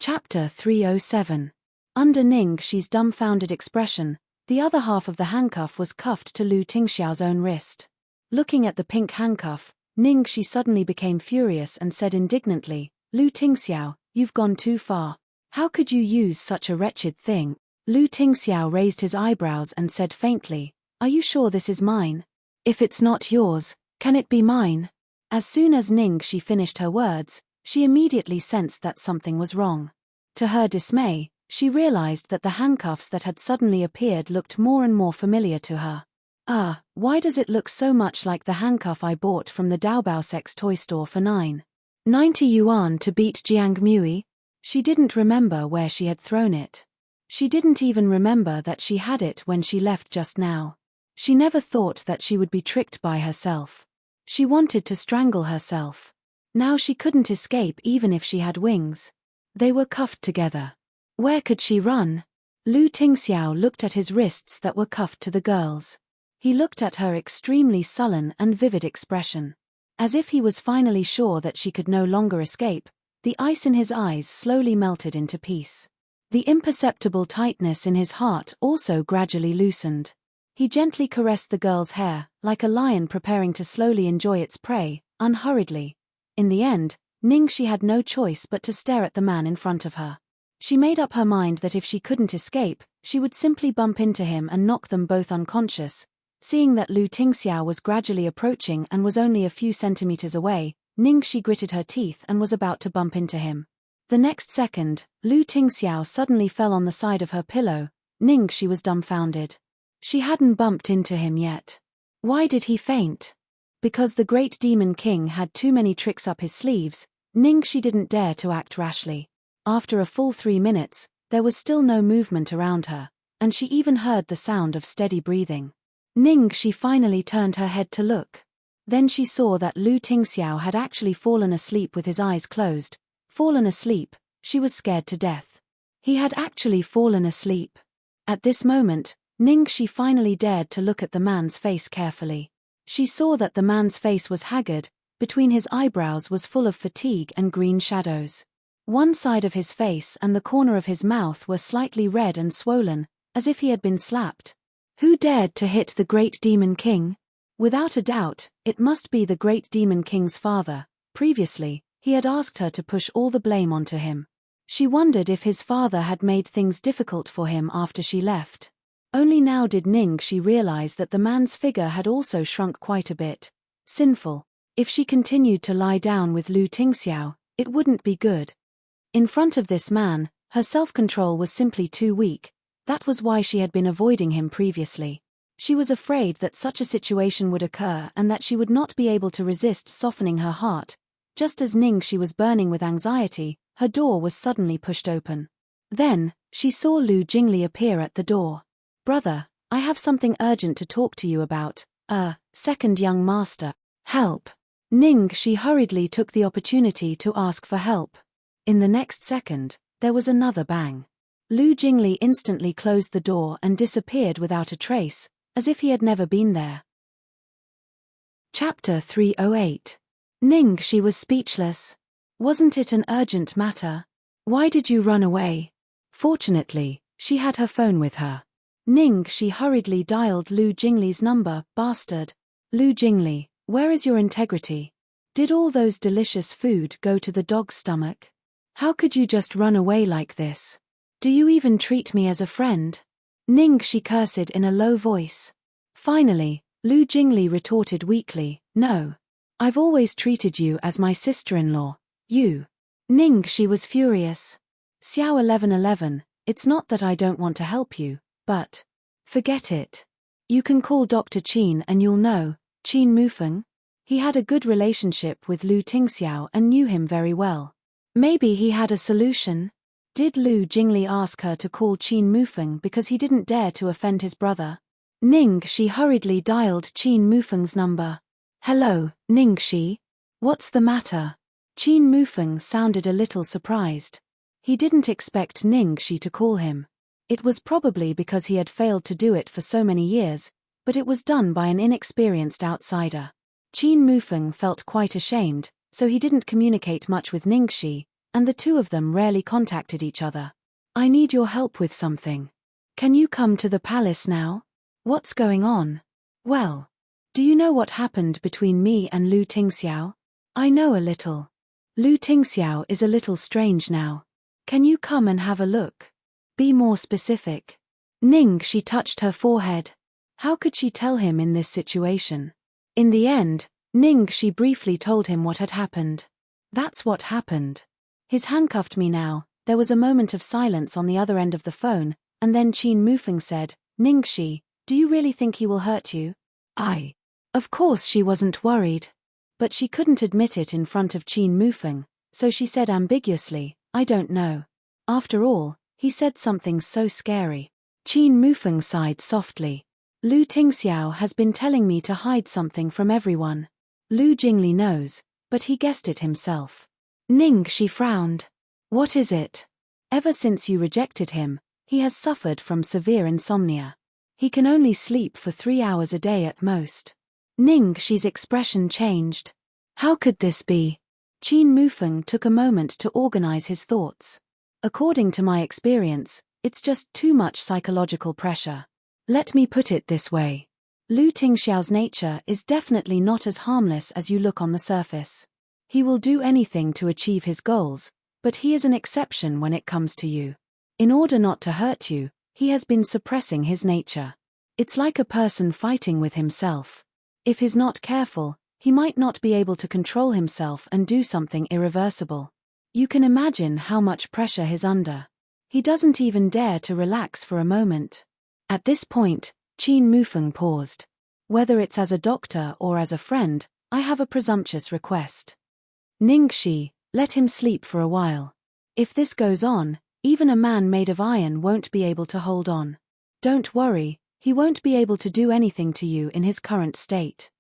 Chapter 307. Under Ningxi's dumbfounded expression, the other half of the handcuff was cuffed to Lu Tingxiao's own wrist. Looking at the pink handcuff, Ningxi suddenly became furious and said indignantly, "Lu Tingxiao, you've gone too far. How could you use such a wretched thing?" Lu Tingxiao raised his eyebrows and said faintly, "Are you sure this is mine? If it's not yours, can it be mine?" As soon as Ningxi finished her words, she immediately sensed that something was wrong. To her dismay, she realized that the handcuffs that had suddenly appeared looked more and more familiar to her. Why does it look so much like the handcuff I bought from the Daobao sex toy store for 990 yuan to beat Jiang Mui? She didn't remember where she had thrown it. She didn't even remember that she had it when she left just now. She never thought that she would be tricked by herself. She wanted to strangle herself. Now she couldn't escape even if she had wings. They were cuffed together. Where could she run? Lu Tingxiao looked at his wrists that were cuffed to the girl's. He looked at her extremely sullen and vivid expression. As if he was finally sure that she could no longer escape, the ice in his eyes slowly melted into peace. The imperceptible tightness in his heart also gradually loosened. He gently caressed the girl's hair, like a lion preparing to slowly enjoy its prey, unhurriedly. In the end, Ningxi had no choice but to stare at the man in front of her. She made up her mind that if she couldn't escape, she would simply bump into him and knock them both unconscious. Seeing that Lu Tingxiao was gradually approaching and was only a few centimeters away, Ningxi gritted her teeth and was about to bump into him. The next second, Lu Tingxiao suddenly fell on the side of her pillow. Ningxi was dumbfounded. She hadn't bumped into him yet. Why did he faint? Because the great demon king had too many tricks up his sleeves, Ningxi didn't dare to act rashly. After a full 3 minutes, there was still no movement around her, and she even heard the sound of steady breathing. Ningxi finally turned her head to look. Then she saw that Lu Tingxiao had actually fallen asleep with his eyes closed. Fallen asleep, she was scared to death. He had actually fallen asleep. At this moment, Ningxi finally dared to look at the man's face carefully. She saw that the man's face was haggard, between his eyebrows was full of fatigue and green shadows. One side of his face and the corner of his mouth were slightly red and swollen, as if he had been slapped. Who dared to hit the great demon king? Without a doubt, it must be the great demon king's father. Previously, he had asked her to push all the blame onto him. She wondered if his father had made things difficult for him after she left. Only now did Ningxi realize that the man's figure had also shrunk quite a bit. Sinful. If she continued to lie down with Lu Tingxiao, it wouldn't be good. In front of this man, her self-control was simply too weak. That was why she had been avoiding him previously. She was afraid that such a situation would occur and that she would not be able to resist softening her heart. Just as Ningxi was burning with anxiety, her door was suddenly pushed open. Then, she saw Lu Jingli appear at the door. "Brother, I have something urgent to talk to you about." Second young master. "Help." Ningxi hurriedly took the opportunity to ask for help. In the next second, there was another bang. Lu Jingli instantly closed the door and disappeared without a trace, as if he had never been there. Chapter 308. Ningxi was speechless. Wasn't it an urgent matter? Why did you run away? Fortunately, she had her phone with her. Ningxi hurriedly dialed Lu Jingli's number. "Bastard. Lu Jingli, where is your integrity? Did all those delicious food go to the dog's stomach? How could you just run away like this? Do you even treat me as a friend?" Ningxi cursed in a low voice. Finally, Lu Jingli retorted weakly, "No. I've always treated you as my sister-in-law. You." Ningxi was furious. "Xiao 1111, it's not that I don't want to help you, but forget it. You can call Dr. Qin and you'll know, Qin Mufeng." He had a good relationship with Lu Tingxiao and knew him very well. Maybe he had a solution. Did Lu Jingli ask her to call Qin Mufeng because he didn't dare to offend his brother? Ningxi hurriedly dialed Qin Mufeng's number. "Hello, Ningxi. What's the matter?" Qin Mufeng sounded a little surprised. He didn't expect Ningxi to call him. It was probably because he had failed to do it for so many years, but it was done by an inexperienced outsider. Qin Mufeng felt quite ashamed, so he didn't communicate much with Ningxi, and the two of them rarely contacted each other. I need your help with something. Can you come to the palace now? What's going on? Well, do you know what happened between me and Lu Tingxiao? I know a little. Lu Tingxiao is a little strange now. Can you come and have a look? Be more specific. She touched her forehead. How could she tell him in this situation? In the end, she briefly told him what had happened. That's what happened. He's handcuffed me now. There was a moment of silence on the other end of the phone, and then Qin Mufeng said, Ningxi, do you really think he will hurt you? Of course she wasn't worried. But she couldn't admit it in front of Qin Mufeng, so she said ambiguously, I don't know. After all, he said something so scary. Qin Mufeng sighed softly. Lu Tingxiao has been telling me to hide something from everyone. Lu Jingli knows, but he guessed it himself. She frowned. What is it? Ever since you rejected him, he has suffered from severe insomnia. He can only sleep for 3 hours a day at most. Ningxi's expression changed. How could this be? Qin Mufeng took a moment to organize his thoughts. According to my experience, it's just too much psychological pressure. Let me put it this way. Lu Tingxiao's nature is definitely not as harmless as you look on the surface. He will do anything to achieve his goals, but he is an exception when it comes to you. In order not to hurt you, he has been suppressing his nature. It's like a person fighting with himself. If he's not careful, he might not be able to control himself and do something irreversible. You can imagine how much pressure he's under. He doesn't even dare to relax for a moment. At this point, Qin Mufeng paused. Whether it's as a doctor or as a friend, I have a presumptuous request. Ningxi, let him sleep for a while. If this goes on, even a man made of iron won't be able to hold on. Don't worry, he won't be able to do anything to you in his current state.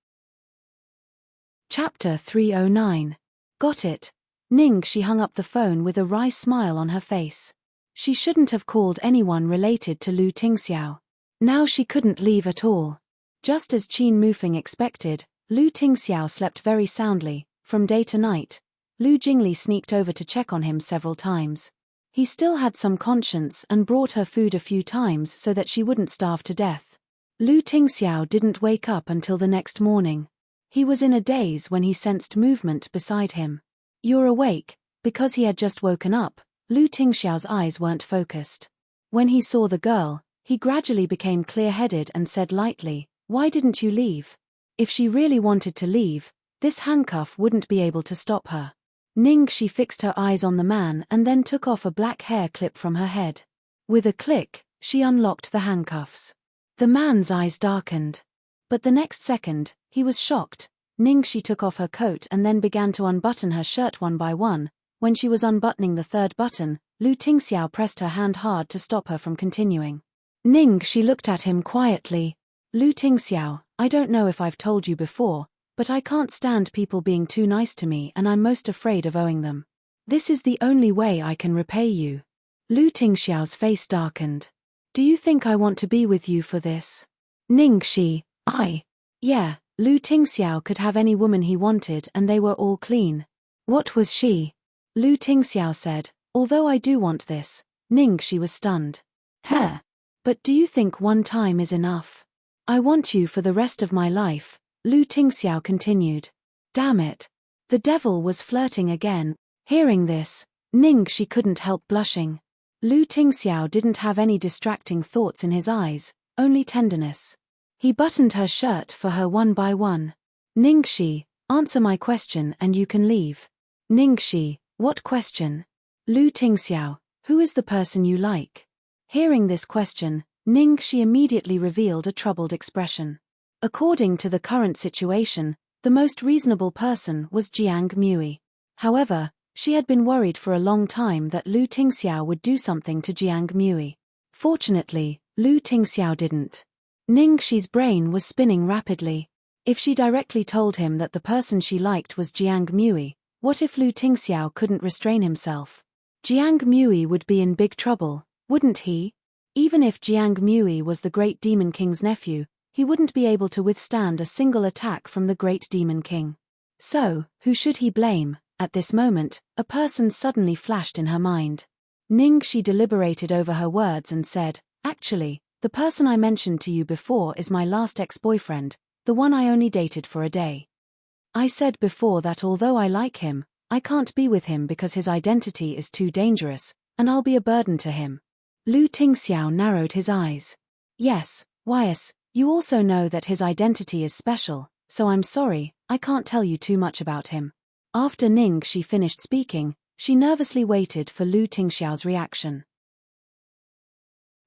Chapter 309. Got it. Ningxi hung up the phone with a wry smile on her face. She shouldn't have called anyone related to Lu Tingxiao. Now she couldn't leave at all. Just as Qin Mufeng expected, Lu Tingxiao slept very soundly. From day to night, Lu Jingli sneaked over to check on him several times. He still had some conscience and brought her food a few times so that she wouldn't starve to death. Lu Tingxiao didn't wake up until the next morning. He was in a daze when he sensed movement beside him. You're awake, because he had just woken up. Lu Tingxiao's eyes weren't focused. When he saw the girl, he gradually became clear-headed and said lightly, why didn't you leave? If she really wanted to leave, this handcuff wouldn't be able to stop her. Ningxi fixed her eyes on the man and then took off a black hair clip from her head. With a click, she unlocked the handcuffs. The man's eyes darkened. But the next second, he was shocked. Ningxi took off her coat and then began to unbutton her shirt one by one. When she was unbuttoning the third button, Lu Tingxiao pressed her hand hard to stop her from continuing. Ningxi looked at him quietly. Lu Tingxiao, I don't know if I've told you before, but I can't stand people being too nice to me and I'm most afraid of owing them. This is the only way I can repay you. Lu Tingxiao's face darkened. Do you think I want to be with you for this? Ningxi, Yeah, Lu Tingxiao could have any woman he wanted and they were all clean. What was she? Lu Tingxiao said, although I do want this. Ningxi was stunned. But do you think one time is enough? I want you for the rest of my life. Lu Tingxiao continued. Damn it. The devil was flirting again. Hearing this, Ningxi couldn't help blushing. Lu Tingxiao didn't have any distracting thoughts in his eyes, only tenderness. He buttoned her shirt for her one by one. Ningxi, answer my question and you can leave. Ningxi, what question? Lu Tingxiao, who is the person you like? Hearing this question, Ningxi immediately revealed a troubled expression. According to the current situation, the most reasonable person was Jiang Mui. However, she had been worried for a long time that Lu Tingxiao would do something to Jiang Mui. Fortunately, Lu Tingxiao didn't. Ningxi's brain was spinning rapidly. If she directly told him that the person she liked was Jiang Mui, what if Lu Tingxiao couldn't restrain himself? Jiang Mui would be in big trouble, wouldn't he? Even if Jiang Mui was the Great Demon King's nephew, he wouldn't be able to withstand a single attack from the Great Demon King. So, who should he blame? At this moment, a person suddenly flashed in her mind. Ningxi deliberated over her words and said, "Actually, the person I mentioned to you before is my last ex-boyfriend, the one I only dated for a day. I said before that although I like him, I can't be with him because his identity is too dangerous, and I'll be a burden to him." Lu Tingxiao narrowed his eyes. "Yes, Yas, you also know that his identity is special, so I'm sorry, I can't tell you too much about him." After Ningxi finished speaking, she nervously waited for Lu Tingxiao's reaction.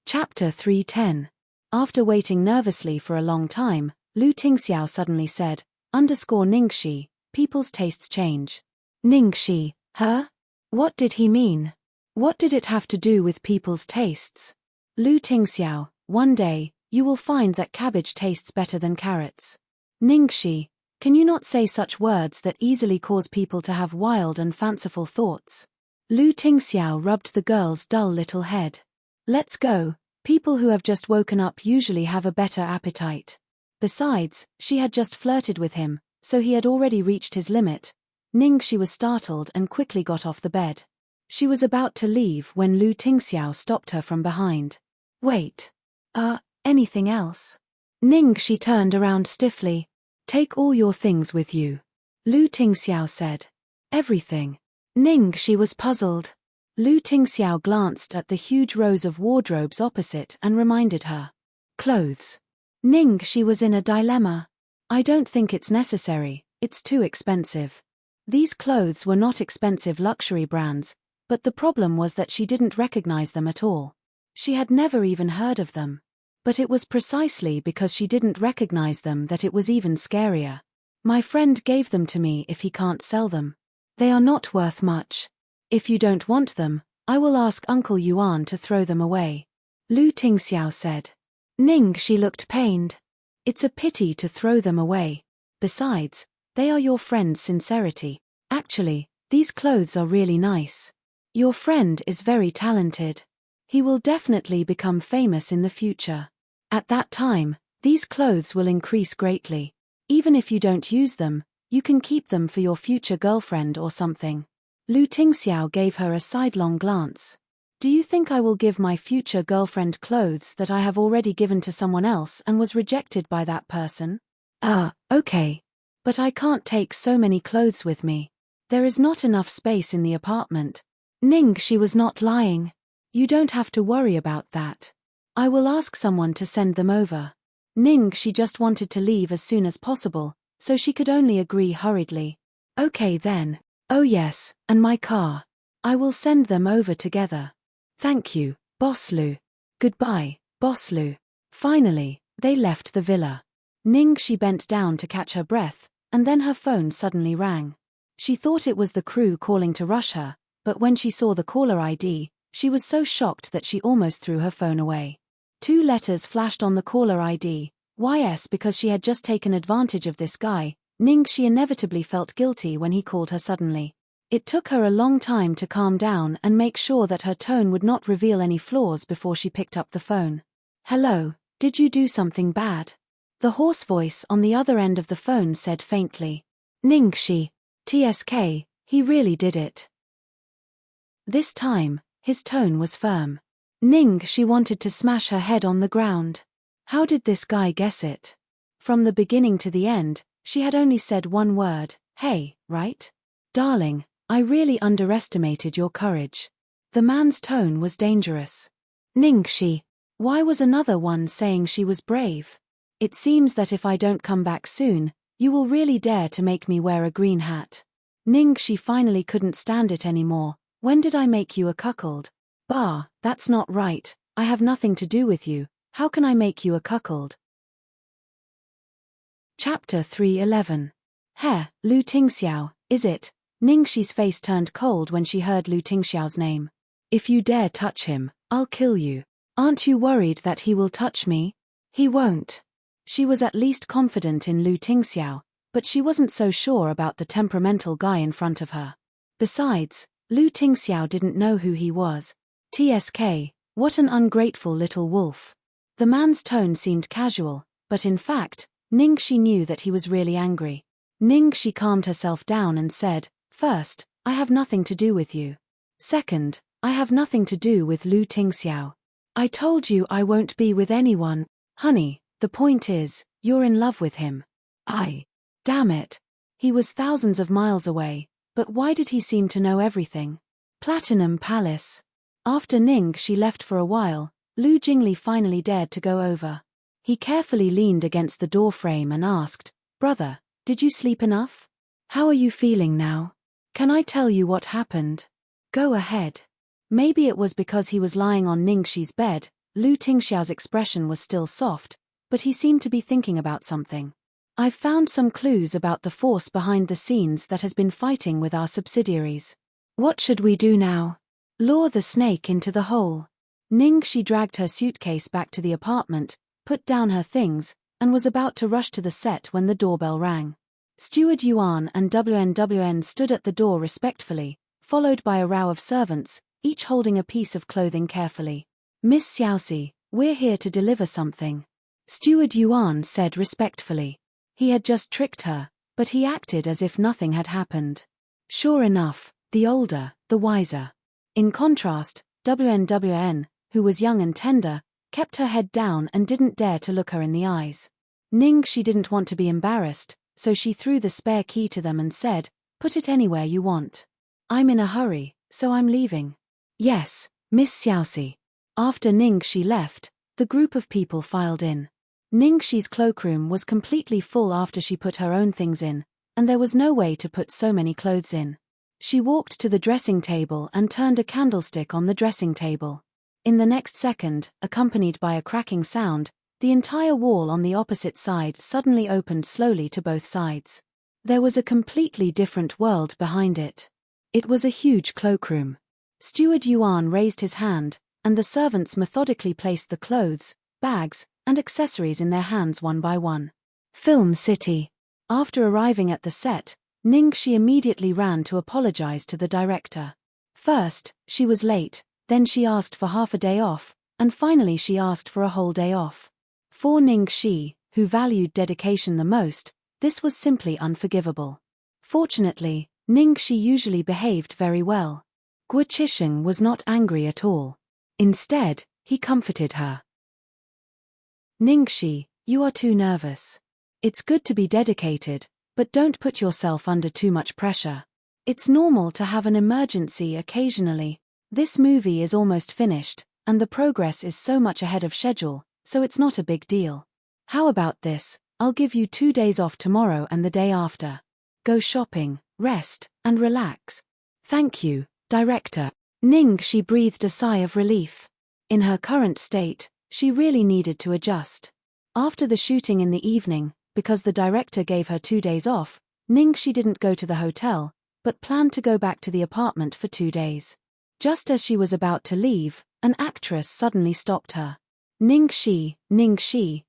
Chapter 310. After waiting nervously for a long time, Lu Tingxiao suddenly said, "Ningxi, people's tastes change." Ningxi, huh? What did he mean? What did it have to do with people's tastes? Lu Tingxiao, one day, you will find that cabbage tastes better than carrots. Ningxi, can you not say such words that easily cause people to have wild and fanciful thoughts? Lu Tingxiao rubbed the girl's dull little head. Let's go, people who have just woken up usually have a better appetite. Besides, she had just flirted with him, so he had already reached his limit. Ningxi was startled and quickly got off the bed. She was about to leave when Lu Tingxiao stopped her from behind. Wait. Anything else? Ningxi turned around stiffly. Take all your things with you. Lu Tingxiao said. Everything. Ningxi was puzzled. Lu Tingxiao glanced at the huge rows of wardrobes opposite and reminded her. Clothes. Ningxi was in a dilemma. I don't think it's necessary, it's too expensive. These clothes were not expensive luxury brands, but the problem was that she didn't recognize them at all. She had never even heard of them. But it was precisely because she didn't recognize them that it was even scarier. My friend gave them to me if he can't sell them. They are not worth much. If you don't want them, I will ask Uncle Yuan to throw them away. Lu Tingxiao said. Ningxi looked pained. It's a pity to throw them away. Besides, they are your friend's sincerity. Actually, these clothes are really nice. Your friend is very talented. He will definitely become famous in the future. At that time, these clothes will increase greatly. Even if you don't use them, you can keep them for your future girlfriend or something. Lu Tingxiao gave her a sidelong glance. Do you think I will give my future girlfriend clothes that I have already given to someone else and was rejected by that person? Okay. But I can't take so many clothes with me. There is not enough space in the apartment. Ningxi was not lying. You don't have to worry about that. I will ask someone to send them over. Ningxi just wanted to leave as soon as possible, so she could only agree hurriedly. Okay then. Oh yes, and my car. I will send them over together. Thank you, Boss Lu. Goodbye, Boss Lu. Finally, they left the villa. Ningxi bent down to catch her breath, and then her phone suddenly rang. She thought it was the crew calling to rush her, but when she saw the caller ID, she was so shocked that she almost threw her phone away. 2 letters flashed on the caller ID, YS. Because she had just taken advantage of this guy, Ningxi inevitably felt guilty when he called her suddenly. It took her a long time to calm down and make sure that her tone would not reveal any flaws before she picked up the phone. Hello, did you do something bad? The hoarse voice on the other end of the phone said faintly. Ningxi, TSK, he really did it. This time, his tone was firm. Ningxi wanted to smash her head on the ground. How did this guy guess it? From the beginning to the end, she had only said one word, hey, right? Darling, I really underestimated your courage. The man's tone was dangerous. Ningxi, why was another one saying she was brave? It seems that if I don't come back soon, you will really dare to make me wear a green hat. Ningxi finally couldn't stand it anymore. When did I make you a cuckold? Bah, that's not right, I have nothing to do with you, how can I make you a cuckold? Chapter 311. Lu Tingxiao, is it? Ningxi's face turned cold when she heard Lu Tingxiao's name. If you dare touch him, I'll kill you. Aren't you worried that he will touch me? He won't. She was at least confident in Lu Tingxiao, but she wasn't so sure about the temperamental guy in front of her. Besides, Lu Tingxiao didn't know who he was. TSK, what an ungrateful little wolf. The man's tone seemed casual, but in fact, Ningxi knew that he was really angry. Ningxi calmed herself down and said, First, I have nothing to do with you. Second, I have nothing to do with Lu Tingxiao. I told you I won't be with anyone. Honey, the point is, you're in love with him. Damn it. He was thousands of miles away, but why did he seem to know everything? Platinum Palace. After Ningxi left for a while, Lu Jingli finally dared to go over. He carefully leaned against the door frame and asked, "Brother, did you sleep enough? How are you feeling now? Can I tell you what happened?" "Go ahead." Maybe it was because he was lying on Ningxi's bed, Lu Tingxiao's expression was still soft, but he seemed to be thinking about something. "I've found some clues about the force behind the scenes that has been fighting with our subsidiaries. What should we do now?" "Lure the snake into the hole." Ningxi dragged her suitcase back to the apartment, put down her things, and was about to rush to the set when the doorbell rang. Steward Yuan and WNWN stood at the door respectfully, followed by a row of servants, each holding a piece of clothing carefully. "Miss Xiaoxi, we're here to deliver something," Steward Yuan said respectfully. He had just tricked her, but he acted as if nothing had happened. Sure enough, the older, the wiser. In contrast, WNWN, who was young and tender, kept her head down and didn't dare to look her in the eyes. Ningxi didn't want to be embarrassed, so she threw the spare key to them and said, "Put it anywhere you want. I'm in a hurry, so I'm leaving." "Yes, Miss Xiaoxi." After Ningxi left, the group of people filed in. Ningxi's cloakroom was completely full after she put her own things in, and there was no way to put so many clothes in. She walked to the dressing table and turned a candlestick on the dressing table. In the next second, accompanied by a cracking sound, the entire wall on the opposite side suddenly opened slowly to both sides. There was a completely different world behind it. It was a huge cloakroom. Steward Yuan raised his hand, and the servants methodically placed the clothes, bags, and accessories in their hands one by one. Film City. After arriving at the set, Ningxi immediately ran to apologize to the director. First, she was late, then she asked for half a day off, and finally she asked for a whole day off. For Ningxi, who valued dedication the most, this was simply unforgivable. Fortunately, Ningxi usually behaved very well. Guo Qisheng was not angry at all. Instead, he comforted her. "Ningxi, you are too nervous. It's good to be dedicated, but don't put yourself under too much pressure. It's normal to have an emergency occasionally. This movie is almost finished, and the progress is so much ahead of schedule, so it's not a big deal. How about this? I'll give you 2 days off tomorrow and the day after. Go shopping, rest, and relax." "Thank you, director." Ningxi breathed a sigh of relief. In her current state, she really needed to adjust. After the shooting in the evening, because the director gave her 2 days off, Ningxi didn't go to the hotel, but planned to go back to the apartment for 2 days. Just as she was about to leave, an actress suddenly stopped her. Ningxi, Ning Shui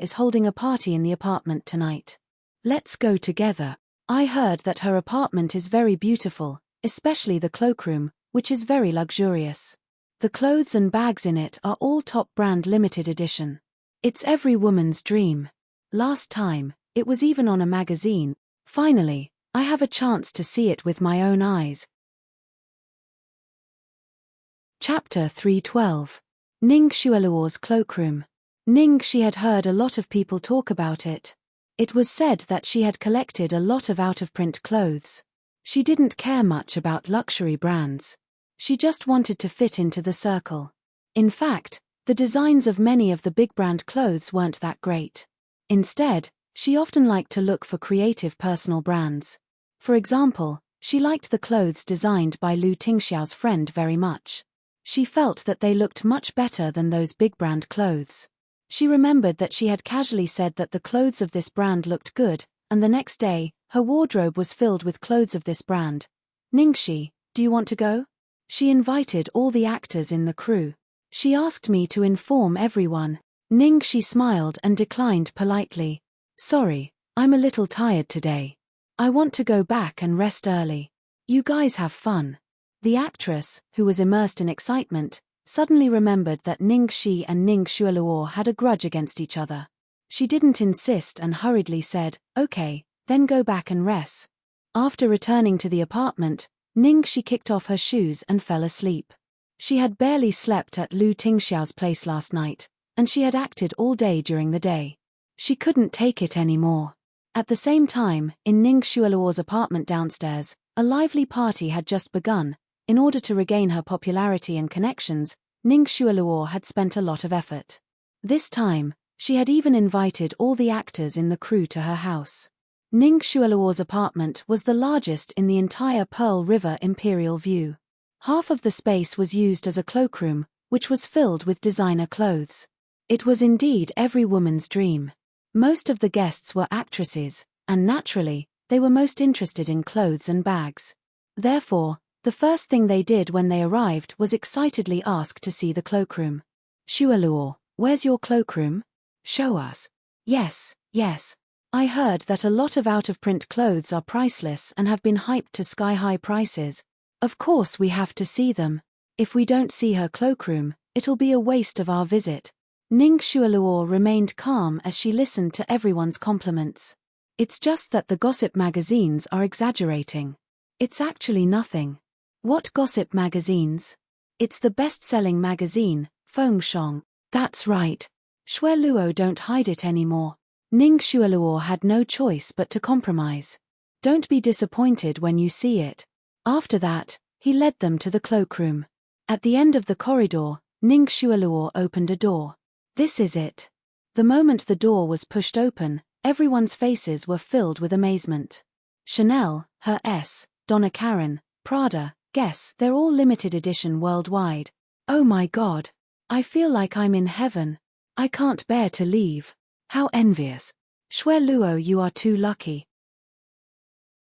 is holding a party in the apartment tonight. Let's go together. I heard that her apartment is very beautiful, especially the cloakroom, which is very luxurious. The clothes and bags in it are all top brand limited edition. It's every woman's dream. Last time, it was even on a magazine. Finally, I have a chance to see it with my own eyes. Chapter 312. Ning Xueluo's cloakroom. Ningxi had heard a lot of people talk about it. It was said that she had collected a lot of out-of-print clothes. She didn't care much about luxury brands. She just wanted to fit into the circle. In fact, the designs of many of the big brand clothes weren't that great. Instead, she often liked to look for creative personal brands. For example, she liked the clothes designed by Lu Tingxiao's friend very much. She felt that they looked much better than those big brand clothes. She remembered that she had casually said that the clothes of this brand looked good, and the next day, her wardrobe was filled with clothes of this brand. "Ningxi, do you want to go?" She invited all the actors in the crew. "She asked me to inform everyone." Ningxi smiled and declined politely. "Sorry, I'm a little tired today. I want to go back and rest early. You guys have fun." The actress, who was immersed in excitement, suddenly remembered that Ningxi and Ning Xueluo had a grudge against each other. She didn't insist and hurriedly said, "Okay, then go back and rest." After returning to the apartment, Ningxi kicked off her shoes and fell asleep. She had barely slept at Lu Tingxiao's place last night, and she had acted all day during the day. She couldn't take it anymore. At the same time, in Ning Xueluo's apartment downstairs, a lively party had just begun. In order to regain her popularity and connections, Ning Xueluo had spent a lot of effort. This time, she had even invited all the actors in the crew to her house. Ning Xueluo's apartment was the largest in the entire Pearl River Imperial View. Half of the space was used as a cloakroom, which was filled with designer clothes. It was indeed every woman's dream. Most of the guests were actresses, and naturally, they were most interested in clothes and bags. Therefore, the first thing they did when they arrived was excitedly ask to see the cloakroom. Xueluo, where's your cloakroom? Show us. Yes. I heard that a lot of out-of-print clothes are priceless and have been hyped to sky-high prices. Of course we have to see them. If we don't see her cloakroom, it'll be a waste of our visit. Ning Xueluo remained calm as she listened to everyone's compliments. It's just that the gossip magazines are exaggerating. It's actually nothing. What gossip magazines? It's the best-selling magazine, Feng Shong. That's right. Xueluo, don't hide it anymore. Ning Xueluo had no choice but to compromise. Don't be disappointed when you see it. After that, he led them to the cloakroom. At the end of the corridor, Ning Xueluo opened a door. This is it. The moment the door was pushed open, everyone's faces were filled with amazement. Chanel, Hermès, Donna Karan, Prada, Guess, they're all limited edition worldwide. Oh my God. I feel like I'm in heaven. I can't bear to leave. How envious. Xueluo, you are too lucky.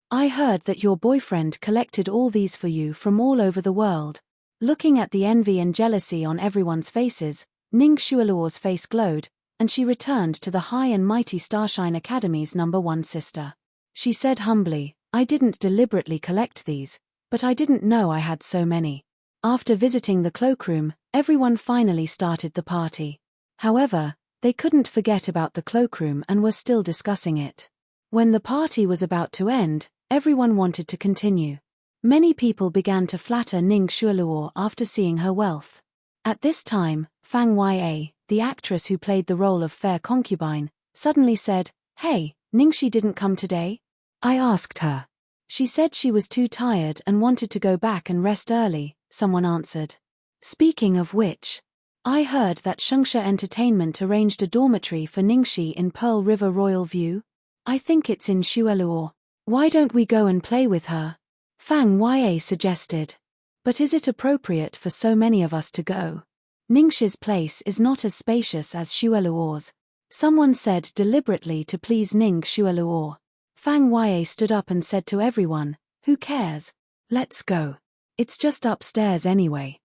I heard that your boyfriend collected all these for you from all over the world. Looking at the envy and jealousy on everyone's faces, Ning Xueluo's face glowed, and she returned to the high and mighty Starshine Academy's #1 sister. She said humbly, I didn't deliberately collect these, but I didn't know I had so many. After visiting the cloakroom, everyone finally started the party. However, they couldn't forget about the cloakroom and were still discussing it. When the party was about to end, everyone wanted to continue. Many people began to flatter Ning Xueluo after seeing her wealth. At this time, Fang Ya, the actress who played the role of fair concubine, suddenly said, Hey, Ningxi didn't come today? I asked her. She said she was too tired and wanted to go back and rest early, someone answered. Speaking of which, I heard that Shengsha Entertainment arranged a dormitory for Ningxi in Pearl River Royal View. I think it's in Xueluo. Why don't we go and play with her? Fang Ya suggested. But is it appropriate for so many of us to go? Ningxi's place is not as spacious as Xueluo's. Someone said deliberately to please Ning Xueluo. Fang Ya stood up and said to everyone, Who cares? Let's go. It's just upstairs anyway.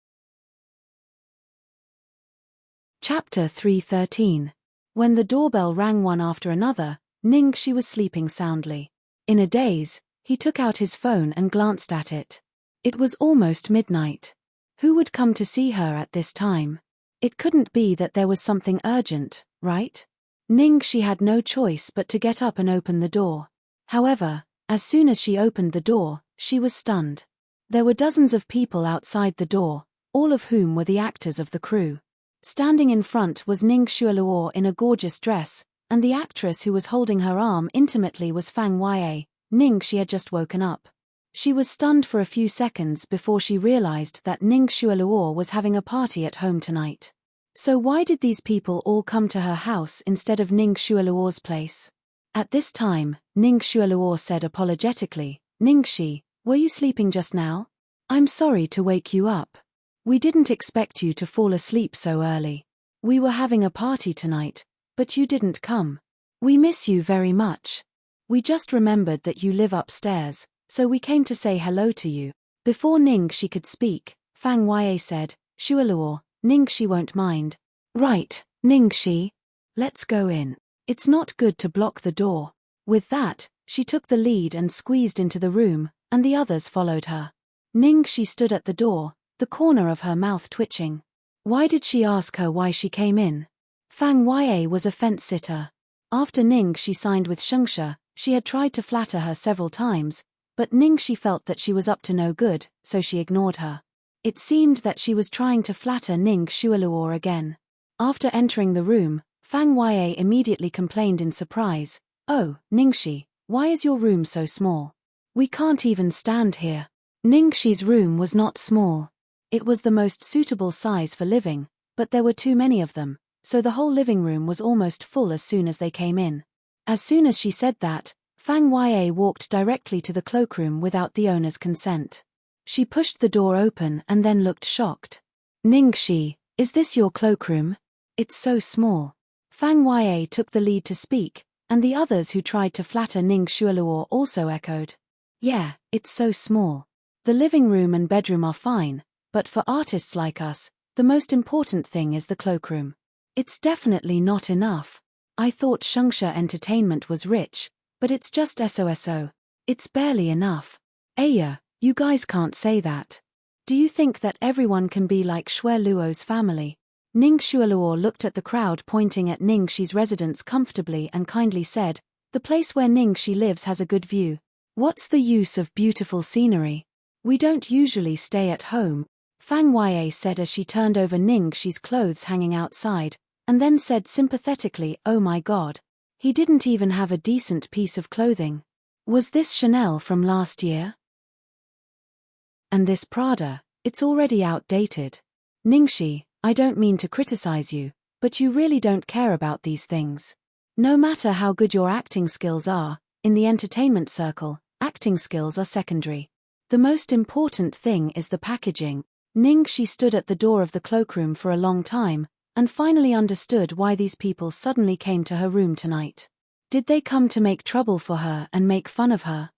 Chapter 313. When the doorbell rang one after another, Ningxi was sleeping soundly. In a daze, he took out his phone and glanced at it. It was almost midnight. Who would come to see her at this time? It couldn't be that there was something urgent, right? Ningxi had no choice but to get up and open the door. However, as soon as she opened the door, she was stunned. There were dozens of people outside the door, all of whom were the actors of the crew. Standing in front was Ning Xueluo in a gorgeous dress, and the actress who was holding her arm intimately was Fang Ya. Ningxi had just woken up. She was stunned for a few seconds before she realized that Ning Xueluo was having a party at home tonight. So why did these people all come to her house instead of Ning Xueluo's place? At this time, Ning Xueluo said apologetically, Ningxi, were you sleeping just now? I'm sorry to wake you up. We didn't expect you to fall asleep so early. We were having a party tonight, but you didn't come. We miss you very much. We just remembered that you live upstairs, so we came to say hello to you. Before Ningxi could speak, Fang Ya said, Xueluo, Ningxi won't mind. Right, Ningxi. Let's go in. It's not good to block the door. With that, she took the lead and squeezed into the room, and the others followed her. Ningxi stood at the door, the corner of her mouth twitching. Why did she ask her why she came in? Fang Ya was a fence-sitter. After Ningxi signed with Shengsha, she had tried to flatter her several times, But Ningxi felt that she was up to no good, so she ignored her. It seemed that she was trying to flatter Ning Xueluo again. After entering the room, Fang Yue immediately complained in surprise, "Oh, Ningxi, why is your room so small? We can't even stand here." Ningxi's room was not small. It was the most suitable size for living, but there were too many of them, so the whole living room was almost full as soon as they came in. As soon as she said that, Fang Yue walked directly to the cloakroom without the owner's consent. She pushed the door open and then looked shocked. "Ningxi, is this your cloakroom? It's so small." Fang Yue took the lead to speak, and the others who tried to flatter Ning Xueluo also echoed. "Yeah, it's so small. The living room and bedroom are fine, but for artists like us, the most important thing is the cloakroom. It's definitely not enough. I thought Shengsha Entertainment was rich, but it's just SOSO. It's barely enough." "Aya, you guys can't say that. Do you think that everyone can be like Xue Luo's family?" Ning Xueluo looked at the crowd pointing at Ningxi's residence comfortably and kindly said, "The place where Ningxi lives has a good view. What's the use of beautiful scenery? We don't usually stay at home." Fang Yue said as she turned over Ningxi's clothes hanging outside, and then said sympathetically, "Oh my god. He didn't even have a decent piece of clothing. Was this Chanel from last year? And this Prada, it's already outdated. Ningxi, I don't mean to criticize you, but you really don't care about these things. No matter how good your acting skills are, in the entertainment circle, acting skills are secondary. The most important thing is the packaging." Ningxi stood at the door of the cloakroom for a long time, and finally understood why these people suddenly came to her room tonight. Did they come to make trouble for her and make fun of her?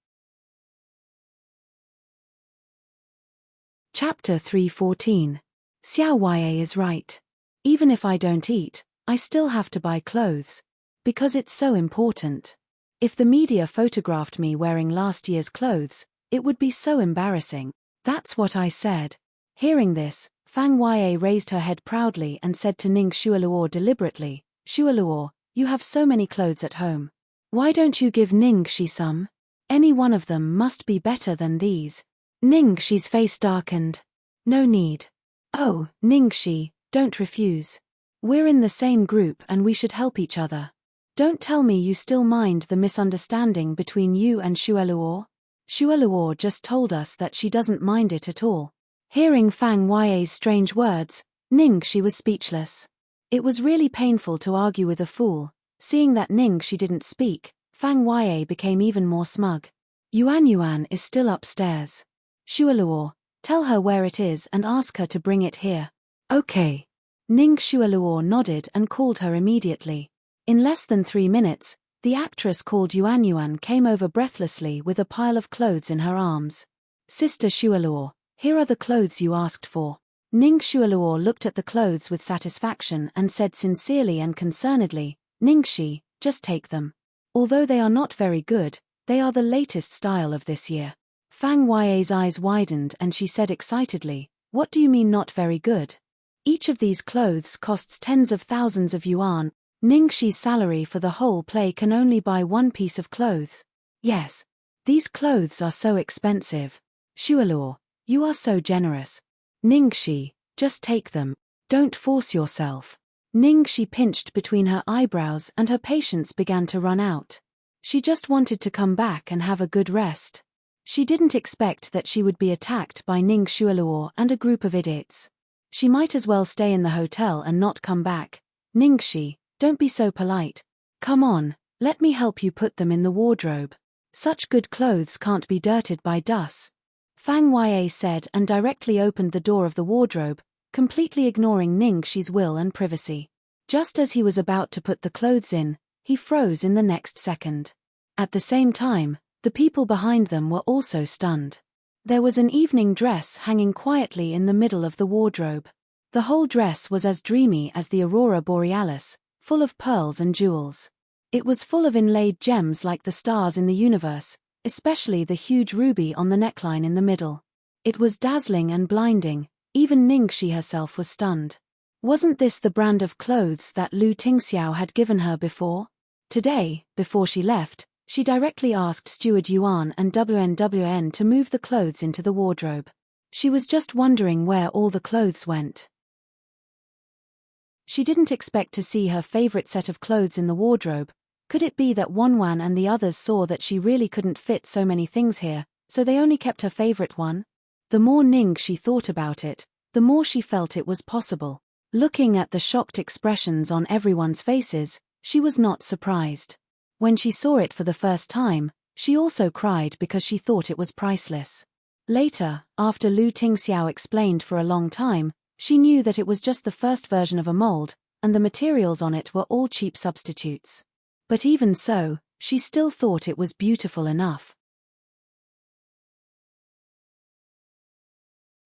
Chapter 314. Xiao Yue is right. Even if I don't eat, I still have to buy clothes. Because it's so important. If the media photographed me wearing last year's clothes, it would be so embarrassing. That's what I said. Hearing this, Fang Yue raised her head proudly and said to Ning Xueluo deliberately, "Xueluo, you have so many clothes at home. Why don't you give Ningxi some? Any one of them must be better than these." Ningxi's face darkened. "No need. Oh, Ningxi, don't refuse. We're in the same group and we should help each other. Don't tell me you still mind the misunderstanding between you and Xueluo. Xueluo just told us that she doesn't mind it at all." Hearing Fang Yue's strange words, Ningxi was speechless. It was really painful to argue with a fool. Seeing that Ningxi didn't speak, Fang Yue became even more smug. Yuan is still upstairs. Xueluo, tell her where it is and ask her to bring it here." "Okay." Ning Xueluo nodded and called her immediately. In less than 3 minutes, the actress called Yuan came over breathlessly with a pile of clothes in her arms. "Sister Xueluo, here are the clothes you asked for." Ning Xueluo looked at the clothes with satisfaction and said sincerely and concernedly, "Ningxi, just take them. Although they are not very good, they are the latest style of this year." Fang Yue's eyes widened and she said excitedly, "What do you mean not very good? Each of these clothes costs tens of thousands of yuan. Ningxi's salary for the whole play can only buy one piece of clothes." "Yes. These clothes are so expensive. Xueluo, you are so generous. Ningxi, just take them. Don't force yourself." Ningxi pinched between her eyebrows and her patience began to run out. She just wanted to come back and have a good rest. She didn't expect that she would be attacked by Ning Xueluo and a group of idiots. She might as well stay in the hotel and not come back. "Ningxi, don't be so polite. Come on, let me help you put them in the wardrobe. Such good clothes can't be dirted by dust." Fang Yue said and directly opened the door of the wardrobe, completely ignoring Ningxi's will and privacy. Just as he was about to put the clothes in, he froze in the next second. At the same time, the people behind them were also stunned. There was an evening dress hanging quietly in the middle of the wardrobe. The whole dress was as dreamy as the aurora borealis, full of pearls and jewels. It was full of inlaid gems like the stars in the universe, especially the huge ruby on the neckline in the middle. It was dazzling and blinding, even Ningxi herself was stunned. Wasn't this the brand of clothes that Lu Tingxiao had given her before? Today, before she left, She directly asked Steward Yuan and WNWN to move the clothes into the wardrobe. She was just wondering where all the clothes went. She didn't expect to see her favorite set of clothes in the wardrobe. Could it be that Wanwan and the others saw that she really couldn't fit so many things here, so they only kept her favorite one? The more Ningxi thought about it, the more she felt it was possible. Looking at the shocked expressions on everyone's faces, she was not surprised. When she saw it for the first time, she also cried because she thought it was priceless. Later, after Lu Tingxiao explained for a long time, she knew that it was just the first version of a mold, and the materials on it were all cheap substitutes. But even so, she still thought it was beautiful enough.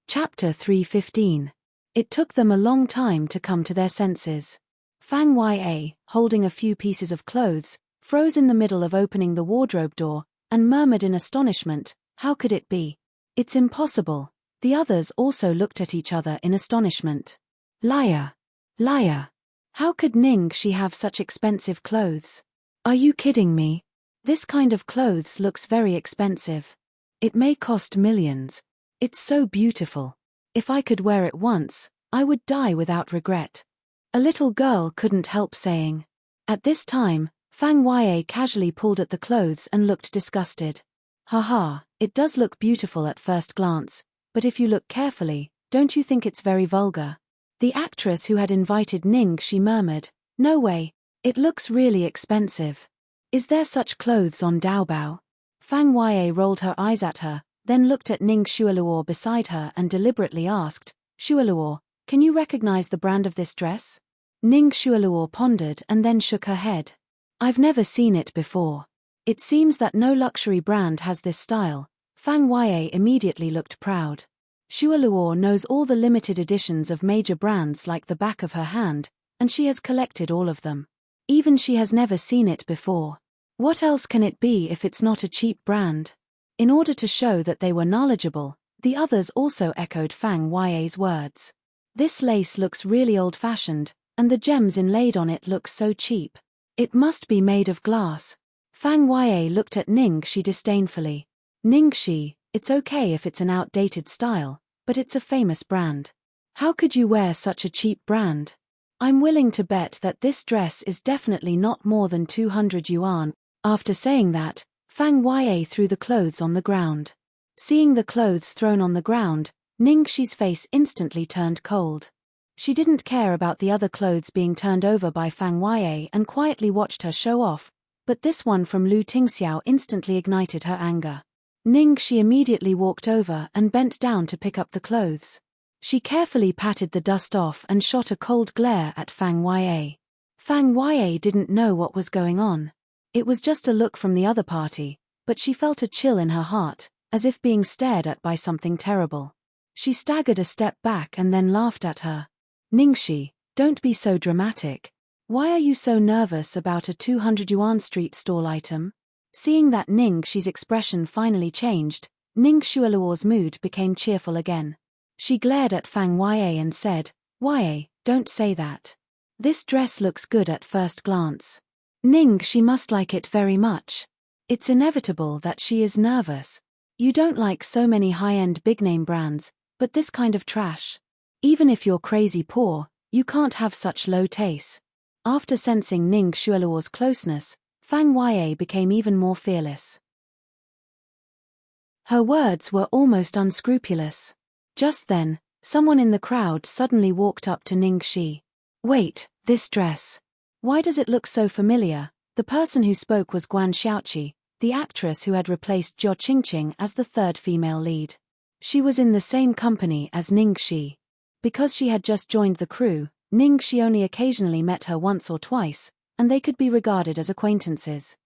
Chapter 315. It took them a long time to come to their senses. Fang Ya, holding a few pieces of clothes, froze in the middle of opening the wardrobe door, and murmured in astonishment, "How could it be? It's impossible." The others also looked at each other in astonishment. Liar! Liar! How could Ningxi have such expensive clothes? Are you kidding me? This kind of clothes looks very expensive. It may cost millions. It's so beautiful. If I could wear it once, I would die without regret. A little girl couldn't help saying. At this time, Fang Ya casually pulled at the clothes and looked disgusted. Haha, it does look beautiful at first glance, but if you look carefully, don't you think it's very vulgar? The actress who had invited Ningxi murmured, "No way, it looks really expensive. Is there such clothes on Daobao?" Fang Ya rolled her eyes at her, then looked at Ning Shualuo beside her and deliberately asked, "Shualuo, can you recognize the brand of this dress?" Ning Shualuo pondered and then shook her head. "I've never seen it before. It seems that no luxury brand has this style." Fang Ya immediately looked proud. Shualuo knows all the limited editions of major brands like the back of her hand, and she has collected all of them. Even she has never seen it before. What else can it be if it's not a cheap brand? In order to show that they were knowledgeable, the others also echoed Fang Ya's words. "This lace looks really old-fashioned, and the gems inlaid on it look so cheap. It must be made of glass." Fang Ya looked at Ningxi disdainfully. "Ningxi, it's okay if it's an outdated style, but it's a famous brand. How could you wear such a cheap brand? I'm willing to bet that this dress is definitely not more than 200 yuan. After saying that, Fang Ya threw the clothes on the ground. Seeing the clothes thrown on the ground, Ningxi's face instantly turned cold. She didn't care about the other clothes being turned over by Fang Ya and quietly watched her show off, but this one from Lu Tingxiao instantly ignited her anger. Ningxi immediately walked over and bent down to pick up the clothes. She carefully patted the dust off and shot a cold glare at Fang Ya. Fang Ya didn't know what was going on. It was just a look from the other party, but she felt a chill in her heart, as if being stared at by something terrible. She staggered a step back and then laughed at her. "Ningxi, don't be so dramatic. Why are you so nervous about a 200 yuan street stall item?" Seeing that Ningxi's expression finally changed, Ning Shualuo's mood became cheerful again. She glared at Fang Ya and said, "Ya, don't say that. This dress looks good at first glance. Ningxi must like it very much. It's inevitable that she is nervous. You don't like so many high-end big-name brands, but this kind of trash. Even if you're crazy poor, you can't have such low taste." After sensing Ning Shualuo's closeness, Fang Ya became even more fearless. Her words were almost unscrupulous. Just then, someone in the crowd suddenly walked up to Ningxi. "Wait, this dress. Why does it look so familiar?" The person who spoke was Guan Xiaoqi, the actress who had replaced Zhou Qingqing as the third female lead. She was in the same company as Ningxi. Because she had just joined the crew, Ningxi only occasionally met her once or twice, and they could be regarded as acquaintances.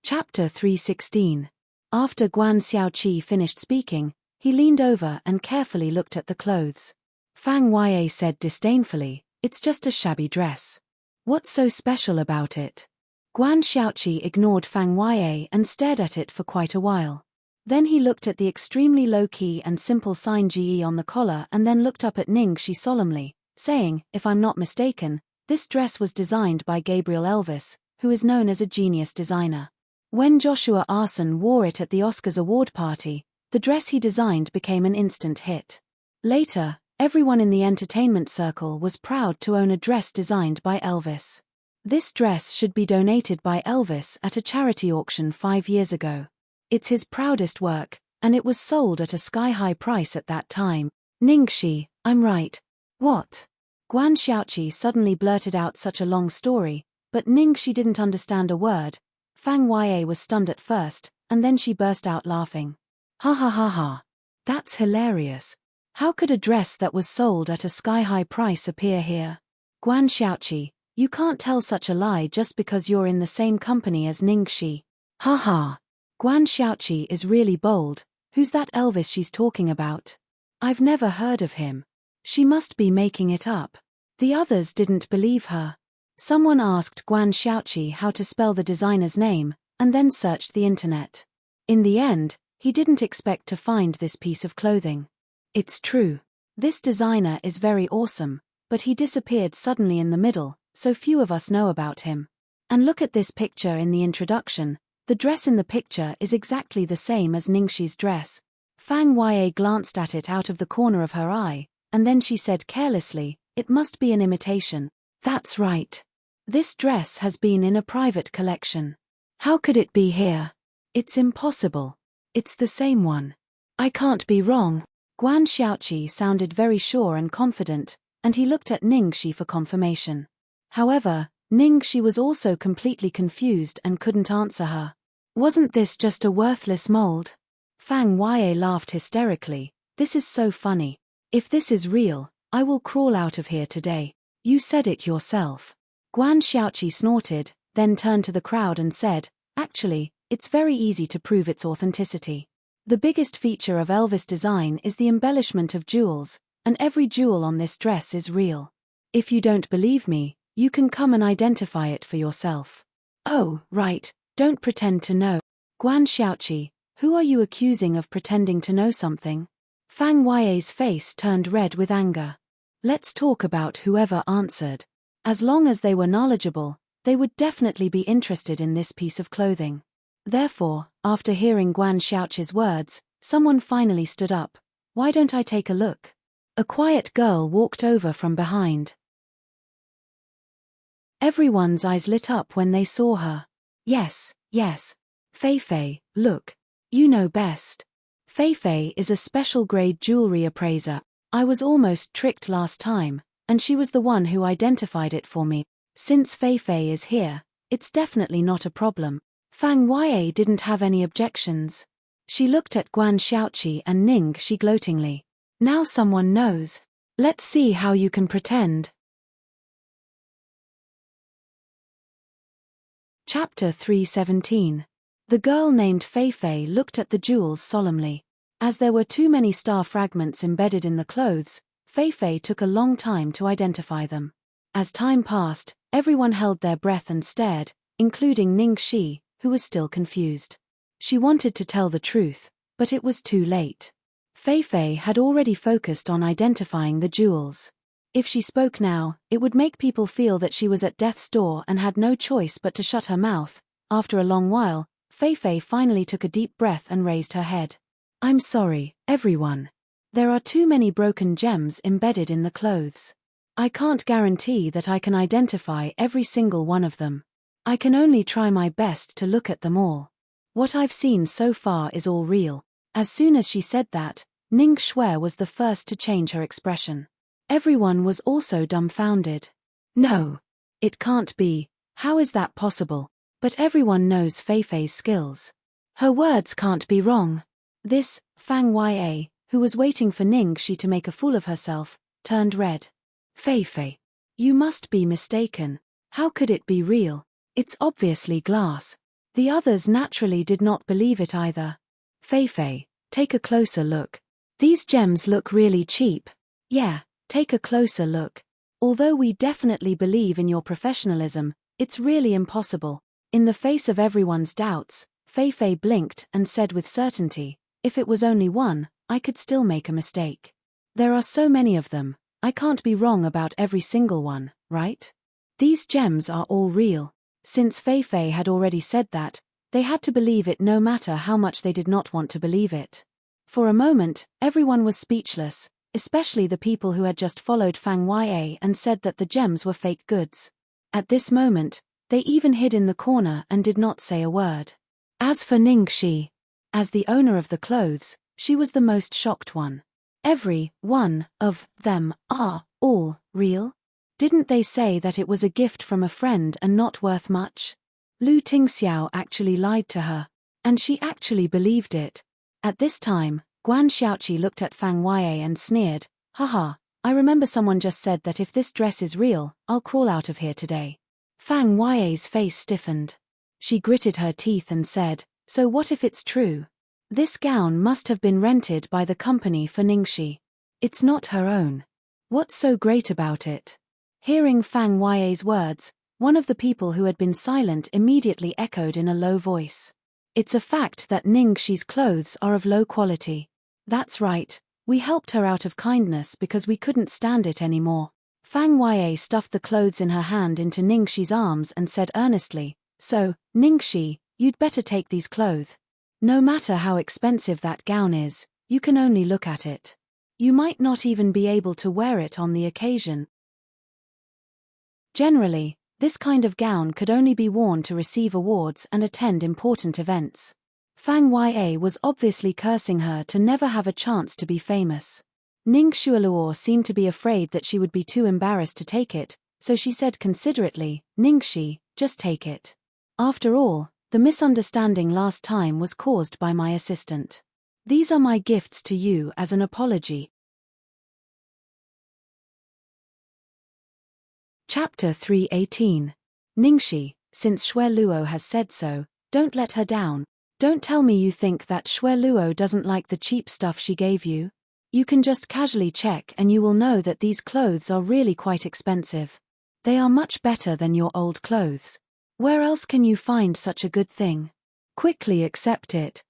Chapter 316. After Guan Xiaoqi finished speaking, he leaned over and carefully looked at the clothes. Fang Ya said disdainfully, "It's just a shabby dress. What's so special about it?" Guan Xiaoqi ignored Fang Ya and stared at it for quite a while. Then he looked at the extremely low-key and simple sign GE on the collar and then looked up at Ningxi solemnly, saying, "If I'm not mistaken, This dress was designed by Gabriel Elvis, who is known as a genius designer. When Joshua Arson wore it at the Oscars award party, the dress he designed became an instant hit. Later, everyone in the entertainment circle was proud to own a dress designed by Elvis. This dress should be donated by Elvis at a charity auction 5 years ago. It's his proudest work, and it was sold at a sky-high price at that time. Ningxi, I'm right. What? Guan Xiaoqi suddenly blurted out such a long story, but Ningxi didn't understand a word. Fang Yue was stunned at first, and then she burst out laughing. Ha ha ha ha. That's hilarious. How could a dress that was sold at a sky-high price appear here? Guan Xiaoqi, you can't tell such a lie just because you're in the same company as Ningxi. Ha ha. Guan Xiaoqi is really bold. Who's that Elvis she's talking about? I've never heard of him. She must be making it up. The others didn't believe her. Someone asked Guan Xiaoqi how to spell the designer's name, and then searched the internet. In the end, he didn't expect to find this piece of clothing. It's true. This designer is very awesome, but he disappeared suddenly in the middle, so few of us know about him. And look at this picture in the introduction. The dress in the picture is exactly the same as Ningxi's dress. Fang Yue glanced at it out of the corner of her eye, and then she said carelessly, "It must be an imitation." That's right. This dress has been in a private collection. How could it be here? It's impossible. It's the same one. I can't be wrong. Guan Xiaoqi sounded very sure and confident, and he looked at Ningxi for confirmation. However, Ningxi was also completely confused and couldn't answer her. Wasn't this just a worthless mold? Fang Yue laughed hysterically. This is so funny. If this is real, I will crawl out of here today. You said it yourself. Guan Xiaoqi snorted, then turned to the crowd and said, "Actually, it's very easy to prove its authenticity. The biggest feature of Elvis' design is the embellishment of jewels, and every jewel on this dress is real. If you don't believe me, you can come and identify it for yourself." "Oh, right, don't pretend to know." Guan Xiaoqi, who are you accusing of pretending to know something? Fang Yue's face turned red with anger. Let's talk about whoever answered. As long as they were knowledgeable, they would definitely be interested in this piece of clothing. Therefore, after hearing Guan Xiaoqi's words, someone finally stood up. "Why don't I take a look?" A quiet girl walked over from behind. Everyone's eyes lit up when they saw her. Yes, yes. Fei, look. You know best. Fei is a special grade jewelry appraiser. I was almost tricked last time, and she was the one who identified it for me. Since Fei is here, it's definitely not a problem. Fang Yue didn't have any objections. She looked at Guan Xiaoqi and Ningxi gloatingly. Now someone knows. Let's see how you can pretend. Chapter 317. The girl named Fei looked at the jewels solemnly. As there were too many star fragments embedded in the clothes, Fei took a long time to identify them. As time passed, everyone held their breath and stared, including Ningxi, who was still confused. She wanted to tell the truth, but it was too late. Fei had already focused on identifying the jewels. If she spoke now, it would make people feel that she was at death's door and had no choice but to shut her mouth. After a long while, Fei finally took a deep breath and raised her head. "I'm sorry, everyone. There are too many broken gems embedded in the clothes. I can't guarantee that I can identify every single one of them. I can only try my best to look at them all. What I've seen so far is all real." As soon as she said that, Ning Shui was the first to change her expression. Everyone was also dumbfounded. "No. It can't be. How is that possible?" But everyone knows Fei's skills. Her words can't be wrong. This, Fang Yue, who was waiting for Ningxi to make a fool of herself, turned red. "Fei, you must be mistaken. How could it be real? It's obviously glass." The others naturally did not believe it either. "Fei, take a closer look. These gems look really cheap." "Yeah, take a closer look. Although we definitely believe in your professionalism, it's really impossible." In the face of everyone's doubts, Fei blinked and said with certainty, "If it was only one, I could still make a mistake. There are so many of them, I can't be wrong about every single one, right?" These gems are all real. Since Fei Fei had already said that, they had to believe it no matter how much they did not want to believe it. For a moment, everyone was speechless, especially the people who had just followed Fang Yue and said that the gems were fake goods. At this moment, they even hid in the corner and did not say a word. As for Ningxi, as the owner of the clothes, she was the most shocked one. Every one of them are all real? Didn't they say that it was a gift from a friend and not worth much? Lu Tingxiao actually lied to her, and she actually believed it. At this time, Guan Xiaoqi looked at Fang Yue and sneered, "Haha, I remember someone just said that if this dress is real, I'll crawl out of here today." Fang Yue's face stiffened. She gritted her teeth and said, "So what if it's true? This gown must have been rented by the company for Ningxi. It's not her own. What's so great about it?" Hearing Fang Yue's words, one of the people who had been silent immediately echoed in a low voice. "It's a fact that Ningxi's clothes are of low quality. That's right, we helped her out of kindness because we couldn't stand it anymore." Fang Yue stuffed the clothes in her hand into Ningxi's arms and said earnestly, "So, Ningxi, you'd better take these clothes. No matter how expensive that gown is, you can only look at it. You might not even be able to wear it on the occasion. Generally, this kind of gown could only be worn to receive awards and attend important events." Fang Yue was obviously cursing her to never have a chance to be famous. Ning Shualuo seemed to be afraid that she would be too embarrassed to take it, so she said considerately, "Ningxi, just take it. After all, the misunderstanding last time was caused by my assistant. These are my gifts to you as an apology." Chapter 318. Ningxi, since Xue Luo has said so, don't let her down. Don't tell me you think that Xue Luo doesn't like the cheap stuff she gave you. You can just casually check and you will know that these clothes are really quite expensive. They are much better than your old clothes. Where else can you find such a good thing? Quickly accept it.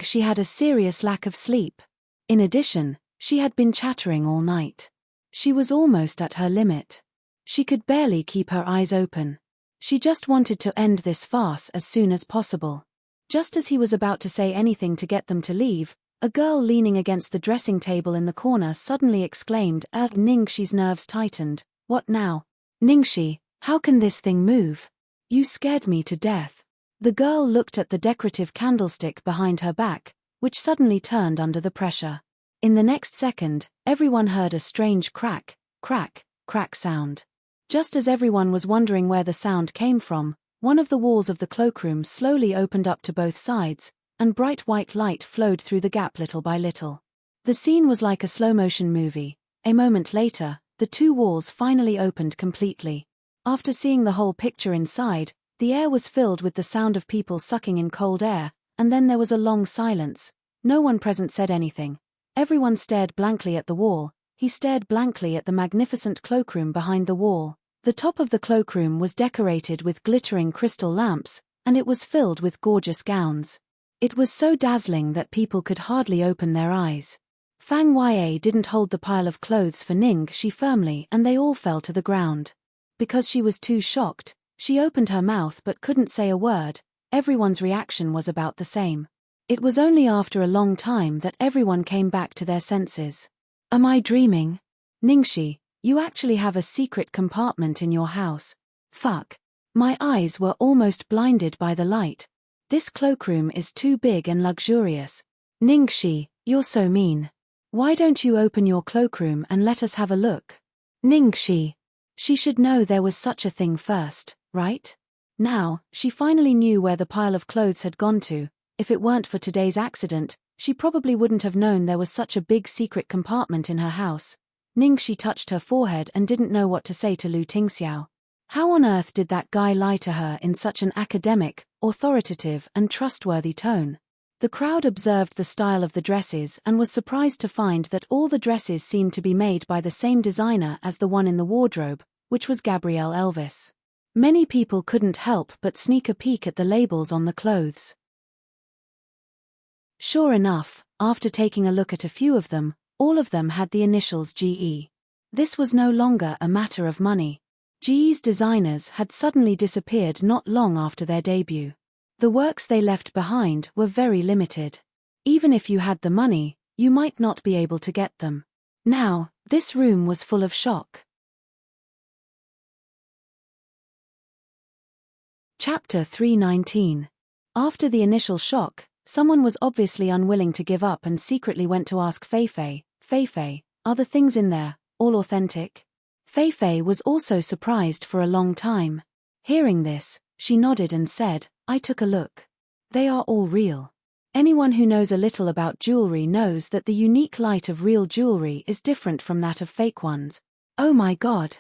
She had a serious lack of sleep. In addition, she had been chattering all night. She was almost at her limit. She could barely keep her eyes open. She just wanted to end this farce as soon as possible. Just as he was about to say anything to get them to leave, a girl leaning against the dressing table in the corner suddenly exclaimed, Ningxi's nerves tightened. "What now? Ningxi, how can this thing move? You scared me to death." The girl looked at the decorative candlestick behind her back, which suddenly turned under the pressure. In the next second, everyone heard a strange crack, crack, crack sound. Just as everyone was wondering where the sound came from, one of the walls of the cloakroom slowly opened up to both sides, and bright white light flowed through the gap little by little. The scene was like a slow-motion movie. A moment later, the two walls finally opened completely. After seeing the whole picture inside, the air was filled with the sound of people sucking in cold air, and then there was a long silence. No one present said anything. Everyone stared blankly at the wall. He stared blankly at the magnificent cloakroom behind the wall. The top of the cloakroom was decorated with glittering crystal lamps, and it was filled with gorgeous gowns. It was so dazzling that people could hardly open their eyes. Fang Yue didn't hold the pile of clothes for Ningxi firmly and they all fell to the ground. Because she was too shocked, she opened her mouth but couldn't say a word. Everyone's reaction was about the same. It was only after a long time that everyone came back to their senses. "Am I dreaming? Ningxi, you actually have a secret compartment in your house. Fuck. My eyes were almost blinded by the light. This cloakroom is too big and luxurious. Ningxi, you're so mean. Why don't you open your cloakroom and let us have a look?" Ningxi. She should know there was such a thing first, right? Now, she finally knew where the pile of clothes had gone to. If it weren't for today's accident, she probably wouldn't have known there was such a big secret compartment in her house. Ningxi touched her forehead and didn't know what to say to Lu Tingxiao. How on earth did that guy lie to her in such an academic, authoritative, and trustworthy tone? The crowd observed the style of the dresses and was surprised to find that all the dresses seemed to be made by the same designer as the one in the wardrobe, which was Gabrielle Elvis. Many people couldn't help but sneak a peek at the labels on the clothes. Sure enough, after taking a look at a few of them, all of them had the initials GE. This was no longer a matter of money. GE's designers had suddenly disappeared not long after their debut. The works they left behind were very limited. Even if you had the money, you might not be able to get them. Now, this room was full of shock. Chapter 319. After the initial shock, someone was obviously unwilling to give up and secretly went to ask Feifei, "Feifei, are the things in there all authentic?" Feifei was also surprised for a long time. Hearing this, she nodded and said, "I took a look. They are all real." Anyone who knows a little about jewelry knows that the unique light of real jewelry is different from that of fake ones. Oh my god.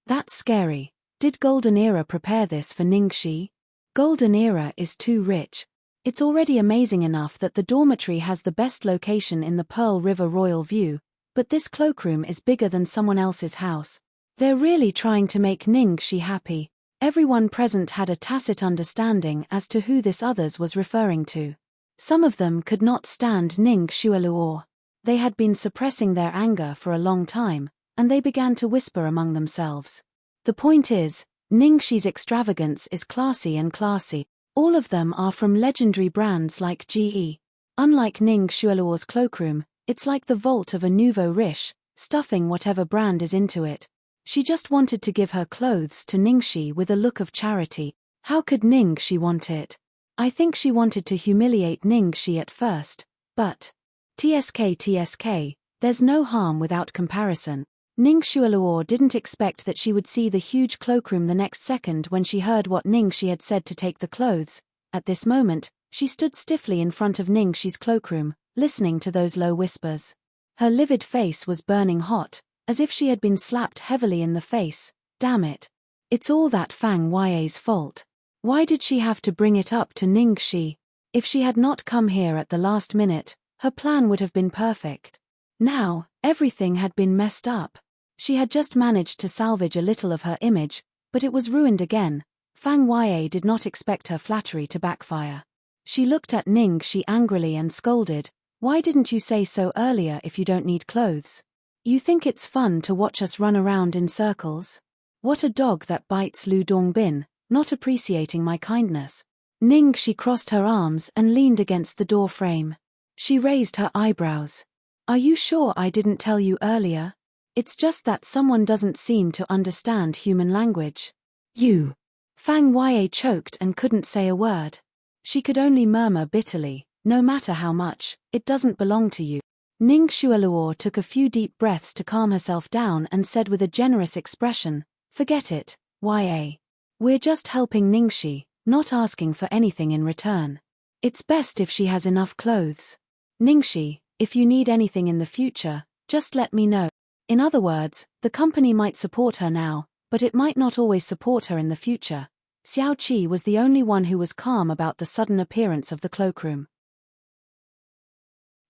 That's scary. Did Golden Era prepare this for Ningxi? Golden Era is too rich. It's already amazing enough that the dormitory has the best location in the Pearl River Royal View, but this cloakroom is bigger than someone else's house. They're really trying to make Ningxi happy. Everyone present had a tacit understanding as to who this others was referring to. Some of them could not stand Ning Xueluo. They had been suppressing their anger for a long time, and they began to whisper among themselves. The point is, Ningxi's extravagance is classy and classy. All of them are from legendary brands like GE. Unlike Ning Xueluo's cloakroom, it's like the vault of a nouveau riche, stuffing whatever brand is into it. She just wanted to give her clothes to Ningxi with a look of charity. How could Ningxi want it? I think she wanted to humiliate Ningxi at first, but TSK, there's no harm without comparison. Ning Xueluo didn't expect that she would see the huge cloakroom the next second when she heard what Ningxi had said to take the clothes. At this moment, she stood stiffly in front of Ningxi's cloakroom, listening to those low whispers. Her livid face was burning hot, as if she had been slapped heavily in the face. Damn it. It's all that Fang Ya's fault. Why did she have to bring it up to Ningxi? If she had not come here at the last minute, her plan would have been perfect. Now, everything had been messed up. She had just managed to salvage a little of her image, but it was ruined again. Fang Ya did not expect her flattery to backfire. She looked at Ningxi angrily and scolded, "Why didn't you say so earlier if you don't need clothes? You think it's fun to watch us run around in circles? What a dog that bites Lu Dongbin, not appreciating my kindness." Ningxi crossed her arms and leaned against the door frame. She raised her eyebrows. "Are you sure I didn't tell you earlier? It's just that someone doesn't seem to understand human language." "You." Fang Ya choked and couldn't say a word. She could only murmur bitterly, "No matter how much, it doesn't belong to you." Ning Xueluo took a few deep breaths to calm herself down and said with a generous expression, "Forget it, Ya. We're just helping Ningxi, not asking for anything in return. It's best if she has enough clothes. Ningxi, if you need anything in the future, just let me know." In other words, the company might support her now, but it might not always support her in the future. Xiao Qi was the only one who was calm about the sudden appearance of the cloakroom.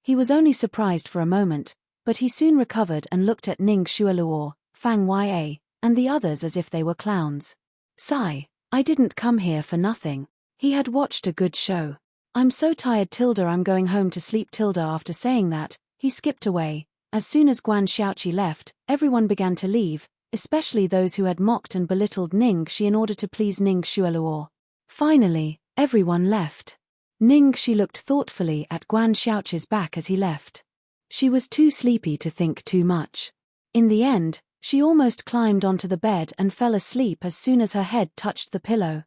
He was only surprised for a moment, but he soon recovered and looked at Ning Xueluo, Fang Ya, and the others as if they were clowns. "Sigh, I didn't come here for nothing." He had watched a good show. "I'm so tired tilde I'm going home to sleep tilde." After saying that, he skipped away. As soon as Guan Xiaoqi left, everyone began to leave, especially those who had mocked and belittled Ningxi in order to please Ning Xueluo. Finally, everyone left. Ningxi looked thoughtfully at Guan Xiaoqi's back as he left. She was too sleepy to think too much. In the end, she almost climbed onto the bed and fell asleep as soon as her head touched the pillow.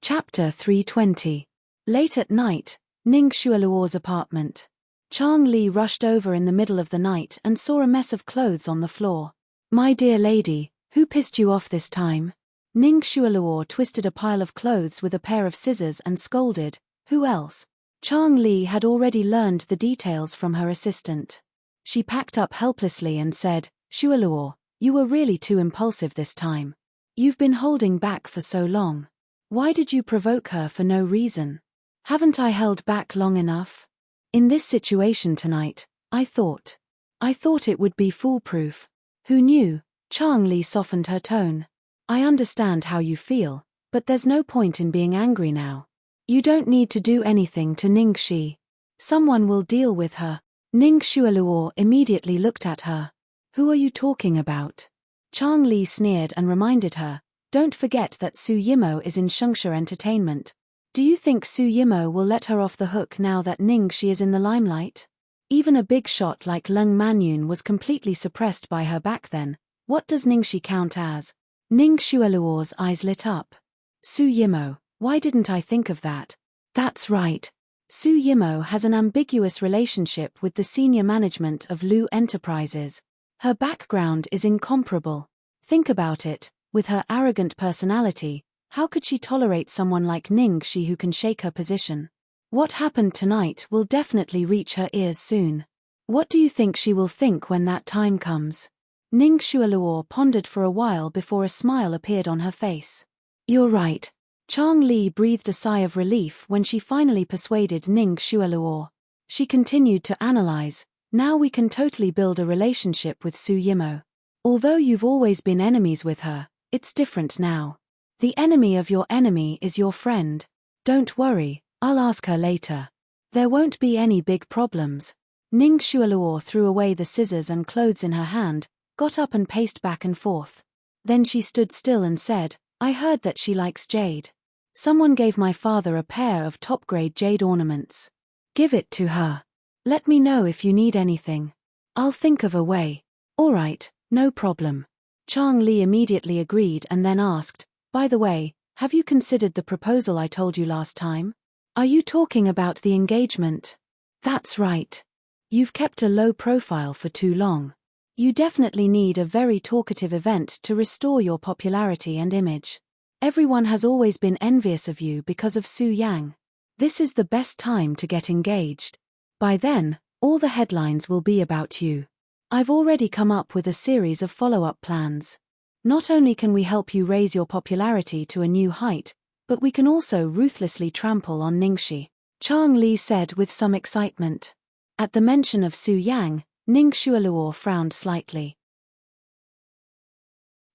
Chapter 320. Late at night, Ning Xueluo's apartment. Chang Li rushed over in the middle of the night and saw a mess of clothes on the floor. "My dear lady, who pissed you off this time?" Ning Xueluo twisted a pile of clothes with a pair of scissors and scolded, "Who else?" Chang Li had already learned the details from her assistant. She packed up helplessly and said, "Xueluo, you were really too impulsive this time. You've been holding back for so long. Why did you provoke her for no reason? Haven't I held back long enough? In this situation tonight, I thought it would be foolproof." "Who knew?" Chang Li softened her tone. "I understand how you feel, but there's no point in being angry now. You don't need to do anything to Ningxi. Someone will deal with her." Ning Xueluo immediately looked at her. Who are you talking about? Chang Li sneered and reminded her, don't forget that Su Yimo is in Shengsha Entertainment. Do you think Su Yimo will let her off the hook now that Ning Shi is in the limelight? Even a big shot like Leng Manyun was completely suppressed by her back then. What does Ning Shi count as? Ning Xueluo's eyes lit up. Su Yimo, why didn't I think of that? That's right. Su Yimo has an ambiguous relationship with the senior management of Lu Enterprises. Her background is incomparable. Think about it, with her arrogant personality, how could she tolerate someone like Ning Shi who can shake her position? What happened tonight will definitely reach her ears soon. What do you think she will think when that time comes? Ning Xueluo pondered for a while before a smile appeared on her face. You're right. Chang Li breathed a sigh of relief when she finally persuaded Ning Xueluo. She continued to analyze, now we can totally build a relationship with Su Yimo. Although you've always been enemies with her, it's different now. The enemy of your enemy is your friend. Don't worry, I'll ask her later. There won't be any big problems. Ning Xueluo threw away the scissors and clothes in her hand, got up and paced back and forth. Then she stood still and said, I heard that she likes jade. Someone gave my father a pair of top-grade jade ornaments. Give it to her. Let me know if you need anything. I'll think of a way. All right, no problem. Chang Li immediately agreed and then asked, by the way, have you considered the proposal I told you last time? Are you talking about the engagement? That's right. You've kept a low profile for too long. You definitely need a very talkative event to restore your popularity and image. Everyone has always been envious of you because of Su Yang. This is the best time to get engaged. By then, all the headlines will be about you. I've already come up with a series of follow-up plans. Not only can we help you raise your popularity to a new height, but we can also ruthlessly trample on Ningxi, Chang Li said with some excitement. At the mention of Su Yang, Ning Xueluo frowned slightly.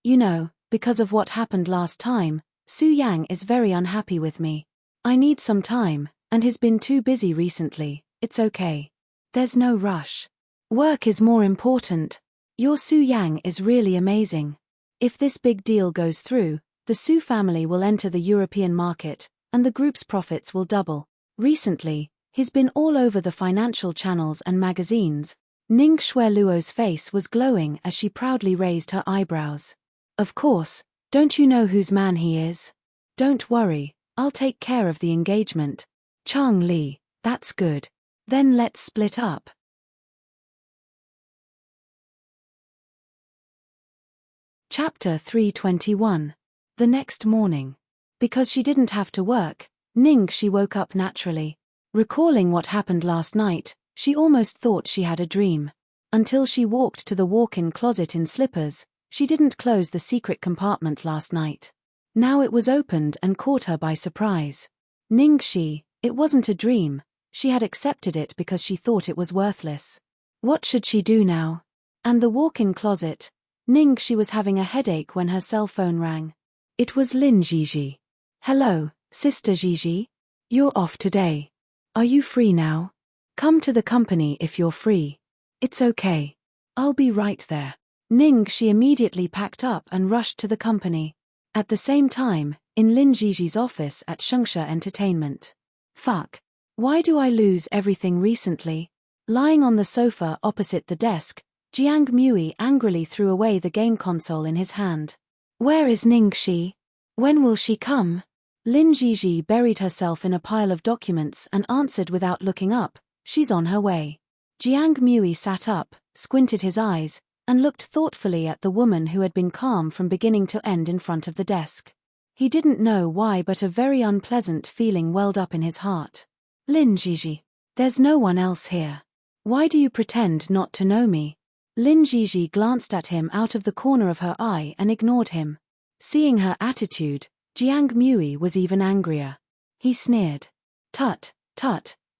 You know, because of what happened last time, Su Yang is very unhappy with me. I need some time, and he's been too busy recently. It's okay. There's no rush. Work is more important. Your Su Yang is really amazing. If this big deal goes through, the Su family will enter the European market, and the group's profits will double. Recently, he's been all over the financial channels and magazines. Ning Xueluo's face was glowing as she proudly raised her eyebrows. Of course, don't you know whose man he is? Don't worry, I'll take care of the engagement. Chang Li, that's good. Then let's split up. Chapter 321. The next morning. Because she didn't have to work, She woke up naturally. Recalling what happened last night, she almost thought she had a dream. Until she walked to the walk-in closet in slippers, she didn't close the secret compartment last night. Now it was opened and caught her by surprise. Ningxi, it wasn't a dream, she had accepted it because she thought it was worthless. What should she do now? And the walk-in closet. Ningxi was having a headache when her cell phone rang. It was Lin Jiji. Hello, Sister Jiji. You're off today. Are you free now? Come to the company if you're free. It's okay. I'll be right there. Ningxi immediately packed up and rushed to the company. At the same time, in Lin Jiji's office at Shengsha Entertainment. Fuck. Why do I lose everything recently? Lying on the sofa opposite the desk, Jiang Mui angrily threw away the game console in his hand. Where is Ningxi? When will she come? Lin Jiji buried herself in a pile of documents and answered without looking up, she's on her way. Jiang Mui sat up, squinted his eyes, and looked thoughtfully at the woman who had been calm from beginning to end in front of the desk. He didn't know why, but a very unpleasant feeling welled up in his heart. Lin Jiji. There's no one else here. Why do you pretend not to know me? Lin Jiji glanced at him out of the corner of her eye and ignored him. Seeing her attitude, Jiang Mui was even angrier. He sneered. Tut,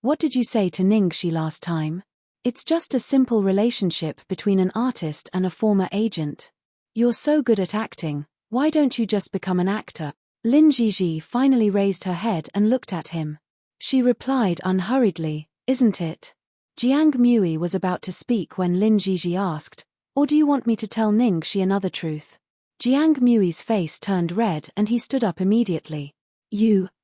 what did you say to Ningxi last time? It's just a simple relationship between an artist and a former agent. You're so good at acting, why don't you just become an actor? Lin Jiji finally raised her head and looked at him. She replied unhurriedly, isn't it? Jiang Mui was about to speak when Lin Jiji asked, "Or do you want me to tell Ningxi another truth?" Jiang Mui's face turned red and he stood up immediately.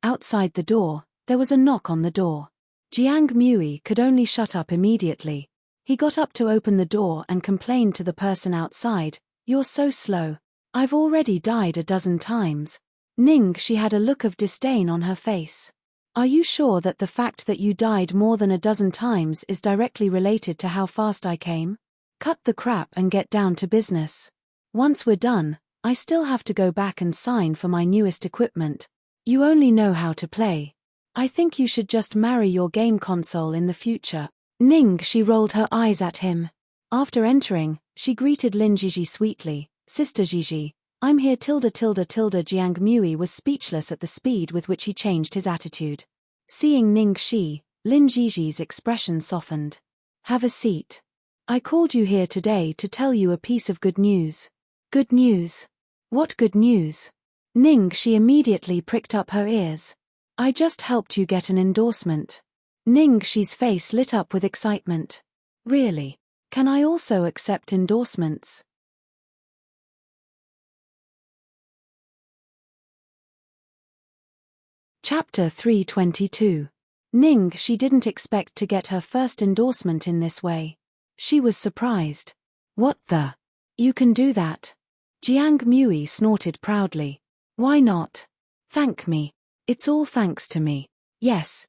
Outside the door, there was a knock on the door. Jiang Mui could only shut up immediately. He got up to open the door and complained to the person outside, "You're so slow. I've already died a dozen times." Ningxi had a look of disdain on her face. "Are you sure that the fact that you died more than a dozen times is directly related to how fast I came? Cut the crap and get down to business. Once we're done, I still have to go back and sign for my newest equipment. You only know how to play. I think you should just marry your game console in the future." Ningxi rolled her eyes at him. After entering, she greeted Lin Jiji sweetly, "Sister Jiji, I'm here." Jiang Mui was speechless at the speed with which he changed his attitude. Seeing Ningxi, Lin Jiji's expression softened. "Have a seat. I called you here today to tell you a piece of good news." "Good news? What good news?" Ningxi immediately pricked up her ears. "I just helped you get an endorsement." Ningxi's face lit up with excitement. "Really? Can I also accept endorsements?" Chapter 322. Ningxi didn't expect to get her first endorsement in this way. She was surprised. "What the? You can do that?" Jiang Mui snorted proudly. "Why not? Thank me. It's all thanks to me." Yes,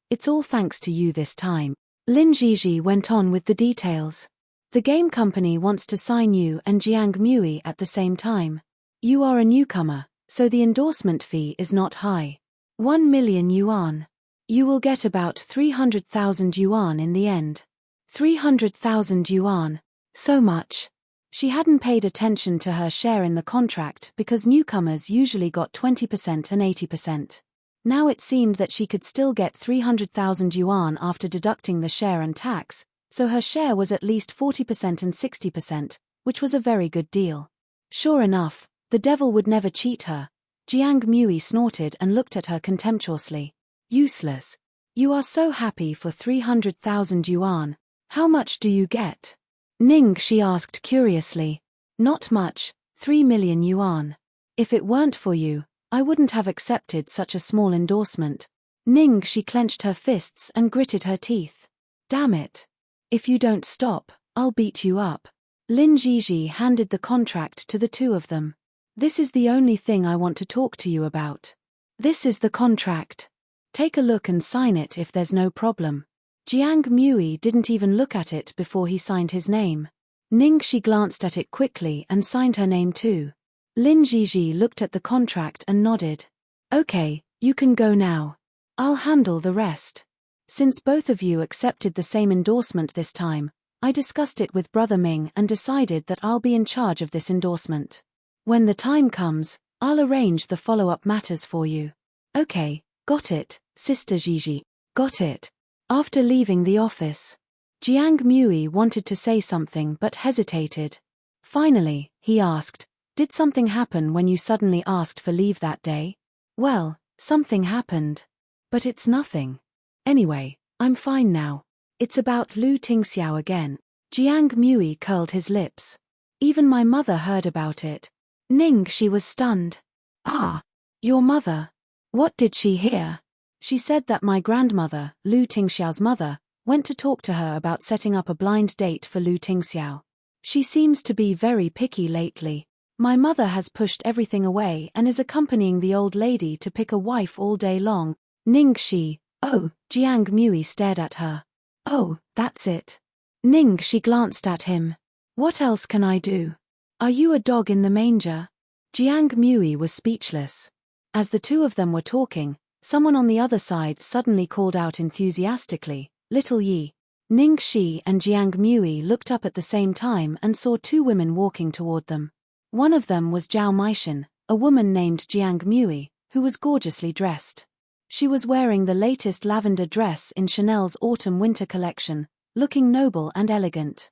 it's all thanks to you this time." Lin Jiji went on with the details. "The game company wants to sign you and Jiang Mui at the same time. You are a newcomer, so the endorsement fee is not high. 1 million yuan. You will get about 300,000 yuan in the end." 300,000 yuan. So much. She hadn't paid attention to her share in the contract because newcomers usually got 20% and 80%. Now it seemed that she could still get 300,000 yuan after deducting the share and tax, so her share was at least 40% and 60%, which was a very good deal. Sure enough, the devil would never cheat her. Jiang Mui snorted and looked at her contemptuously. "Useless. You are so happy for 300,000 yuan. How much do you get?" Ningxi asked curiously. "Not much, 3 million yuan. If it weren't for you, I wouldn't have accepted such a small endorsement." Ningxi clenched her fists and gritted her teeth. "Damn it. If you don't stop, I'll beat you up." Lin Jiji handed the contract to the two of them. "This is the only thing I want to talk to you about. This is the contract. Take a look and sign it if there's no problem." Jiang Mui didn't even look at it before he signed his name. Ningxi glanced at it quickly and signed her name too. Lin Jiji looked at the contract and nodded. "Okay, you can go now. I'll handle the rest. Since both of you accepted the same endorsement this time, I discussed it with Brother Ming and decided that I'll be in charge of this endorsement. When the time comes, I'll arrange the follow-up matters for you." "Okay, got it, Sister Jiji. Got it." After leaving the office, Jiang Mui wanted to say something but hesitated. Finally, he asked, "Did something happen when you suddenly asked for leave that day?" "Well, something happened. But it's nothing. Anyway, I'm fine now. It's about Lu Tingxiao again." Jiang Mui curled his lips. "Even my mother heard about it." Ningxi was stunned. "Ah, your mother? What did she hear?" "She said that my grandmother, Lu Tingxiao's mother, went to talk to her about setting up a blind date for Lu Tingxiao. She seems to be very picky lately. My mother has pushed everything away and is accompanying the old lady to pick a wife all day long." Ningxi, "Oh," Jiang Mui stared at her. "Oh, that's it." Ningxi glanced at him. "What else can I do? Are you a dog in the manger?" Jiang Mui was speechless. As the two of them were talking, someone on the other side suddenly called out enthusiastically, "Little Yi." Ningxi and Jiang Mui looked up at the same time and saw two women walking toward them. One of them was Zhao Meishan, a woman named Jiang Mui, who was gorgeously dressed. She was wearing the latest lavender dress in Chanel's autumn-winter collection, looking noble and elegant.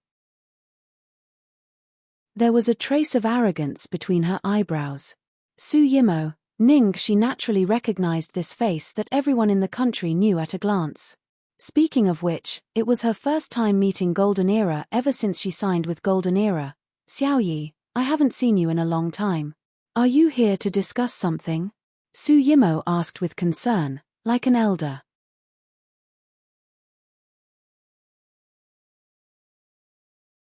There was a trace of arrogance between her eyebrows. Su Yimo, Ningxi naturally recognized this face that everyone in the country knew at a glance. Speaking of which, it was her first time meeting Golden Era ever since she signed with Golden Era. Xiao Yi, I haven't seen you in a long time. Are you here to discuss something? Su Yimo asked with concern, like an elder.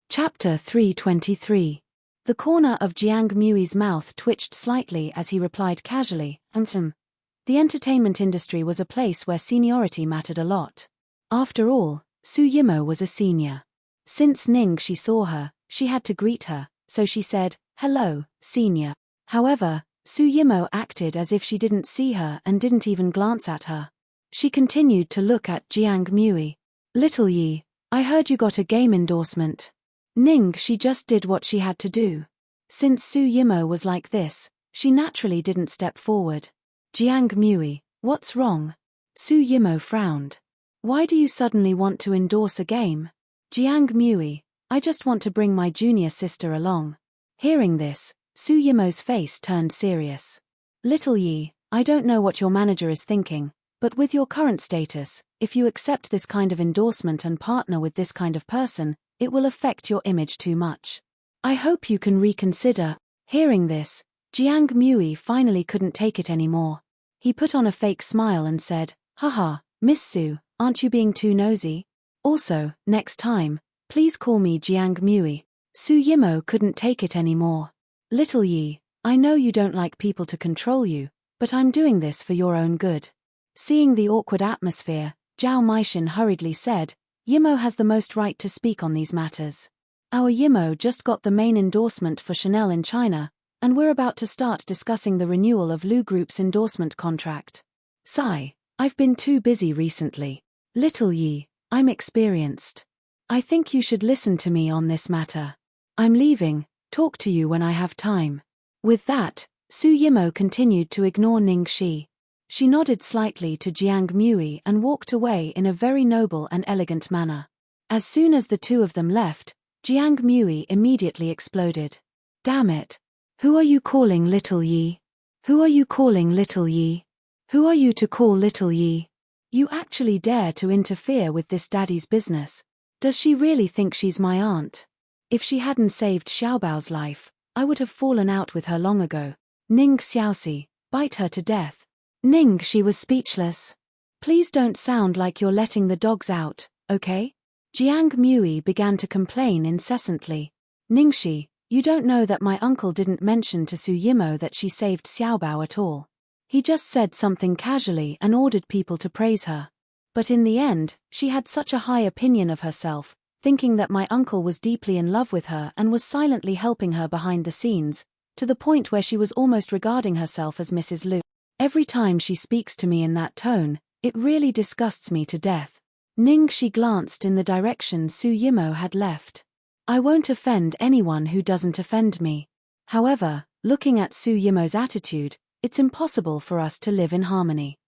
Chapter 323. The corner of Jiang Mui's mouth twitched slightly as he replied casually, The entertainment industry was a place where seniority mattered a lot. After all, Su Yimo was a senior. Since Ningxi saw her, she had to greet her, so she said, "Hello, senior." However, Su Yimo acted as if she didn't see her and didn't even glance at her. She continued to look at Jiang Mui. "Little Yi, I heard you got a game endorsement." Ningxi just did what she had to do. Since Su Yimo was like this, she naturally didn't step forward. "Jiang Mui, what's wrong?" Su Yimo frowned. "Why do you suddenly want to endorse a game?" "Jiang Mui, I just want to bring my junior sister along." Hearing this, Su Yimo's face turned serious. "Little Yi, I don't know what your manager is thinking, but with your current status, if you accept this kind of endorsement and partner with this kind of person, it will affect your image too much. I hope you can reconsider." Hearing this, Jiang Mui finally couldn't take it anymore. He put on a fake smile and said, "Haha, Miss Su, aren't you being too nosy? Also, next time, please call me Jiang Mui." Su Yimo couldn't take it anymore. "Little Yi, I know you don't like people to control you, but I'm doing this for your own good." Seeing the awkward atmosphere, Zhao Meishin hurriedly said, "Yimo has the most right to speak on these matters. Our Yimo just got the main endorsement for Chanel in China, and we're about to start discussing the renewal of Lu Group's endorsement contract. Sigh, I've been too busy recently. Little Yi, I'm experienced. I think you should listen to me on this matter. I'm leaving, talk to you when I have time." With that, Su Yimo continued to ignore Ningxi. She nodded slightly to Jiang Mui and walked away in a very noble and elegant manner. As soon as the two of them left, Jiang Mui immediately exploded. "Damn it! Who are you calling Little Yi? Who are you calling Little Yi? Who are you to call Little Yi? You actually dare to interfere with this daddy's business? Does she really think she's my aunt? If she hadn't saved Xiaobao's life, I would have fallen out with her long ago. Ning Xiaoxi, bite her to death." Ningxi was speechless. "Please don't sound like you're letting the dogs out, okay?" Jiang Mui began to complain incessantly. "Ningxi, you don't know that my uncle didn't mention to Su Yimo that she saved Xiaobao at all. He just said something casually and ordered people to praise her. But in the end, she had such a high opinion of herself, thinking that my uncle was deeply in love with her and was silently helping her behind the scenes, to the point where she was almost regarding herself as Mrs. Lu. Every time she speaks to me in that tone, it really disgusts me to death." Ningxi glanced in the direction Su Yimo had left. "I won't offend anyone who doesn't offend me. However, looking at Su Yimo's attitude, it's impossible for us to live in harmony.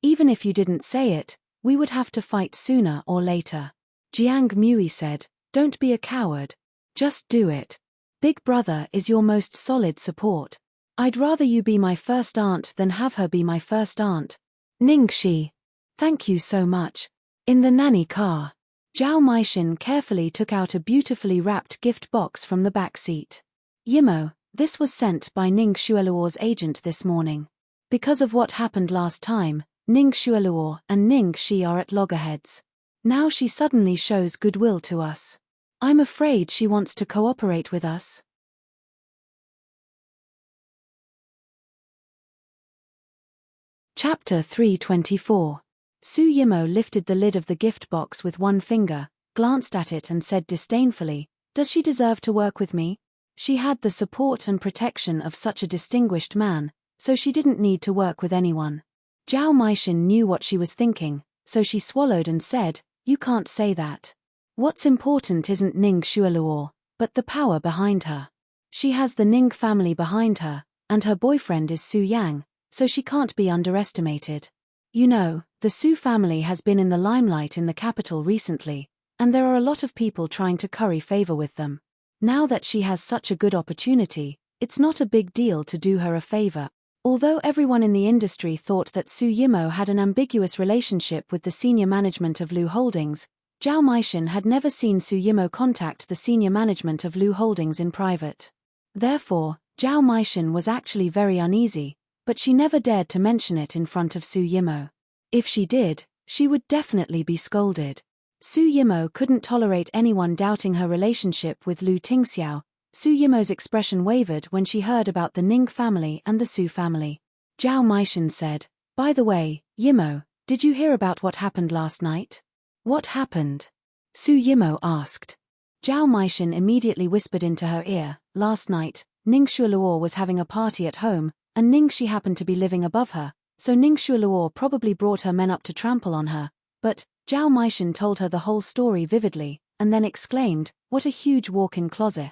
Even if you didn't say it, we would have to fight sooner or later." Jiang Mui said, "Don't be a coward. Just do it. Big brother is your most solid support. I'd rather you be my first aunt than have her be my first aunt." Ningxi. "Thank you so much." In the nanny car, Zhao Meishin carefully took out a beautifully wrapped gift box from the back seat. "Yimo, this was sent by Ning Xueluo's agent this morning. Because of what happened last time, Ning Xueluo and Ning Xi are at loggerheads. Now she suddenly shows goodwill to us. I'm afraid she wants to cooperate with us." Chapter 324. Su Yimo lifted the lid of the gift box with one finger, glanced at it and said disdainfully, "Does she deserve to work with me? She had the support and protection of such a distinguished man, so she didn't need to work with anyone." Zhao Meishin knew what she was thinking, so she swallowed and said, "You can't say that. What's important isn't Ning Xueluo, but the power behind her. She has the Ning family behind her, and her boyfriend is Su Yang, so she can't be underestimated. You know, the Su family has been in the limelight in the capital recently, and there are a lot of people trying to curry favor with them. Now that she has such a good opportunity, it's not a big deal to do her a favor. Although everyone in the industry thought that Su Yimo had an ambiguous relationship with the senior management of Lu Holdings, Zhao Meishan had never seen Su Yimo contact the senior management of Lu Holdings in private. Therefore, Zhao Meishan was actually very uneasy, but she never dared to mention it in front of Su Yimo. If she did, she would definitely be scolded. Su Yimo couldn't tolerate anyone doubting her relationship with Lu Tingxiao. Su Yimo's expression wavered when she heard about the Ning family and the Su family. Zhao Meishan said, "By the way, Yimo, did you hear about what happened last night?" "What happened?" Su Yimo asked. Zhao Meishan immediately whispered into her ear, "Last night, Ning Shuiluo was having a party at home, and Ning Shi happened to be living above her, so Ning Shuiluo probably brought her men up to trample on her." But Zhao Meishan told her the whole story vividly, and then exclaimed, "What a huge walk-in closet.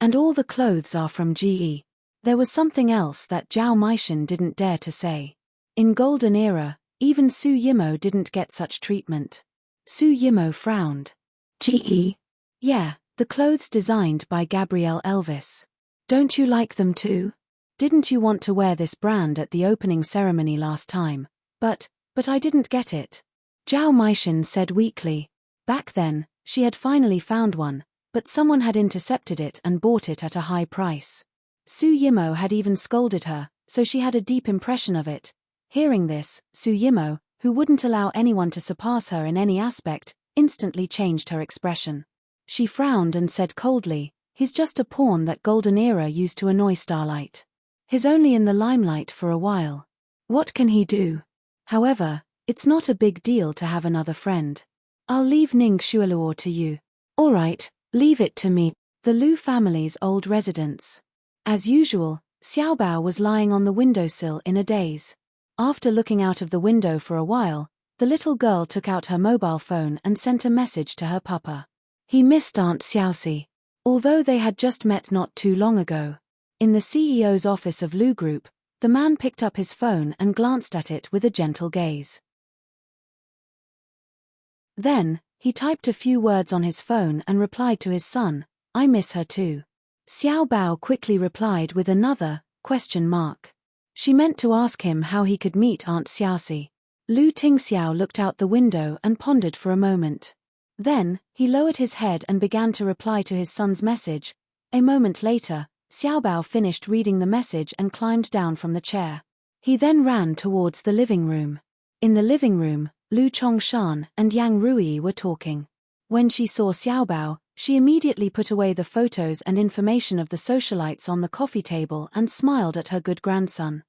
And all the clothes are from GE." There was something else that Zhao Meishan didn't dare to say. In Golden Era, even Su Yimo didn't get such treatment. Su Yimo frowned. "GE? Yeah, the clothes designed by Gabrielle Elvis. Don't you like them too? Didn't you want to wear this brand at the opening ceremony last time?" But I didn't get it," Zhao Meishan said weakly. Back then, she had finally found one, but someone had intercepted it and bought it at a high price. Su Yimo had even scolded her, so she had a deep impression of it. Hearing this, Su Yimo, who wouldn't allow anyone to surpass her in any aspect, instantly changed her expression. She frowned and said coldly, "He's just a pawn that Golden Era used to annoy Starlight. He's only in the limelight for a while. What can he do? However, it's not a big deal to have another friend. I'll leave Ning Shuiluo to you." "All right, leave it to me." The Lu family's old residence. As usual, Xiaobao was lying on the windowsill in a daze. After looking out of the window for a while, the little girl took out her mobile phone and sent a message to her papa. He missed Aunt Xiaoxi. Although they had just met not too long ago. In the CEO's office of Lu Group, the man picked up his phone and glanced at it with a gentle gaze. Then, he typed a few words on his phone and replied to his son, "I miss her too." Xiao Bao quickly replied with another question mark. She meant to ask him how he could meet Aunt Xiaoxi. Lu Tingxiao looked out the window and pondered for a moment. Then, he lowered his head and began to reply to his son's message. A moment later, Xiao Bao finished reading the message and climbed down from the chair. He then ran towards the living room. In the living room, Lu Chongshan and Yang Rui were talking. When she saw Xiao Bao, she immediately put away the photos and information of the socialites on the coffee table and smiled at her good grandson.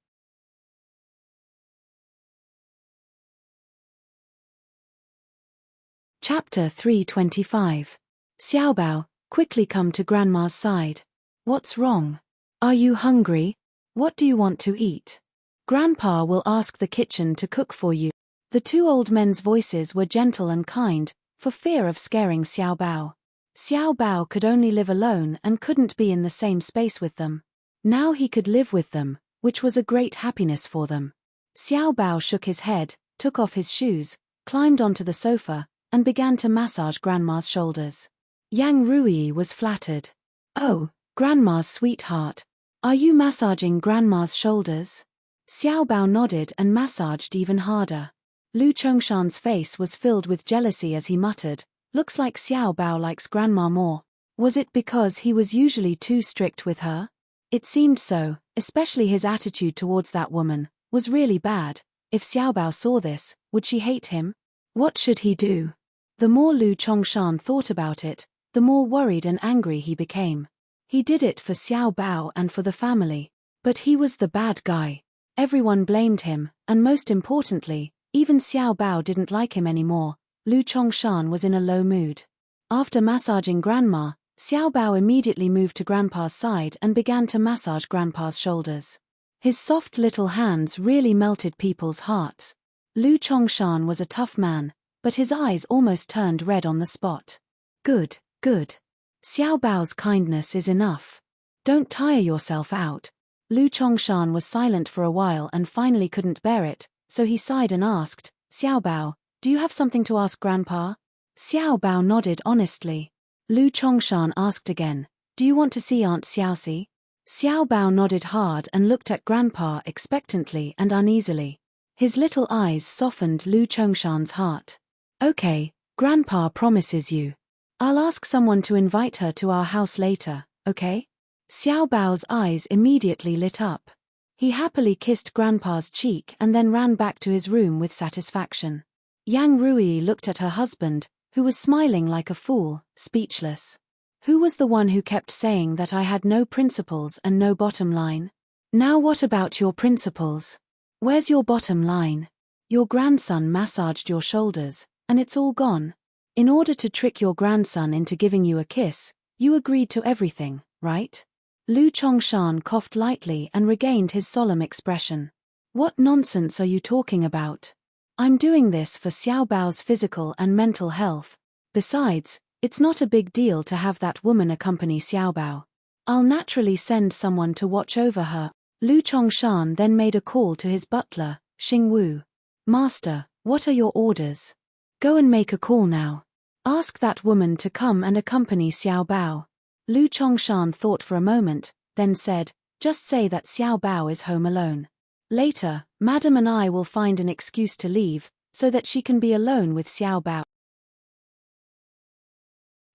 Chapter 325. Xiao Bao, quickly come to Grandma's side. What's wrong? Are you hungry? What do you want to eat? Grandpa will ask the kitchen to cook for you. The two old men's voices were gentle and kind, for fear of scaring Xiao Bao. Xiao Bao could only live alone and couldn't be in the same space with them. Now he could live with them, which was a great happiness for them. Xiao Bao shook his head, took off his shoes, climbed onto the sofa, and began to massage Grandma's shoulders. Yang Rui was flattered. "Oh, Grandma's sweetheart. Are you massaging Grandma's shoulders?" Xiao Bao nodded and massaged even harder. Lu Chongshan's face was filled with jealousy as he muttered, "Looks like Xiao Bao likes Grandma more." Was it because he was usually too strict with her? It seemed so, especially his attitude towards that woman was really bad. If Xiao Bao saw this, would she hate him? What should he do? The more Lu Chongshan thought about it, the more worried and angry he became. He did it for Xiao Bao and for the family, but he was the bad guy. Everyone blamed him, and most importantly, even Xiao Bao didn't like him anymore. Lu Chongshan was in a low mood. After massaging Grandma, Xiao Bao immediately moved to Grandpa's side and began to massage Grandpa's shoulders. His soft little hands really melted people's hearts. Lu Chongshan was a tough man, but his eyes almost turned red on the spot. Good, good. Xiao Bao's kindness is enough. Don't tire yourself out. Lu Chongshan was silent for a while and finally couldn't bear it, so he sighed and asked, "Xiao Bao, do you have something to ask Grandpa?" Xiao Bao nodded honestly. Lu Chongshan asked again, "Do you want to see Aunt Xiaoxi?" Xiao Bao nodded hard and looked at Grandpa expectantly and uneasily. His little eyes softened Lu Chongshan's heart. Okay, Grandpa promises you. I'll ask someone to invite her to our house later, okay? Xiao Bao's eyes immediately lit up. He happily kissed Grandpa's cheek and then ran back to his room with satisfaction. Yang Rui looked at her husband, who was smiling like a fool, speechless. Who was the one who kept saying that I had no principles and no bottom line? Now what about your principles? Where's your bottom line? Your grandson massaged your shoulders, and it's all gone. In order to trick your grandson into giving you a kiss, you agreed to everything, right? Lu Chongshan coughed lightly and regained his solemn expression. What nonsense are you talking about? I'm doing this for Xiao Bao's physical and mental health. Besides, it's not a big deal to have that woman accompany Xiao Bao. I'll naturally send someone to watch over her. Lu Chongshan then made a call to his butler, Xing Wu. Master, what are your orders? Go and make a call now. Ask that woman to come and accompany Xiao Bao. Lu Chongshan thought for a moment, then said, just say that Xiao Bao is home alone. Later, Madam and I will find an excuse to leave, so that she can be alone with Xiao Bao.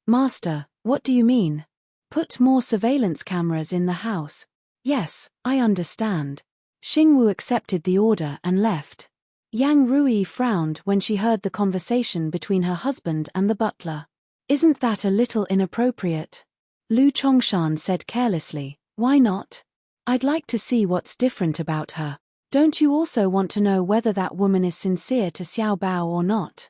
Master, what do you mean? Put more surveillance cameras in the house. Yes, I understand. Xing Wu accepted the order and left. Yang Rui frowned when she heard the conversation between her husband and the butler. Isn't that a little inappropriate? Lu Chongshan said carelessly, why not? I'd like to see what's different about her. Don't you also want to know whether that woman is sincere to Xiao Bao or not?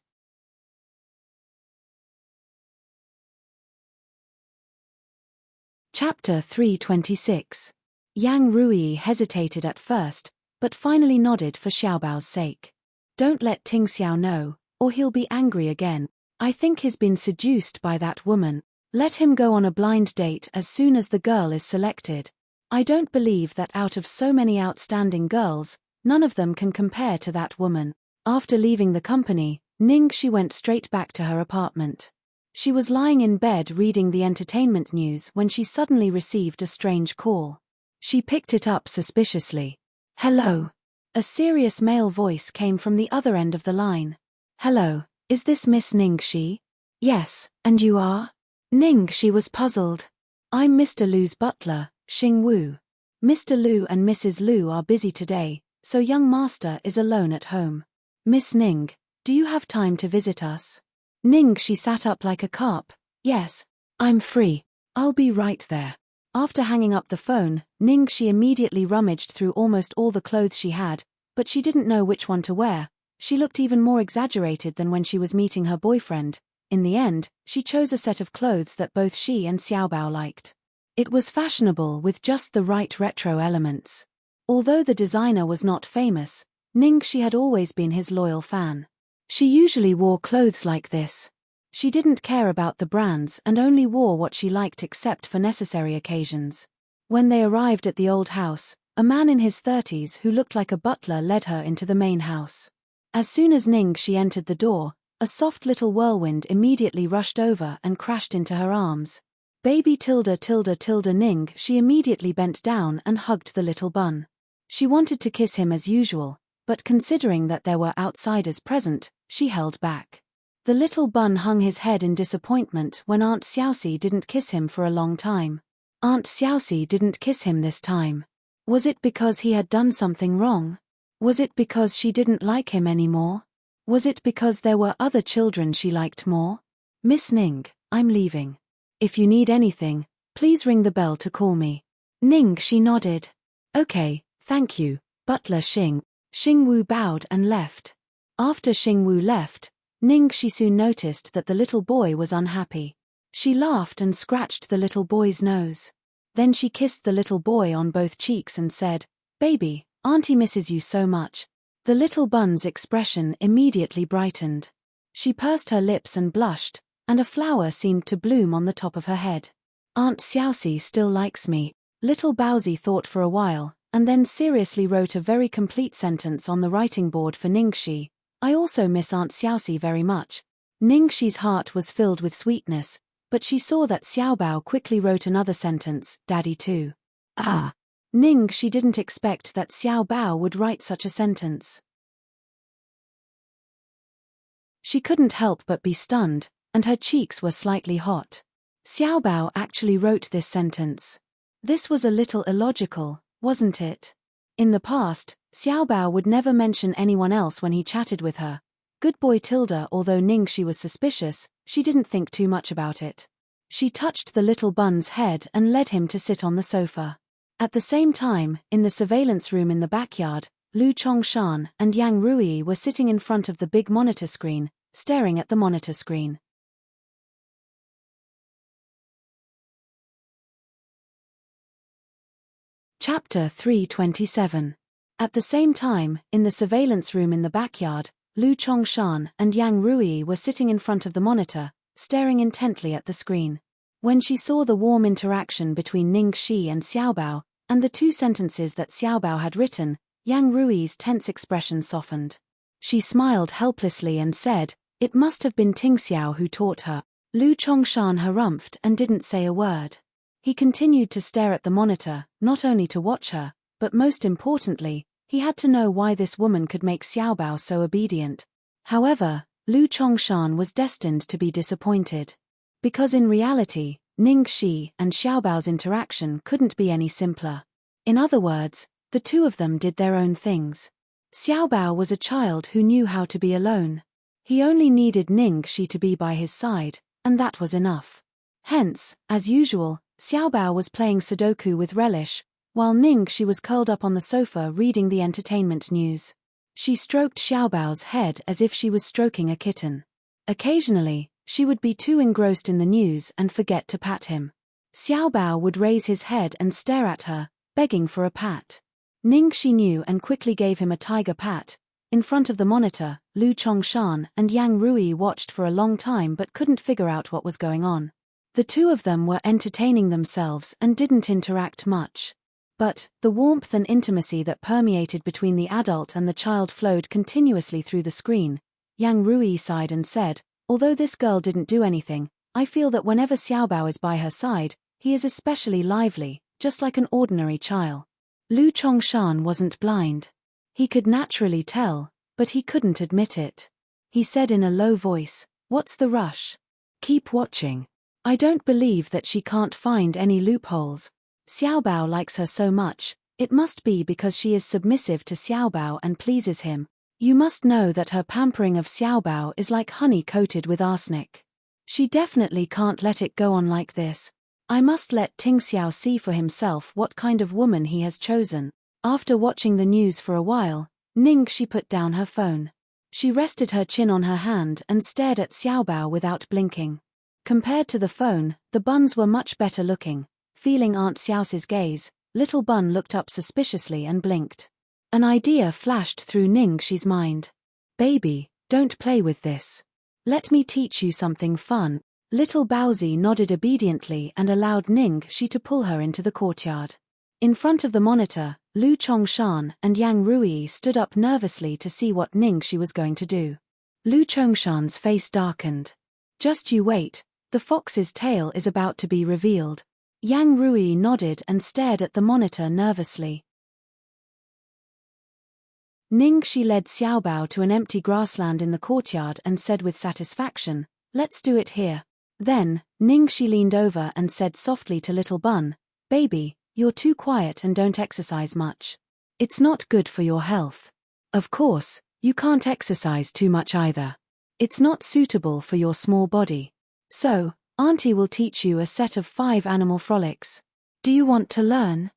Chapter 326. Yang Rui hesitated at first, but finally nodded for Xiao Bao's sake. Don't let Ting Xiao know, or he'll be angry again. I think he's been seduced by that woman. Let him go on a blind date as soon as the girl is selected. I don't believe that out of so many outstanding girls, none of them can compare to that woman. After leaving the company, Ningxi went straight back to her apartment. She was lying in bed reading the entertainment news when she suddenly received a strange call. She picked it up suspiciously. Hello. A serious male voice came from the other end of the line. Hello, is this Miss Ningxi? Yes, and you are? Ningxi was puzzled. I'm Mr. Lu's butler, Xing Wu. Mr. Lu and Mrs. Lu are busy today, so young master is alone at home. Miss Ning, do you have time to visit us? Ningxi sat up like a carp. Yes, I'm free. I'll be right there. After hanging up the phone, Ningxi immediately rummaged through almost all the clothes she had, but she didn't know which one to wear. She looked even more exaggerated than when she was meeting her boyfriend. In the end, she chose a set of clothes that both she and Xiao Bao liked. It was fashionable with just the right retro elements. Although the designer was not famous, Ningxi had always been his loyal fan. She usually wore clothes like this. She didn't care about the brands and only wore what she liked except for necessary occasions. When they arrived at the old house, a man in his 30s who looked like a butler led her into the main house. As soon as Ningxi entered the door, a soft little whirlwind immediately rushed over and crashed into her arms. Baby Ning, she immediately bent down and hugged the little bun. She wanted to kiss him as usual, but considering that there were outsiders present, she held back. The little bun hung his head in disappointment when Aunt Xiaoxi didn't kiss him for a long time. Aunt Xiaoxi didn't kiss him this time. Was it because he had done something wrong? Was it because she didn't like him anymore? Was it because there were other children she liked more? Miss Ning, I'm leaving. If you need anything, please ring the bell to call me. Ningxi nodded. Okay, thank you, Butler Xing. Xing Wu bowed and left. After Xing Wu left, Ningxi soon noticed that the little boy was unhappy. She laughed and scratched the little boy's nose. Then she kissed the little boy on both cheeks and said, Baby, Auntie misses you so much. The little bun's expression immediately brightened. She pursed her lips and blushed, and a flower seemed to bloom on the top of her head. Aunt Xiaoxi still likes me. Little Baozi thought for a while, and then seriously wrote a very complete sentence on the writing board for Ningxi. I also miss Aunt Xiaoxi very much. Ningxi's heart was filled with sweetness, but she saw that Xiao Bao quickly wrote another sentence, Daddy too. Ah! Ning, she didn't expect that Xiao Bao would write such a sentence. She couldn't help but be stunned, and her cheeks were slightly hot. Xiao Bao actually wrote this sentence. This was a little illogical, wasn't it? In the past, Xiao Bao would never mention anyone else when he chatted with her. Good boy Tilda. Although Ning she was suspicious, she didn't think too much about it. She touched the little bun's head and led him to sit on the sofa. At the same time, in the surveillance room in the backyard, Lu Chongshan and Yang Rui were sitting in front of the big monitor screen, staring at the monitor screen. Chapter 327. At the same time, in the surveillance room in the backyard, Lu Chongshan and Yang Rui were sitting in front of the monitor, staring intently at the screen. When she saw the warm interaction between Ning Shi and Xiao Bao, and the two sentences that Xiao Bao had written, Yang Rui's tense expression softened. She smiled helplessly and said, "It must have been Ting Xiao who taught her." Lu Chongshan harumphed and didn't say a word. He continued to stare at the monitor, not only to watch her, but most importantly, he had to know why this woman could make Xiao Bao so obedient. However, Lu Chongshan was destined to be disappointed. Because in reality, Ning Shi and Xiao Bao's interaction couldn't be any simpler. In other words, the two of them did their own things. Xiao Bao was a child who knew how to be alone. He only needed Ning Shi to be by his side, and that was enough. Hence, as usual, Xiao Bao was playing Sudoku with relish, while Ning Shi was curled up on the sofa reading the entertainment news. She stroked Xiao Bao's head as if she was stroking a kitten. Occasionally, she would be too engrossed in the news and forget to pat him. Xiao Bao would raise his head and stare at her, begging for a pat. Ning Shi knew and quickly gave him a tiger pat. In front of the monitor, Lu Chongshan and Yang Rui watched for a long time but couldn't figure out what was going on. The two of them were entertaining themselves and didn't interact much. But the warmth and intimacy that permeated between the adult and the child flowed continuously through the screen. Yang Rui sighed and said, "Although this girl didn't do anything, I feel that whenever Xiao Bao is by her side, he is especially lively, just like an ordinary child." Lu Chongshan wasn't blind. He could naturally tell, but he couldn't admit it. He said in a low voice, "What's the rush? Keep watching. I don't believe that she can't find any loopholes. Xiao Bao likes her so much, it must be because she is submissive to Xiao Bao and pleases him. You must know that her pampering of Xiao Bao is like honey coated with arsenic. She definitely can't let it go on like this. I must let Ting Xiao see for himself what kind of woman he has chosen." After watching the news for a while, Ning Shi put down her phone. She rested her chin on her hand and stared at Xiao Bao without blinking. Compared to the phone, the buns were much better looking. Feeling Aunt Xiao's gaze, little bun looked up suspiciously and blinked. An idea flashed through Ning Shi's mind. "Baby, don't play with this. Let me teach you something fun." Little Baozi nodded obediently and allowed Ning Shi to pull her into the courtyard. In front of the monitor, Lu Chongshan and Yang Rui stood up nervously to see what Ning Shi was going to do. Lu Chongshan's face darkened. "Just you wait, the fox's tail is about to be revealed." Yang Rui nodded and stared at the monitor nervously. Ning Shi led Xiao Bao to an empty grassland in the courtyard and said with satisfaction, "Let's do it here." Then, Ning Shi leaned over and said softly to little Bun, "Baby, you're too quiet and don't exercise much. It's not good for your health. Of course, you can't exercise too much either. It's not suitable for your small body. So, Auntie will teach you a set of 5 animal frolics. Do you want to learn?"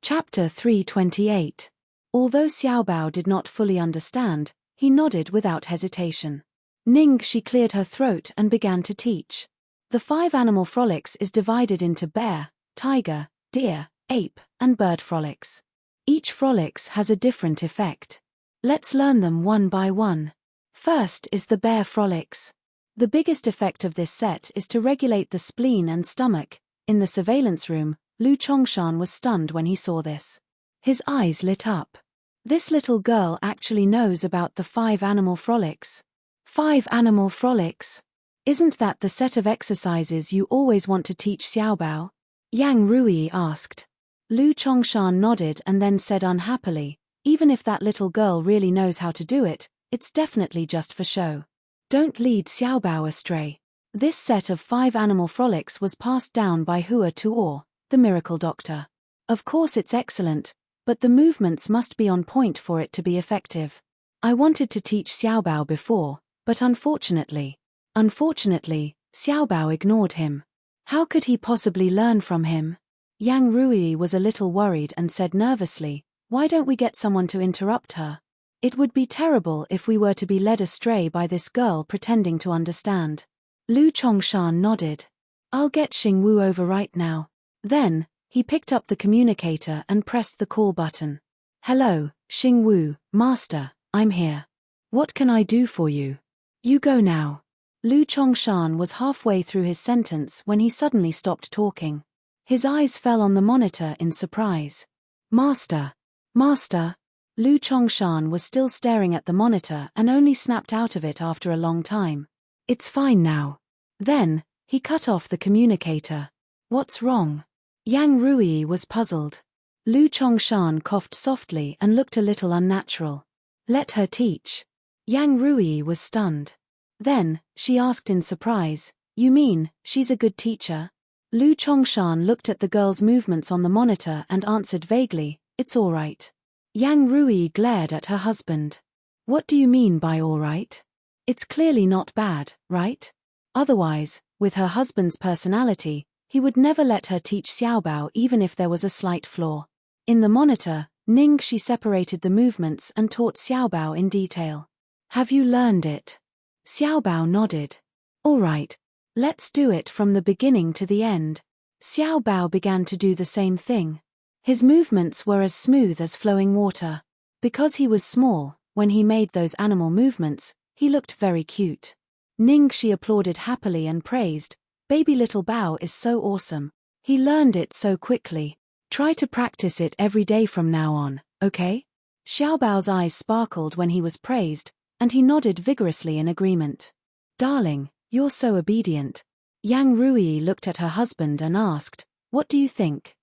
Chapter 328. Although Xiao Bao did not fully understand, he nodded without hesitation. Ning Shi cleared her throat and began to teach. The 5 animal frolics is divided into bear, tiger, deer, ape, and bird frolics. Each frolics has a different effect. Let's learn them one by one. First is the bear frolics. The biggest effect of this set is to regulate the spleen and stomach. In the surveillance room, Lu Chongshan was stunned when he saw this. His eyes lit up. This little girl actually knows about the 5 animal frolics. 5 animal frolics? Isn't that the set of exercises you always want to teach Xiaobao? Yang Rui asked. Lu Chongshan nodded and then said unhappily, even if that little girl really knows how to do it, it's definitely just for show. Don't lead Xiaobao astray. This set of 5 animal frolics was passed down by Hua Tuor, the miracle doctor. Of course it's excellent, but the movements must be on point for it to be effective. I wanted to teach Xiaobao before, but unfortunately, Xiaobao ignored him. How could he possibly learn from him? Yang Rui was a little worried and said nervously, why don't we get someone to interrupt her? It would be terrible if we were to be led astray by this girl pretending to understand. Lu Chongshan nodded. I'll get Xing Wu over right now. Then, he picked up the communicator and pressed the call button. Hello, Xing Wu, Master, I'm here. What can I do for you? You go now. Lu Chongshan was halfway through his sentence when he suddenly stopped talking. His eyes fell on the monitor in surprise. Master! Master! Lu Chongshan was still staring at the monitor and only snapped out of it after a long time. It's fine now. Then, he cut off the communicator. What's wrong? Yang Rui was puzzled. Lu Chongshan coughed softly and looked a little unnatural. Let her teach. Yang Rui was stunned. Then, she asked in surprise, you mean, she's a good teacher? Lu Chongshan looked at the girl's movements on the monitor and answered vaguely, it's all right. Yang Rui glared at her husband. What do you mean by all right? It's clearly not bad, right? Otherwise, with her husband's personality, he would never let her teach Xiaobao even if there was a slight flaw. In the monitor, Ningxi separated the movements and taught Xiaobao in detail. Have you learned it? Xiaobao nodded. All right, let's do it from the beginning to the end. Xiaobao began to do the same thing. His movements were as smooth as flowing water. Because he was small, when he made those animal movements, he looked very cute. Ningxi applauded happily and praised, baby little Bao is so awesome. He learned it so quickly. Try to practice it every day from now on, okay? Xiaobao's eyes sparkled when he was praised, and he nodded vigorously in agreement. Darling, you're so obedient. Yang Rui looked at her husband and asked, what do you think?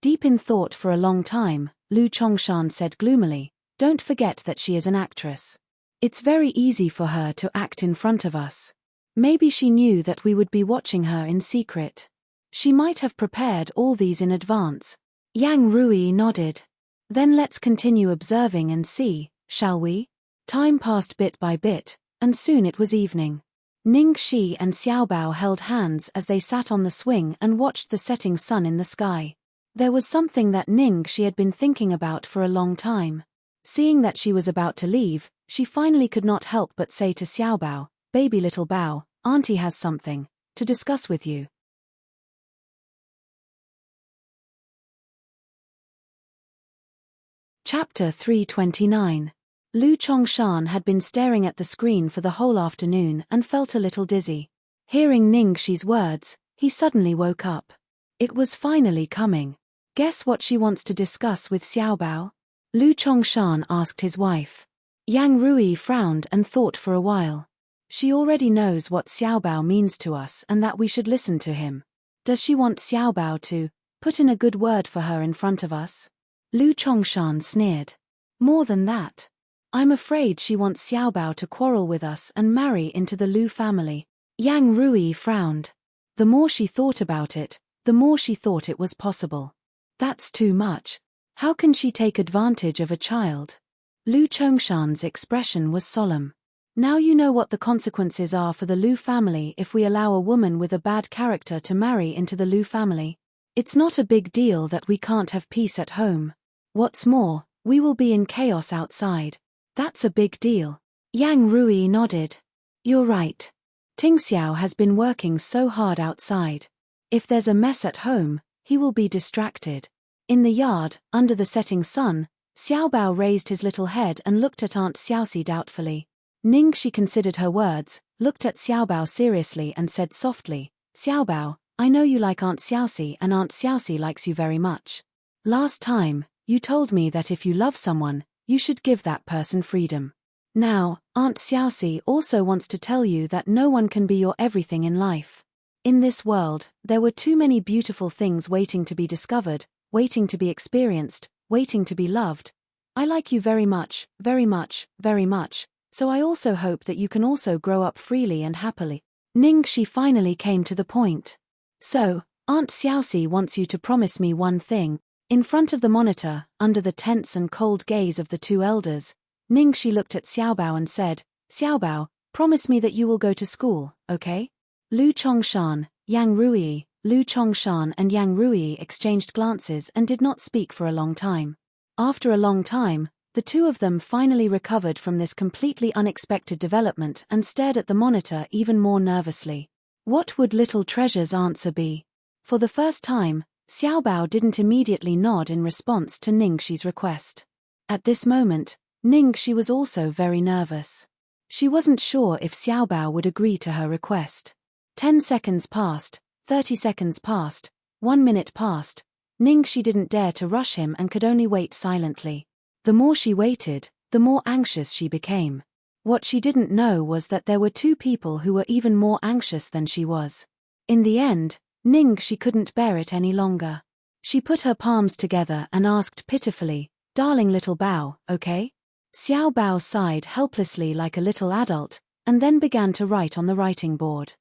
Deep in thought for a long time, Lu Chongshan said gloomily, don't forget that she is an actress. It's very easy for her to act in front of us. Maybe she knew that we would be watching her in secret. She might have prepared all these in advance. Yang Rui nodded. Then let's continue observing and see, shall we? Time passed bit by bit, and soon it was evening. Ningxi and Xiaobao held hands as they sat on the swing and watched the setting sun in the sky. There was something that Ningxi had been thinking about for a long time. Seeing that she was about to leave, she finally could not help but say to Xiaobao, baby little Bao, Auntie has something to discuss with you. Chapter 329. Lu Chongshan had been staring at the screen for the whole afternoon and felt a little dizzy. Hearing Ningxi's words, he suddenly woke up. It was finally coming. Guess what she wants to discuss with Xiaobao? Lu Chongshan asked his wife. Yang Rui frowned and thought for a while. She already knows what Xiaobao means to us and that we should listen to him. Does she want Xiaobao to put in a good word for her in front of us? Lu Chongshan sneered. More than that. I'm afraid she wants Xiaobao to quarrel with us and marry into the Lu family. Yang Rui frowned. The more she thought about it, the more she thought it was possible. That's too much. How can she take advantage of a child? Lu Chongshan's expression was solemn. Now you know what the consequences are for the Lu family if we allow a woman with a bad character to marry into the Lu family. It's not a big deal that we can't have peace at home. What's more, we will be in chaos outside. That's a big deal. Yang Rui nodded. You're right. Tingxiao has been working so hard outside. If there's a mess at home, he will be distracted. In the yard, under the setting sun, Xiaobao raised his little head and looked at Aunt Xiaoxi doubtfully. Ningxi considered her words, looked at Xiaobao seriously and said softly, Xiaobao, I know you like Aunt Xiaoxi and Aunt Xiaoxi likes you very much. Last time, you told me that if you love someone, you should give that person freedom. Now, Aunt Xiaoxi also wants to tell you that no one can be your everything in life. In this world, there were too many beautiful things waiting to be discovered, waiting to be experienced, waiting to be loved. I like you very much, very much, very much, so I also hope that you can also grow up freely and happily. Ningxi finally came to the point. So, Aunt Xiaoxi wants you to promise me one thing. In front of the monitor, under the tense and cold gaze of the two elders, Ningxi looked at Xiaobao and said, Xiaobao, promise me that you will go to school, okay? Lu Chongshan, Yang Ruyi, Lu Chongshan and Yang Ruyi exchanged glances and did not speak for a long time. After a long time, the two of them finally recovered from this completely unexpected development and stared at the monitor even more nervously. What would Little Treasure's answer be? For the first time, Xiaobao didn't immediately nod in response to Ningxi's request. At this moment, Ningxi was also very nervous. She wasn't sure if Xiaobao would agree to her request. 10 seconds passed, 30 seconds passed, 1 minute passed. Ningxi didn't dare to rush him and could only wait silently. The more she waited, the more anxious she became. What she didn't know was that there were two people who were even more anxious than she was. In the end, Ningxi couldn't bear it any longer. She put her palms together and asked pitifully, Darling little Bao, okay? Xiao Bao sighed helplessly like a little adult, and then began to write on the writing board.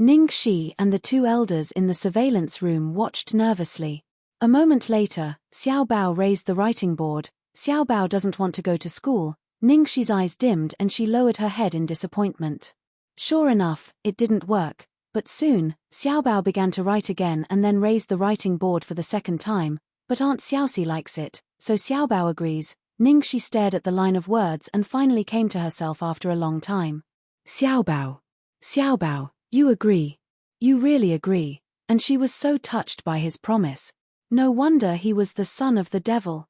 Ningxi and the two elders in the surveillance room watched nervously. A moment later, Xiao Bao raised the writing board. Xiao Bao doesn't want to go to school. Ningxi's eyes dimmed and she lowered her head in disappointment. Sure enough, it didn't work, but soon, Xiao Bao began to write again and then raised the writing board for the second time. But Aunt Xiaoxi likes it, so Xiao Bao agrees. Ningxi stared at the line of words and finally came to herself after a long time. Xiao Bao, you agree. You really agree. And she was so touched by his promise. No wonder he was the son of the devil.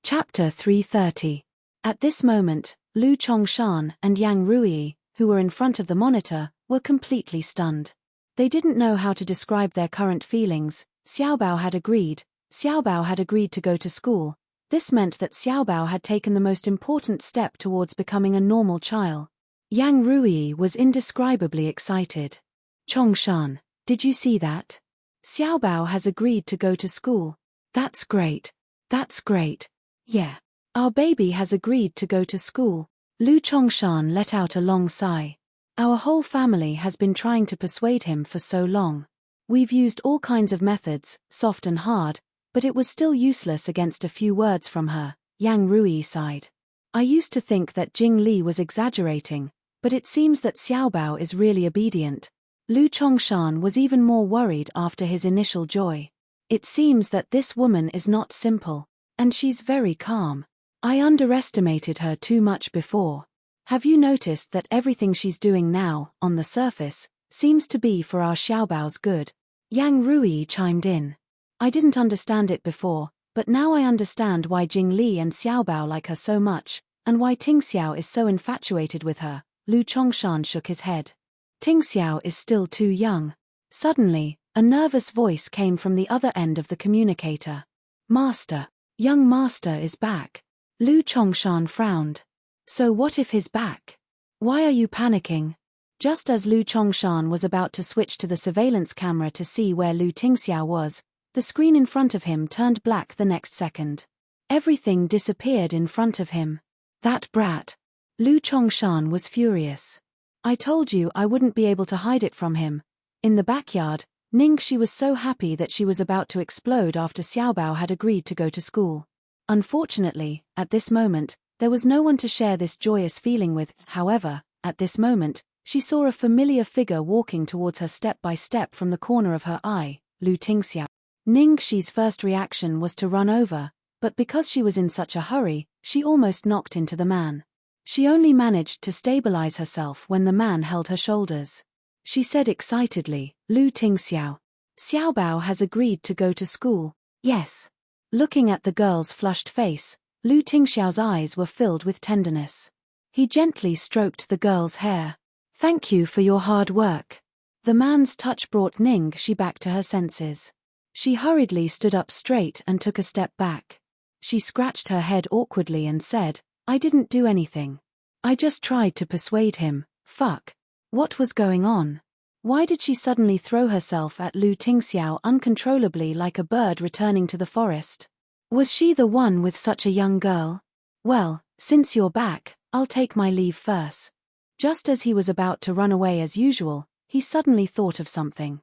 Chapter 330. At this moment, Lu Chongshan and Yang Ruyi, who were in front of the monitor, were completely stunned. They didn't know how to describe their current feelings. Xiaobao had agreed. Xiaobao had agreed to go to school. This meant that Xiaobao had taken the most important step towards becoming a normal child. Yang Ruyi was indescribably excited. Chongshan, did you see that? Xiaobao has agreed to go to school. That's great. That's great. Yeah. Our baby has agreed to go to school. Lu Chongshan let out a long sigh. Our whole family has been trying to persuade him for so long. We've used all kinds of methods, soft and hard, but it was still useless against a few words from her. Yang Ruyi sighed. I used to think that Jing Li was exaggerating, but it seems that Xiaobao is really obedient. Lu Chongshan was even more worried after his initial joy. It seems that this woman is not simple, and she's very calm. I underestimated her too much before. Have you noticed that everything she's doing now, on the surface, seems to be for our Xiaobao's good? Yang Ruyi chimed in. I didn't understand it before, but now I understand why Jing Li and Xiaobao like her so much, and why Ting Xiao is so infatuated with her. Lu Chongshan shook his head. Ting Xiao is still too young. Suddenly, a nervous voice came from the other end of the communicator. Master, young master is back. Lu Chongshan frowned. So what if he's back? Why are you panicking? Just as Lu Chongshan was about to switch to the surveillance camera to see where Lu Tingxiao was, the screen in front of him turned black the next second. Everything disappeared in front of him. That brat. Lu Chongshan was furious. I told you I wouldn't be able to hide it from him. In the backyard, Ningxi was so happy that she was about to explode after Xiaobao had agreed to go to school. Unfortunately, at this moment, there was no one to share this joyous feeling with. However, at this moment, she saw a familiar figure walking towards her step by step from the corner of her eye, Lu Tingxiao. Ningxi's first reaction was to run over, but because she was in such a hurry, she almost knocked into the man. She only managed to stabilize herself when the man held her shoulders. She said excitedly, Lu Tingxiao. Xiaobao has agreed to go to school. Yes. Looking at the girl's flushed face, Lu Tingxiao's eyes were filled with tenderness. He gently stroked the girl's hair. Thank you for your hard work. The man's touch brought Ningxi back to her senses. She hurriedly stood up straight and took a step back. She scratched her head awkwardly and said, "I didn't do anything. I just tried to persuade him." Fuck. What was going on? Why did she suddenly throw herself at Lu Tingxiao uncontrollably like a bird returning to the forest? Was she the one with such a young girl? Well, since you're back, I'll take my leave first. Just as he was about to run away as usual, he suddenly thought of something.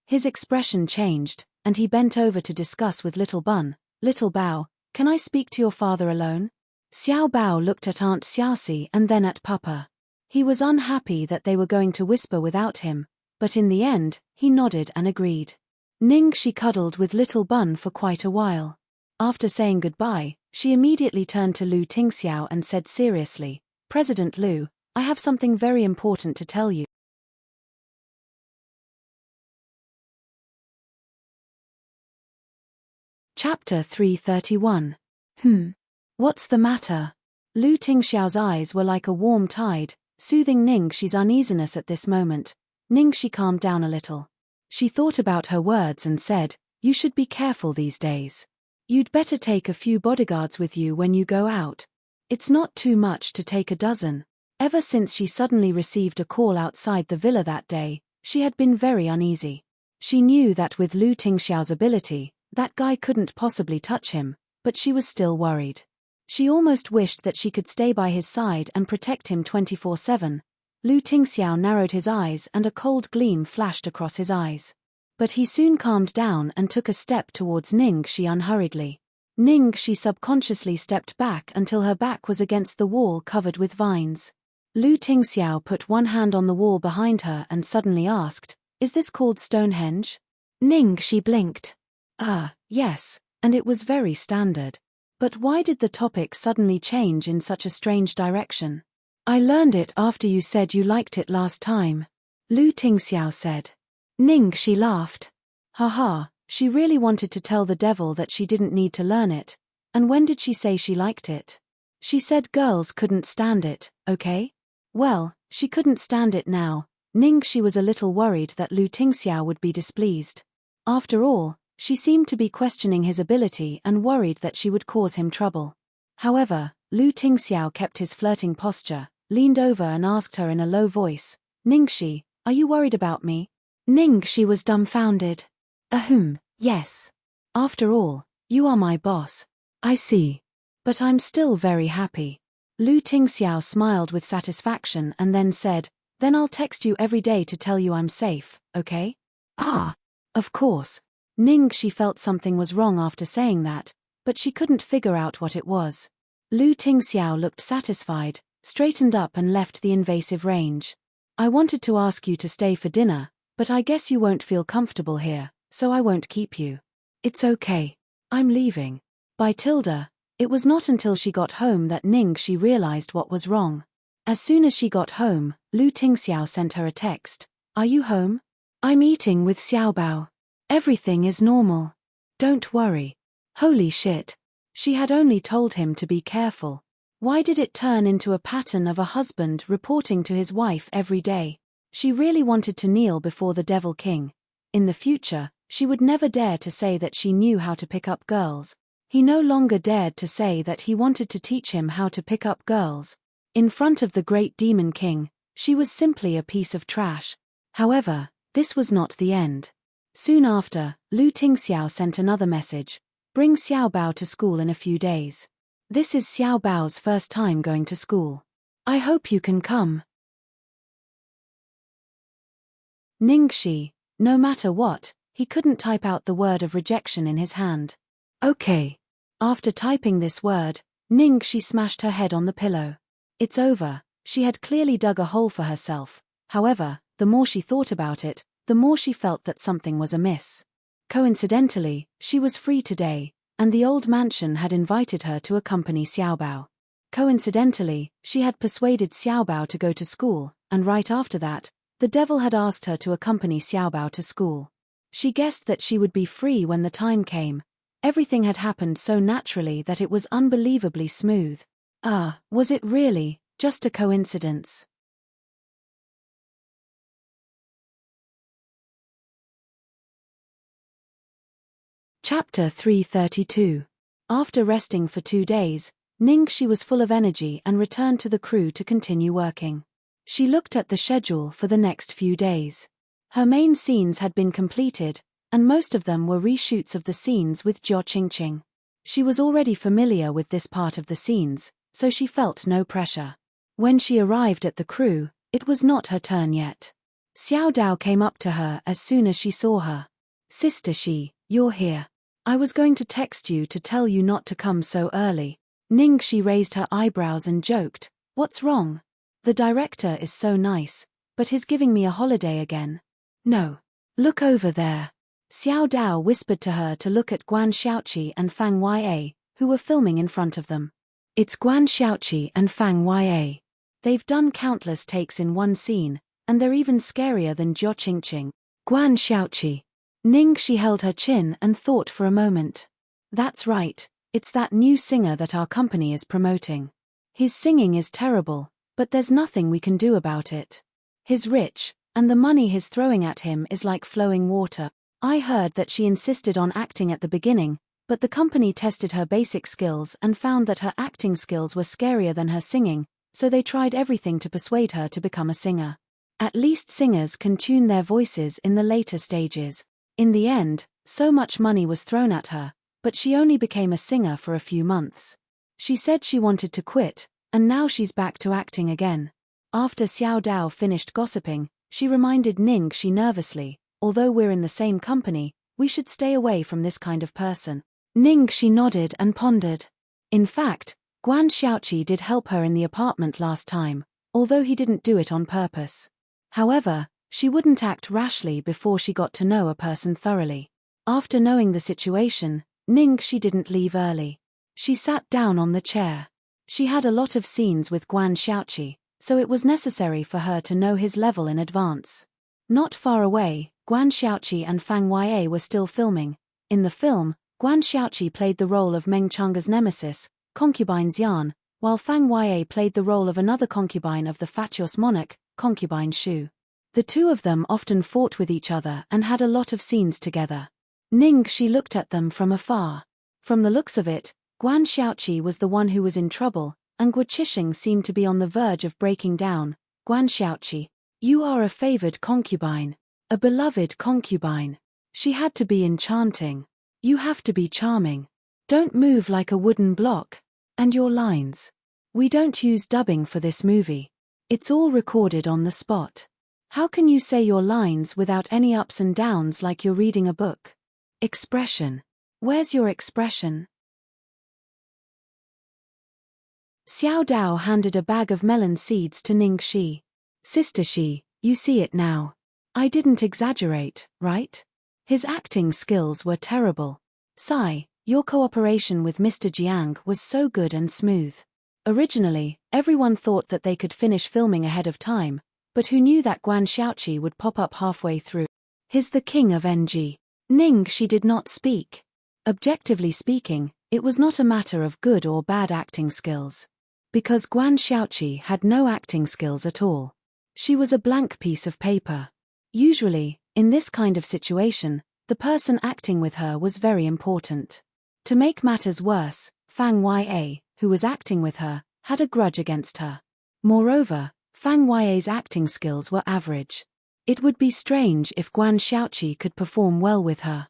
His expression changed, and he bent over to discuss with Little Bun. "Little Bao, can I speak to your father alone?" Xiao Bao looked at Aunt Xiaoxi and then at Papa. He was unhappy that they were going to whisper without him, but in the end, he nodded and agreed. Ningxi cuddled with Little Bun for quite a while. After saying goodbye, she immediately turned to Lu Tingxiao and said seriously, "President Lu, I have something very important to tell you." Chapter 331. What's the matter? Lu Tingxiao's eyes were like a warm tide, soothing Ningxi's uneasiness at this moment. Ningxi calmed down a little. She thought about her words and said, "You should be careful these days. You'd better take a few bodyguards with you when you go out. It's not too much to take a dozen." Ever since she suddenly received a call outside the villa that day, she had been very uneasy. She knew that with Lu Tingxiao's ability, that guy couldn't possibly touch him, but she was still worried. She almost wished that she could stay by his side and protect him 24/7. Lu Tingxiao narrowed his eyes and a cold gleam flashed across his eyes. But he soon calmed down and took a step towards Ningxi unhurriedly. Ningxi subconsciously stepped back until her back was against the wall covered with vines. Lu Tingxiao put one hand on the wall behind her and suddenly asked, "Is this called Stonehenge?" Ningxi blinked. Yes, and it was very standard. But why did the topic suddenly change in such a strange direction? "I learned it after you said you liked it last time," Lu Tingxiao said. Ningxi laughed. Haha, she really wanted to tell the devil that she didn't need to learn it. And when did she say she liked it? She said girls couldn't stand it, okay? Well, she couldn't stand it now. Ningxi was a little worried that Lu Tingxiao would be displeased. After all, she seemed to be questioning his ability and worried that she would cause him trouble. However, Lu Tingxiao kept his flirting posture, leaned over and asked her in a low voice, "Ningxi, are you worried about me?" Ningxi was dumbfounded. Yes. After all, you are my boss. I see. But I'm still very happy. Lu Tingxiao smiled with satisfaction and then said, "Then I'll text you every day to tell you I'm safe, okay?" Of course. Ningxi felt something was wrong after saying that, but she couldn't figure out what it was. Lu Tingxiao looked satisfied, straightened up and left the invasive range. "I wanted to ask you to stay for dinner, but I guess you won't feel comfortable here, so I won't keep you." "It's okay. I'm leaving." By Tilda, it was not until she got home that Ningxi realized what was wrong. As soon as she got home, Lu Tingxiao sent her a text. "Are you home? I'm eating with Xiaobao. Everything is normal. Don't worry." Holy shit. She had only told him to be careful. Why did it turn into a pattern of a husband reporting to his wife every day? She really wanted to kneel before the Devil King. In the future, she would never dare to say that she knew how to pick up girls. He no longer dared to say that he wanted to teach him how to pick up girls. In front of the great Demon King, she was simply a piece of trash. However, this was not the end. Soon after, Lu Tingxiao sent another message. "Bring Xiaobao to school in a few days. This is Xiaobao's first time going to school. I hope you can come." Ningxi, no matter what, he couldn't type out the word of rejection in his hand. "Okay." After typing this word, Ningxi smashed her head on the pillow. It's over. She had clearly dug a hole for herself. However, the more she thought about it, the more she felt that something was amiss. Coincidentally, she was free today, and the old mansion had invited her to accompany Xiaobao. Coincidentally, she had persuaded Xiaobao to go to school, and right after that, the devil had asked her to accompany Xiaobao to school. She guessed that she would be free when the time came. Everything had happened so naturally that it was unbelievably smooth. Was it really just a coincidence? Chapter 332. After resting for 2 days, Ningxi was full of energy and returned to the crew to continue working. She looked at the schedule for the next few days. Her main scenes had been completed, and most of them were reshoots of the scenes with Jiao Qingqing. She was already familiar with this part of the scenes, so she felt no pressure. When she arrived at the crew, it was not her turn yet. Xiao Dao came up to her as soon as she saw her. "Sister Shi, you're here. I was going to text you to tell you not to come so early." Ningxi raised her eyebrows and joked, "What's wrong? The director is so nice, but he's giving me a holiday again." "No. Look over there." Xiao Dao whispered to her to look at Guan Xiaoqi and Fang Ya, who were filming in front of them. It's Guan Xiaoqi and Fang Ya. They've done countless takes in one scene, and they're even scarier than Jiao Qingqing. Guan Xiaoqi. Ningxi held her chin and thought for a moment. That's right, it's that new singer that our company is promoting. His singing is terrible, but there's nothing we can do about it. He's rich, and the money he's throwing at him is like flowing water. I heard that she insisted on acting at the beginning, but the company tested her basic skills and found that her acting skills were scarier than her singing, so they tried everything to persuade her to become a singer. At least singers can tune their voices in the later stages. In the end, so much money was thrown at her, but she only became a singer for a few months. She said she wanted to quit, and now she's back to acting again. After Xiao Dao finished gossiping, she reminded Ningxi nervously, "Although we're in the same company, we should stay away from this kind of person." Ningxi nodded and pondered. In fact, Guan Xiaoqi did help her in the apartment last time, although he didn't do it on purpose. However, she wouldn't act rashly before she got to know a person thoroughly. After knowing the situation, Ningxi didn't leave early. She sat down on the chair. She had a lot of scenes with Guan Xiaoqi, so it was necessary for her to know his level in advance. Not far away, Guan Xiaoqi and Fang Ya were still filming. In the film, Guan Xiaoqi played the role of Meng Chang'e's nemesis, concubine Xian, while Fang Ya played the role of another concubine of the fatuous monarch, concubine Shu. The two of them often fought with each other and had a lot of scenes together. Ningxi looked at them from afar. From the looks of it, Guan Xiaoqi was the one who was in trouble, and Guo Qisheng seemed to be on the verge of breaking down. "Guan Xiaoqi, you are a favored concubine. A beloved concubine. She had to be enchanting. You have to be charming. Don't move like a wooden block. And your lines. We don't use dubbing for this movie. It's all recorded on the spot. How can you say your lines without any ups and downs like you're reading a book? Expression. Where's your expression?" Xiao Dao handed a bag of melon seeds to Ningxi. "Sister Shi, you see it now. I didn't exaggerate, right? His acting skills were terrible. Sai, your cooperation with Mr. Jiang was so good and smooth. Originally, everyone thought that they could finish filming ahead of time, but who knew that Guan Xiaoqi would pop up halfway through? He's the king of NG. Ningxi did not speak. Objectively speaking, it was not a matter of good or bad acting skills. Because Guan Xiaoqi had no acting skills at all. She was a blank piece of paper. Usually, in this kind of situation, the person acting with her was very important. To make matters worse, Fang Ya, who was acting with her, had a grudge against her. Moreover, Fang Ya's acting skills were average. It would be strange if Guan Xiaoqi could perform well with her.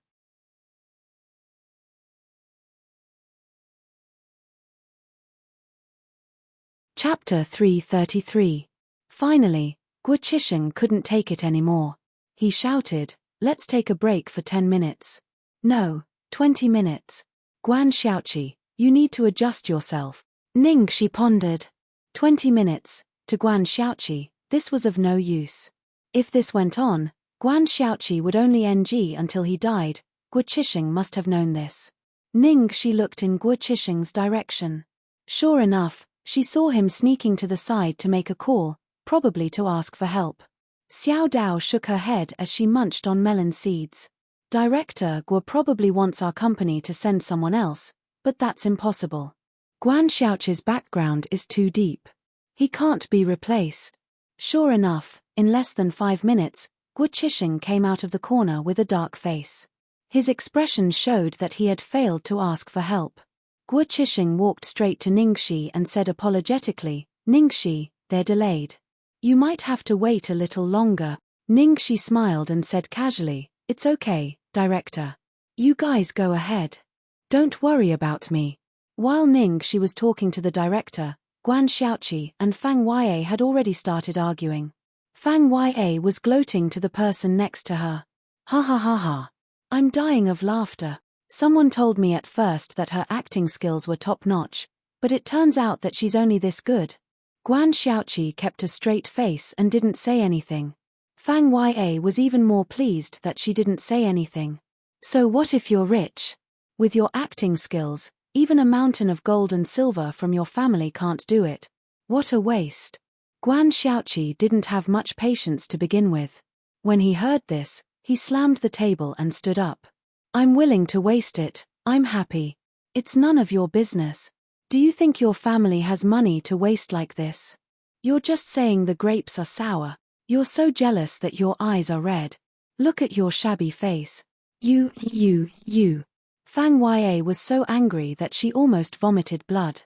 Chapter 333. Finally, Guo Qisheng couldn't take it anymore. He shouted, "Let's take a break for 10 minutes. No, 20 minutes. Guan Xiaoqi, you need to adjust yourself." Ningxi pondered. 20 minutes, to Guan Xiaoqi, this was of no use. If this went on, Guan Xiaoqi would only NG until he died. Guo Qisheng must have known this. Ningxi looked in Guo Qisheng's direction. Sure enough, she saw him sneaking to the side to make a call, probably to ask for help. Xiao Dao shook her head as she munched on melon seeds. "Director Guo probably wants our company to send someone else, but that's impossible. Guan Xiaoqi's background is too deep. He can't be replaced." Sure enough, in less than 5 minutes, Guo Qisheng came out of the corner with a dark face. His expression showed that he had failed to ask for help. Guo Chisheng walked straight to Ningxi and said apologetically, Ningxi, they're delayed. You might have to wait a little longer. Ningxi smiled and said casually, it's okay, director. You guys go ahead. Don't worry about me. While Ningxi was talking to the director, Guan Xiaoqi and Fang Yue had already started arguing. Fang Yue was gloating to the person next to her. Ha ha ha ha. I'm dying of laughter. Someone told me at first that her acting skills were top-notch, but it turns out that she's only this good. Guan Xiaoqi kept a straight face and didn't say anything. Fang Yue was even more pleased that she didn't say anything. So what if you're rich? With your acting skills, even a mountain of gold and silver from your family can't do it. What a waste. Guan Xiaoqi didn't have much patience to begin with. When he heard this, he slammed the table and stood up. I'm willing to waste it, I'm happy. It's none of your business. Do you think your family has money to waste like this? You're just saying the grapes are sour. You're so jealous that your eyes are red. Look at your shabby face. You. Fang Yue was so angry that she almost vomited blood.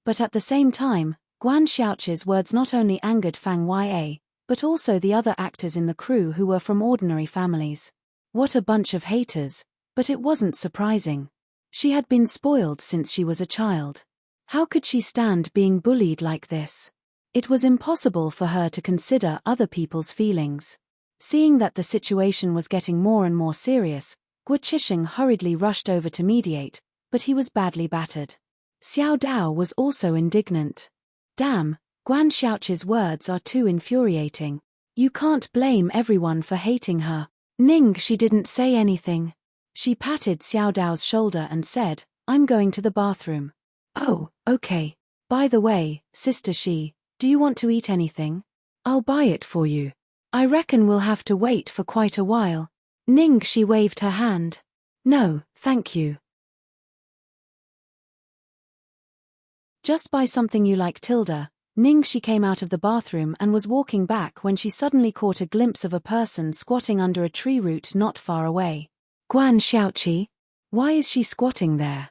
But at the same time, Guan Xiaoqi's words not only angered Fang Yue, but also the other actors in the crew who were from ordinary families. What a bunch of haters, but it wasn't surprising. She had been spoiled since she was a child. How could she stand being bullied like this? It was impossible for her to consider other people's feelings. Seeing that the situation was getting more and more serious, Guo Chisheng hurriedly rushed over to mediate, but he was badly battered. Xiao Dao was also indignant. Damn, Guan Xiaoqi's words are too infuriating. You can't blame everyone for hating her. She didn't say anything. She patted Xiao Dao's shoulder and said, I'm going to the bathroom. Oh, okay. By the way, Sister Shi, do you want to eat anything? I'll buy it for you. I reckon we'll have to wait for quite a while. She waved her hand. No, thank you. Just buy something you like, Tilda. She came out of the bathroom and was walking back when she suddenly caught a glimpse of a person squatting under a tree root not far away. Guan Xiaoqi? Why is she squatting there?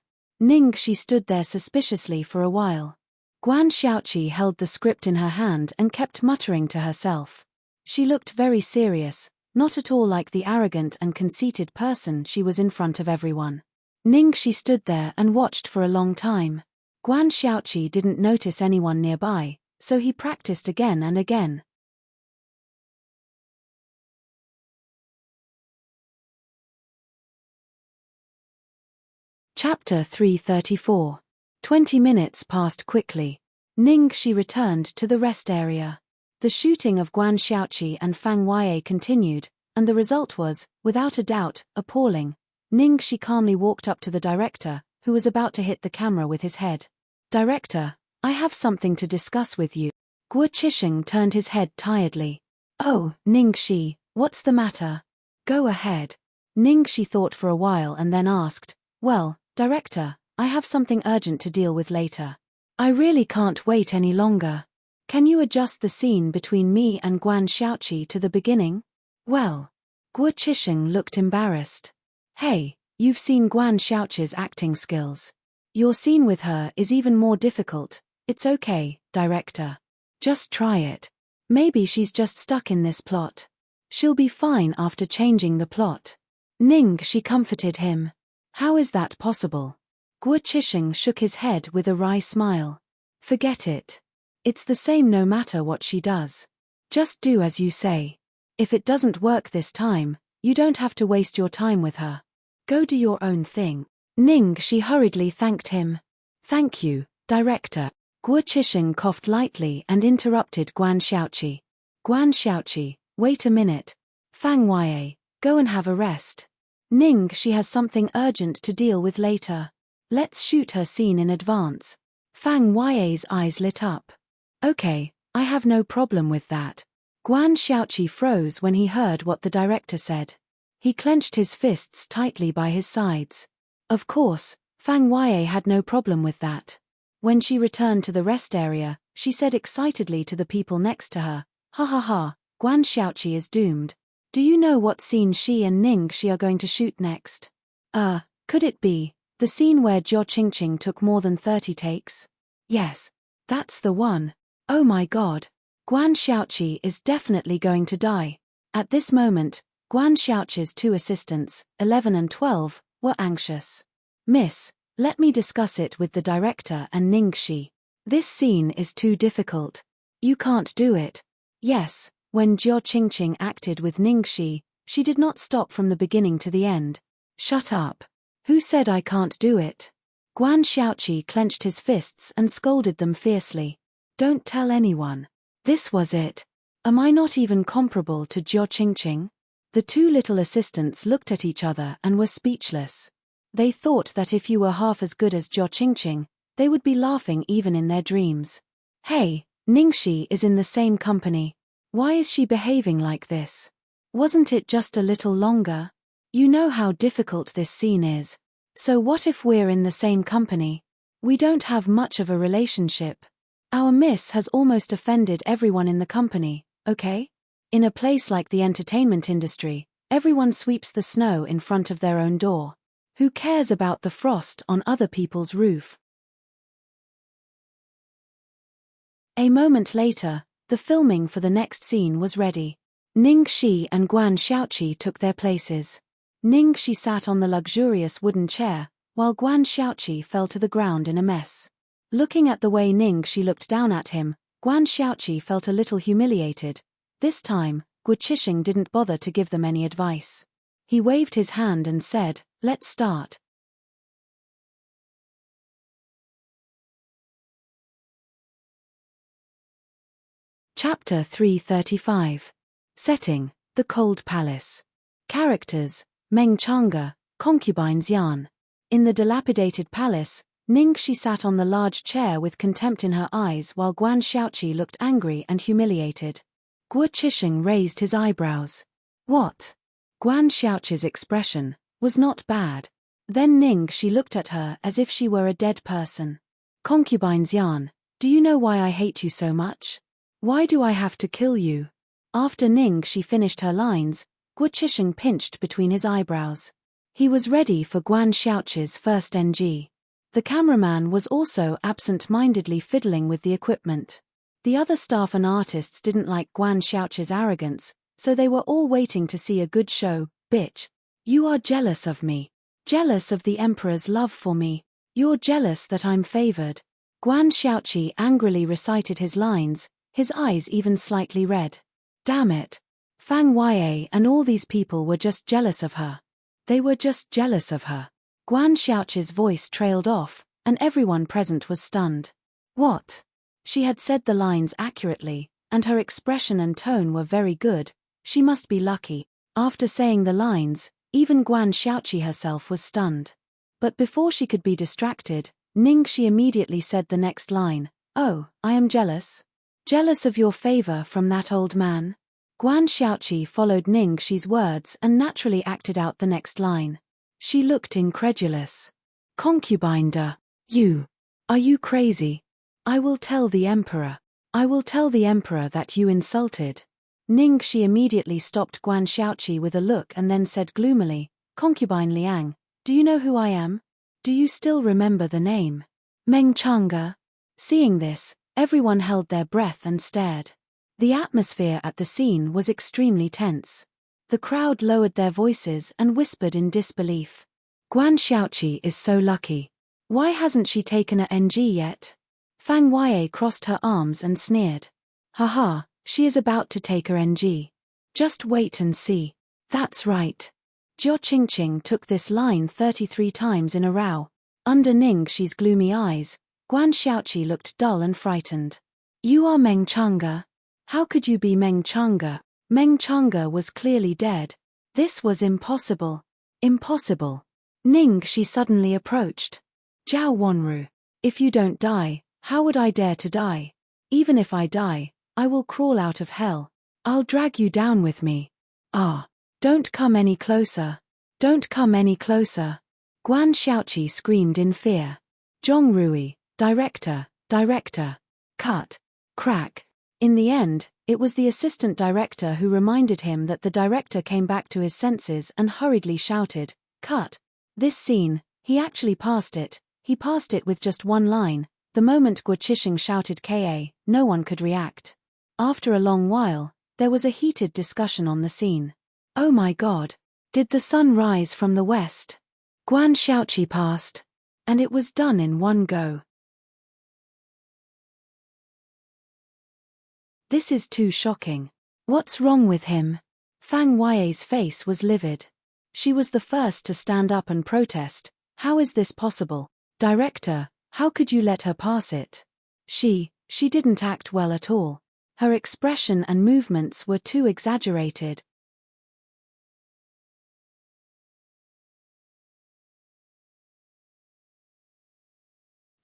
She stood there suspiciously for a while. Guan Xiaoqi held the script in her hand and kept muttering to herself. She looked very serious, not at all like the arrogant and conceited person she was in front of everyone. She stood there and watched for a long time. Guan Xiaoqi didn't notice anyone nearby, so he practiced again and again. Chapter 334. 20 minutes passed quickly. She returned to the rest area. The shooting of Guan Xiaoqi and Fang Yue continued, and the result was, without a doubt, appalling. She calmly walked up to the director, who was about to hit the camera with his head. Director, I have something to discuss with you. Guo Chisheng turned his head tiredly. Oh, Ningxi, what's the matter? Go ahead. Ningxi thought for a while and then asked, well, Director, I have something urgent to deal with later. I really can't wait any longer. Can you adjust the scene between me and Guan Xiaoqi to the beginning? Well. Guo Chisheng looked embarrassed. Hey, you've seen Guan Xiaoqi's acting skills. Your scene with her is even more difficult. It's okay, Director. Just try it. Maybe she's just stuck in this plot. She'll be fine after changing the plot. She comforted him. How is that possible? Guo Chisheng shook his head with a wry smile. Forget it. It's the same no matter what she does. Just do as you say. If it doesn't work this time, you don't have to waste your time with her. Go do your own thing. She hurriedly thanked him. Thank you, Director. Guo Chisheng coughed lightly and interrupted Guan Xiaoqi. Guan Xiaoqi, wait a minute. Fang Yue, go and have a rest. She has something urgent to deal with later. Let's shoot her scene in advance. Fang Yue's eyes lit up. Okay, I have no problem with that. Guan Xiaoqi froze when he heard what the director said. He clenched his fists tightly by his sides. Of course, Fang Yue had no problem with that. When she returned to the rest area, she said excitedly to the people next to her, ha ha ha, Guan Xiaoqi is doomed. Do you know what scene she and Ningxi are going to shoot next? Could it be the scene where Jiao Qingqing took more than 30 takes? Yes, that's the one. Oh my god. Guan Xiaoqi is definitely going to die. At this moment, Guan Xiaoqi's two assistants, 11 and 12, were anxious. Miss, let me discuss it with the director and Ningxi. This scene is too difficult. You can't do it. Yes, when Jiao Qingqing acted with Ningxi, she did not stop from the beginning to the end. Shut up. Who said I can't do it? Guan Xiaoqi clenched his fists and scolded them fiercely. Don't tell anyone. This was it. Am I not even comparable to Jiao Qingqing? The two little assistants looked at each other and were speechless. They thought that if you were half as good as Jiao Qingqing, they would be laughing even in their dreams. Hey, Ningxi is in the same company. Why is she behaving like this? Wasn't it just a little longer? You know how difficult this scene is. So what if we're in the same company? We don't have much of a relationship. Our miss has almost offended everyone in the company, okay? In a place like the entertainment industry, everyone sweeps the snow in front of their own door. Who cares about the frost on other people's roof? A moment later, the filming for the next scene was ready. Ningxi and Guan Xiaoqi took their places. Ningxi sat on the luxurious wooden chair, while Guan Xiaoqi fell to the ground in a mess. Looking at the way Ningxi looked down at him, Guan Xiaoqi felt a little humiliated. This time, Guo Qisheng didn't bother to give them any advice. He waved his hand and said, "Let's start." Chapter 335. Setting, The Cold Palace. Characters, Meng Chang'e, concubine Xian. In the dilapidated palace, Ningxi sat on the large chair with contempt in her eyes while Guan Xiaoqi looked angry and humiliated. Guo Qisheng raised his eyebrows. What? Guan Xiaoqi's expression was not bad. Then Ningxi looked at her as if she were a dead person. Concubine Xian, do you know why I hate you so much? Why do I have to kill you? After Ningxi finished her lines, Guo Qisheng pinched between his eyebrows. He was ready for Guan Xiaoqi's first NG. The cameraman was also absent-mindedly fiddling with the equipment. The other staff and artists didn't like Guan Xiaoqi's arrogance, so they were all waiting to see a good show. Bitch. You are jealous of me. Jealous of the emperor's love for me. You're jealous that I'm favored. Guan Xiaoqi angrily recited his lines, his eyes even slightly red. Damn it. Fang Yue and all these people were just jealous of her. They were just jealous of her. Guan Xiaoqi's voice trailed off, and everyone present was stunned. What? She had said the lines accurately, and her expression and tone were very good. She must be lucky. After saying the lines, even Guan Xiaoqi herself was stunned. But before she could be distracted, Ningxi immediately said the next line. Oh, I am jealous. Jealous of your favor from that old man? Guan Xiaoqi followed Ningxi's words and naturally acted out the next line. She looked incredulous. Concubine de. You. Are you crazy? I will tell the emperor. I will tell the emperor that you insulted. Ningxi immediately stopped Guan Xiaoqi with a look and then said gloomily, Concubine Liang, do you know who I am? Do you still remember the name? Meng Chang'e. Seeing this, everyone held their breath and stared. The atmosphere at the scene was extremely tense. The crowd lowered their voices and whispered in disbelief. Guan Xiaoqi is so lucky. Why hasn't she taken a NG yet? Fang Yue crossed her arms and sneered. Haha, she is about to take her NG. Just wait and see. That's right. Jiao Qingqing took this line 33 times in a row. Under Ningxi's gloomy eyes, Guan Xiaoqi looked dull and frightened. You are Meng Chang'e. How could you be Meng Chang'e? Meng Chang'e was clearly dead. This was impossible. Impossible. Ningxi suddenly approached. Zhao Wanru. If you don't die, how would I dare to die? Even if I die, I will crawl out of hell. I'll drag you down with me. Ah. Don't come any closer. Don't come any closer. Guan Xiaoqi screamed in fear. Zhong Rui, director, director. Cut. Crack. In the end, it was the assistant director who reminded him that the director came back to his senses and hurriedly shouted, Cut. This scene, he actually passed it. He passed it with just one line. The moment Guo Chisheng shouted Ka, no one could react. After a long while, there was a heated discussion on the scene. Oh my god. Did the sun rise from the west? Guan Xiaoqi passed. And it was done in one go. This is too shocking. What's wrong with him? Fang Yue's face was livid. She was the first to stand up and protest. How is this possible? Director, how could you let her pass it? She didn't act well at all. Her expression and movements were too exaggerated.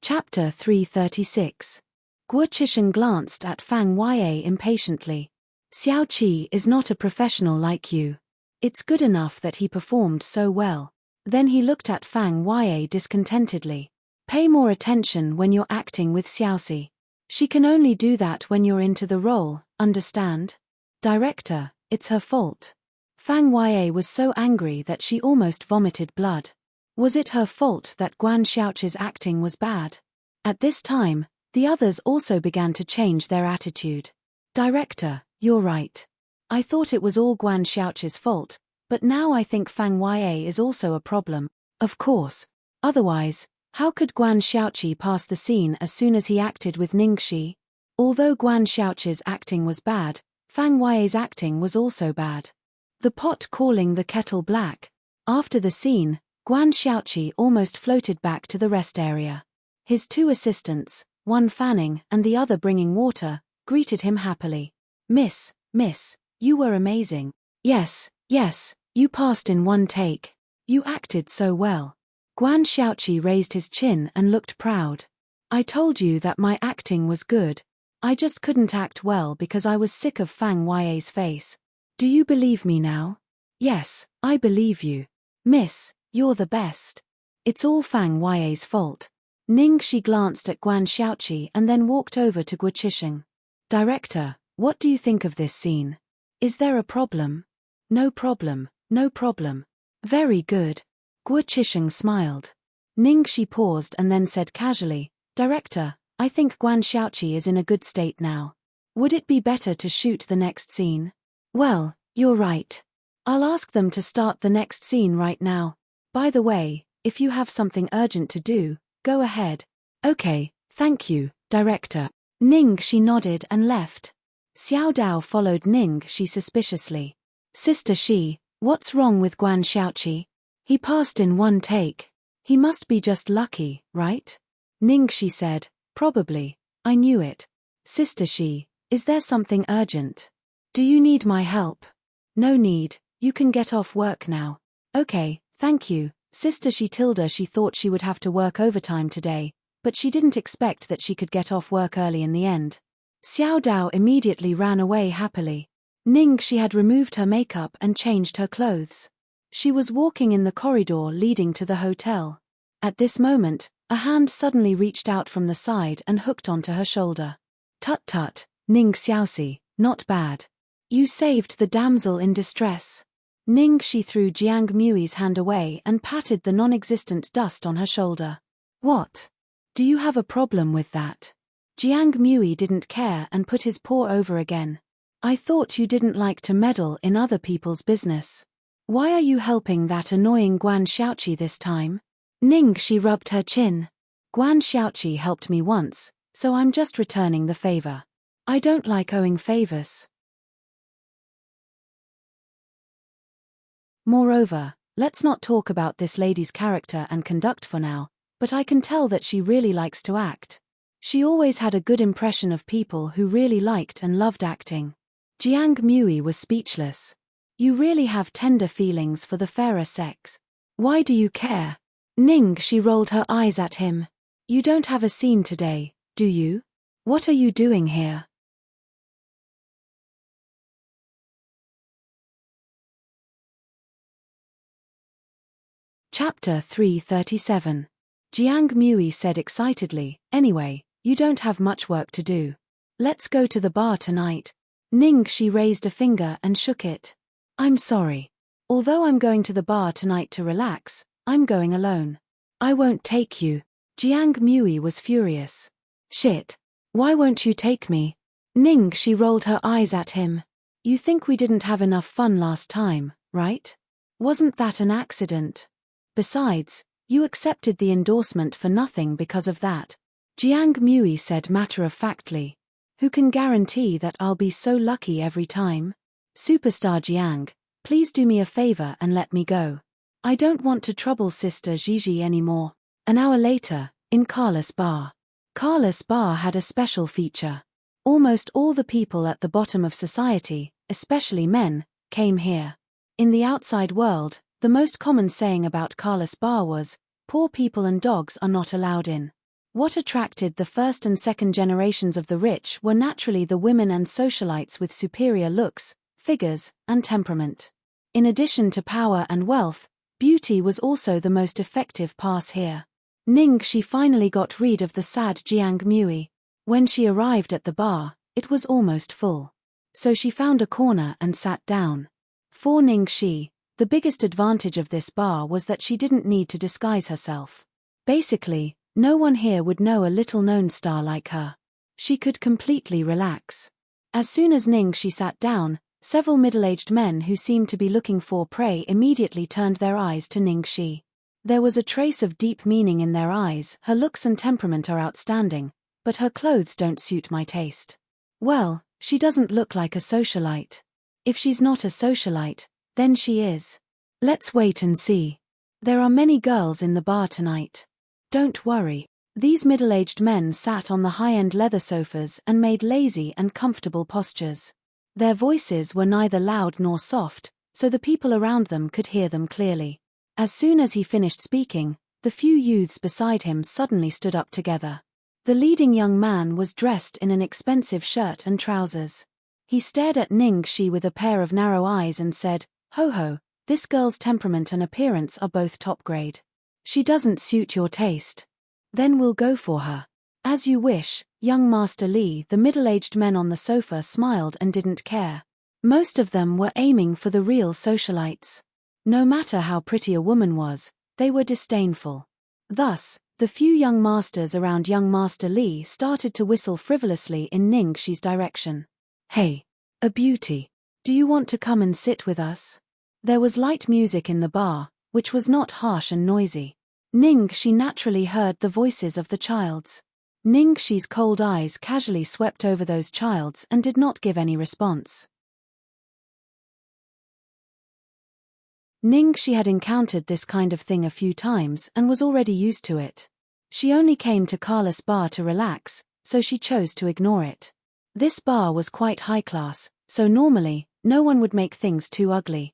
Chapter 336. Guo Chisheng glanced at Fang Yue impatiently. Xiao Qi is not a professional like you. It's good enough that he performed so well. Then he looked at Fang Yue discontentedly. Pay more attention when you're acting with Xiaoxi. She can only do that when you're into the role, understand? Director, it's her fault. Fang Yue was so angry that she almost vomited blood. Was it her fault that Guan Xiaoqi's acting was bad? At this time, the others also began to change their attitude. Director, you're right. I thought it was all Guan Xiaoqi's fault, but now I think Fang Yue is also a problem. Of course. Otherwise, how could Guan Xiaoqi pass the scene as soon as he acted with Ningxi? Although Guan Xiaoqi's acting was bad, Fang Yue's acting was also bad. The pot calling the kettle black. After the scene, Guan Xiaoqi almost floated back to the rest area. His two assistants, one fanning and the other bringing water, greeted him happily. Miss, you were amazing. Yes, you passed in one take. You acted so well. Guan Xiaoqi raised his chin and looked proud. I told you that my acting was good. I just couldn't act well because I was sick of Fang Yue's face. Do you believe me now? Yes, I believe you. Miss, you're the best. It's all Fang Yue's fault. Ningxi glanced at Guan Xiaoqi and then walked over to Guo Chisheng. Director, what do you think of this scene? Is there a problem? No problem. Very good. Guo Chisheng smiled. Ningxi paused and then said casually, Director, I think Guan Xiaoqi is in a good state now. Would it be better to shoot the next scene? Well, you're right. I'll ask them to start the next scene right now. By the way, if you have something urgent to do, go ahead. Okay, thank you, Director. Ningxi nodded and left. Xiao Dao followed Ningxi suspiciously. Sister Shi, what's wrong with Guan Xiaoqi? He passed in one take. He must be just lucky, right? Ningxi said, probably. I knew it. Sister Shi, is there something urgent? Do you need my help? No need, you can get off work now. Okay, thank you. Sister Shi thought she would have to work overtime today, but she didn't expect that she could get off work early in the end. Xiao Dao immediately ran away happily. Ningxi had removed her makeup and changed her clothes. She was walking in the corridor leading to the hotel. At this moment, a hand suddenly reached out from the side and hooked onto her shoulder. Tut, Ning Xiaoxi, not bad. You saved the damsel in distress. Ningxi threw Jiang Mui's hand away and patted the non-existent dust on her shoulder. What? Do you have a problem with that? Jiang Mui didn't care and put his paw over again. I thought you didn't like to meddle in other people's business. Why are you helping that annoying Guan Xiaoqi this time? Ningxi rubbed her chin. Guan Xiaoqi helped me once, so I'm just returning the favor. I don't like owing favors. Moreover, let's not talk about this lady's character and conduct for now, but I can tell that she really likes to act. She always had a good impression of people who really liked and loved acting. Jiang Mui was speechless. You really have tender feelings for the fairer sex. Why do you care? Ningxi rolled her eyes at him. You don't have a scene today, do you? What are you doing here? Chapter 337. Jiang Mui said excitedly, anyway, you don't have much work to do. Let's go to the bar tonight. Ningxi raised a finger and shook it. I'm sorry. Although I'm going to the bar tonight to relax, I'm going alone. I won't take you. Jiang Mui was furious. Shit. Why won't you take me? Ning, she rolled her eyes at him. You think we didn't have enough fun last time, right? Wasn't that an accident? Besides, you accepted the endorsement for nothing because of that. Jiang Mui said matter-of-factly. Who can guarantee that I'll be so lucky every time? Superstar Jiang, please do me a favor and let me go. I don't want to trouble Sister Gigi anymore. An hour later, in Carlos Bar. Carlos Bar had a special feature. Almost all the people at the bottom of society, especially men, came here. In the outside world, the most common saying about Carlos Bar was, poor people and dogs are not allowed in. What attracted the first and second generations of the rich were naturally the women and socialites with superior looks, figures, and temperament. In addition to power and wealth, beauty was also the most effective pass here. Ning, she finally got rid of the sad Jiang Mui. When she arrived at the bar, it was almost full. So she found a corner and sat down. For Ning Shi, the biggest advantage of this bar was that she didn't need to disguise herself. Basically, no one here would know a little-known star like her. She could completely relax. As soon as Ning Shi sat down, several middle-aged men who seemed to be looking for prey immediately turned their eyes to Ning Shi. There was a trace of deep meaning in their eyes. Her looks and temperament are outstanding, but her clothes don't suit my taste. Well, she doesn't look like a socialite. If she's not a socialite, then she is. Let's wait and see. There are many girls in the bar tonight. Don't worry. These middle-aged men sat on the high-end leather sofas and made lazy and comfortable postures. Their voices were neither loud nor soft, so the people around them could hear them clearly. As soon as he finished speaking, the few youths beside him suddenly stood up together. The leading young man was dressed in an expensive shirt and trousers. He stared at Ning Shi with a pair of narrow eyes and said, "Ho ho, this girl's temperament and appearance are both top grade. She doesn't suit your taste. Then we'll go for her." "As you wish, young Master Li." The middle-aged men on the sofa smiled and didn't care. Most of them were aiming for the real socialites. No matter how pretty a woman was, they were disdainful. Thus, the few young masters around young Master Li started to whistle frivolously in Ning Shi's direction. "Hey, a beauty. Do you want to come and sit with us?" There was light music in the bar, which was not harsh and noisy. Ning Shi naturally heard the voices of the childs. Ning Shi's cold eyes casually swept over those childs and did not give any response. Ning Shi had encountered this kind of thing a few times and was already used to it. She only came to Carlos Bar to relax, so she chose to ignore it. This bar was quite high class, so normally, no one would make things too ugly.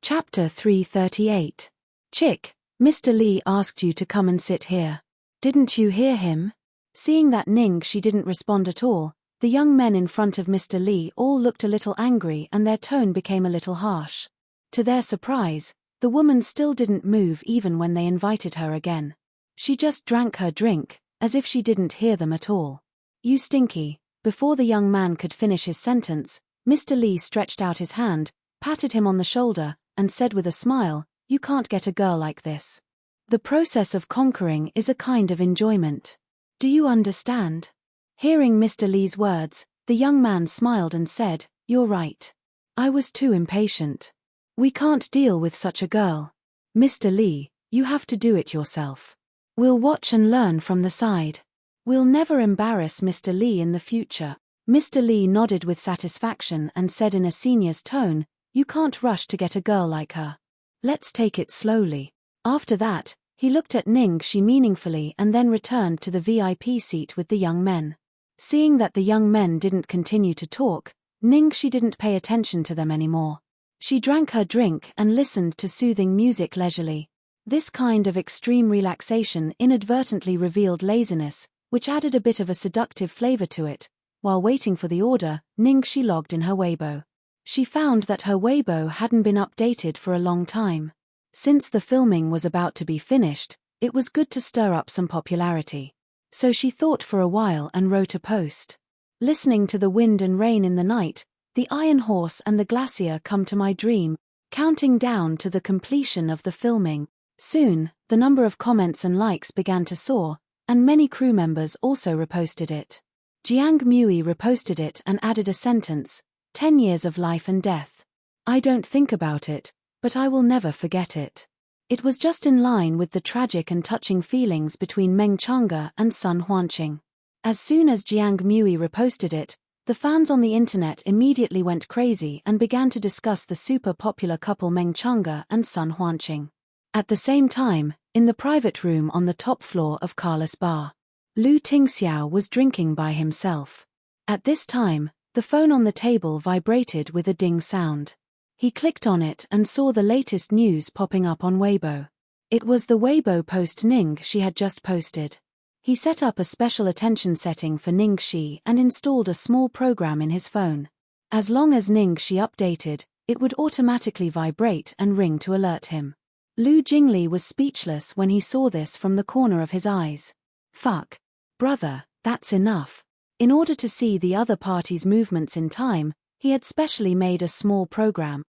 Chapter 338. Chick, Mr. Li asked you to come and sit here. Didn't you hear him? Seeing that Ning Shi didn't respond at all, the young men in front of Mr. Li all looked a little angry and their tone became a little harsh. To their surprise, the woman still didn't move even when they invited her again. She just drank her drink, as if she didn't hear them at all. "You stinky." Before the young man could finish his sentence, Mr. Li stretched out his hand, patted him on the shoulder, and said with a smile, "You can't get a girl like this. The process of conquering is a kind of enjoyment. Do you understand?" Hearing Mr. Li's words, the young man smiled and said, "You're right. I was too impatient. We can't deal with such a girl. Mr. Li, you have to do it yourself. We'll watch and learn from the side. We'll never embarrass Mr. Li in the future." Mr. Li nodded with satisfaction and said in a senior's tone, "You can't rush to get a girl like her. Let's take it slowly." After that, he looked at Ning Shi meaningfully and then returned to the VIP seat with the young men. Seeing that the young men didn't continue to talk, Ning Shi didn't pay attention to them anymore. She drank her drink and listened to soothing music leisurely. This kind of extreme relaxation inadvertently revealed laziness, which added a bit of a seductive flavor to it. While waiting for the order, Ning Shi logged in her Weibo. She found that her Weibo hadn't been updated for a long time. Since the filming was about to be finished, it was good to stir up some popularity. So she thought for a while and wrote a post. Listening to the wind and rain in the night, the iron horse and the glacier come to my dream, counting down to the completion of the filming. Soon, the number of comments and likes began to soar, and many crew members also reposted it. Jiang Mui reposted it and added a sentence, 10 years of life and death. I don't think about it, but I will never forget it. It was just in line with the tragic and touching feelings between Meng Chang'e and Sun Huanqing. As soon as Jiang Mui reposted it, the fans on the internet immediately went crazy and began to discuss the super popular couple Meng Chang'e and Sun Huanqing. At the same time, in the private room on the top floor of Carlos Bar, Lu Tingxiao was drinking by himself. At this time, the phone on the table vibrated with a ding sound. He clicked on it and saw the latest news popping up on Weibo. It was the Weibo post Ning Shi had just posted. He set up a special attention setting for Ning Shi and installed a small program in his phone. As long as Ning Shi updated, it would automatically vibrate and ring to alert him. Lu Jingli was speechless when he saw this from the corner of his eyes. Fuck. Brother, that's enough. In order to see the other party's movements in time, he had specially made a small program.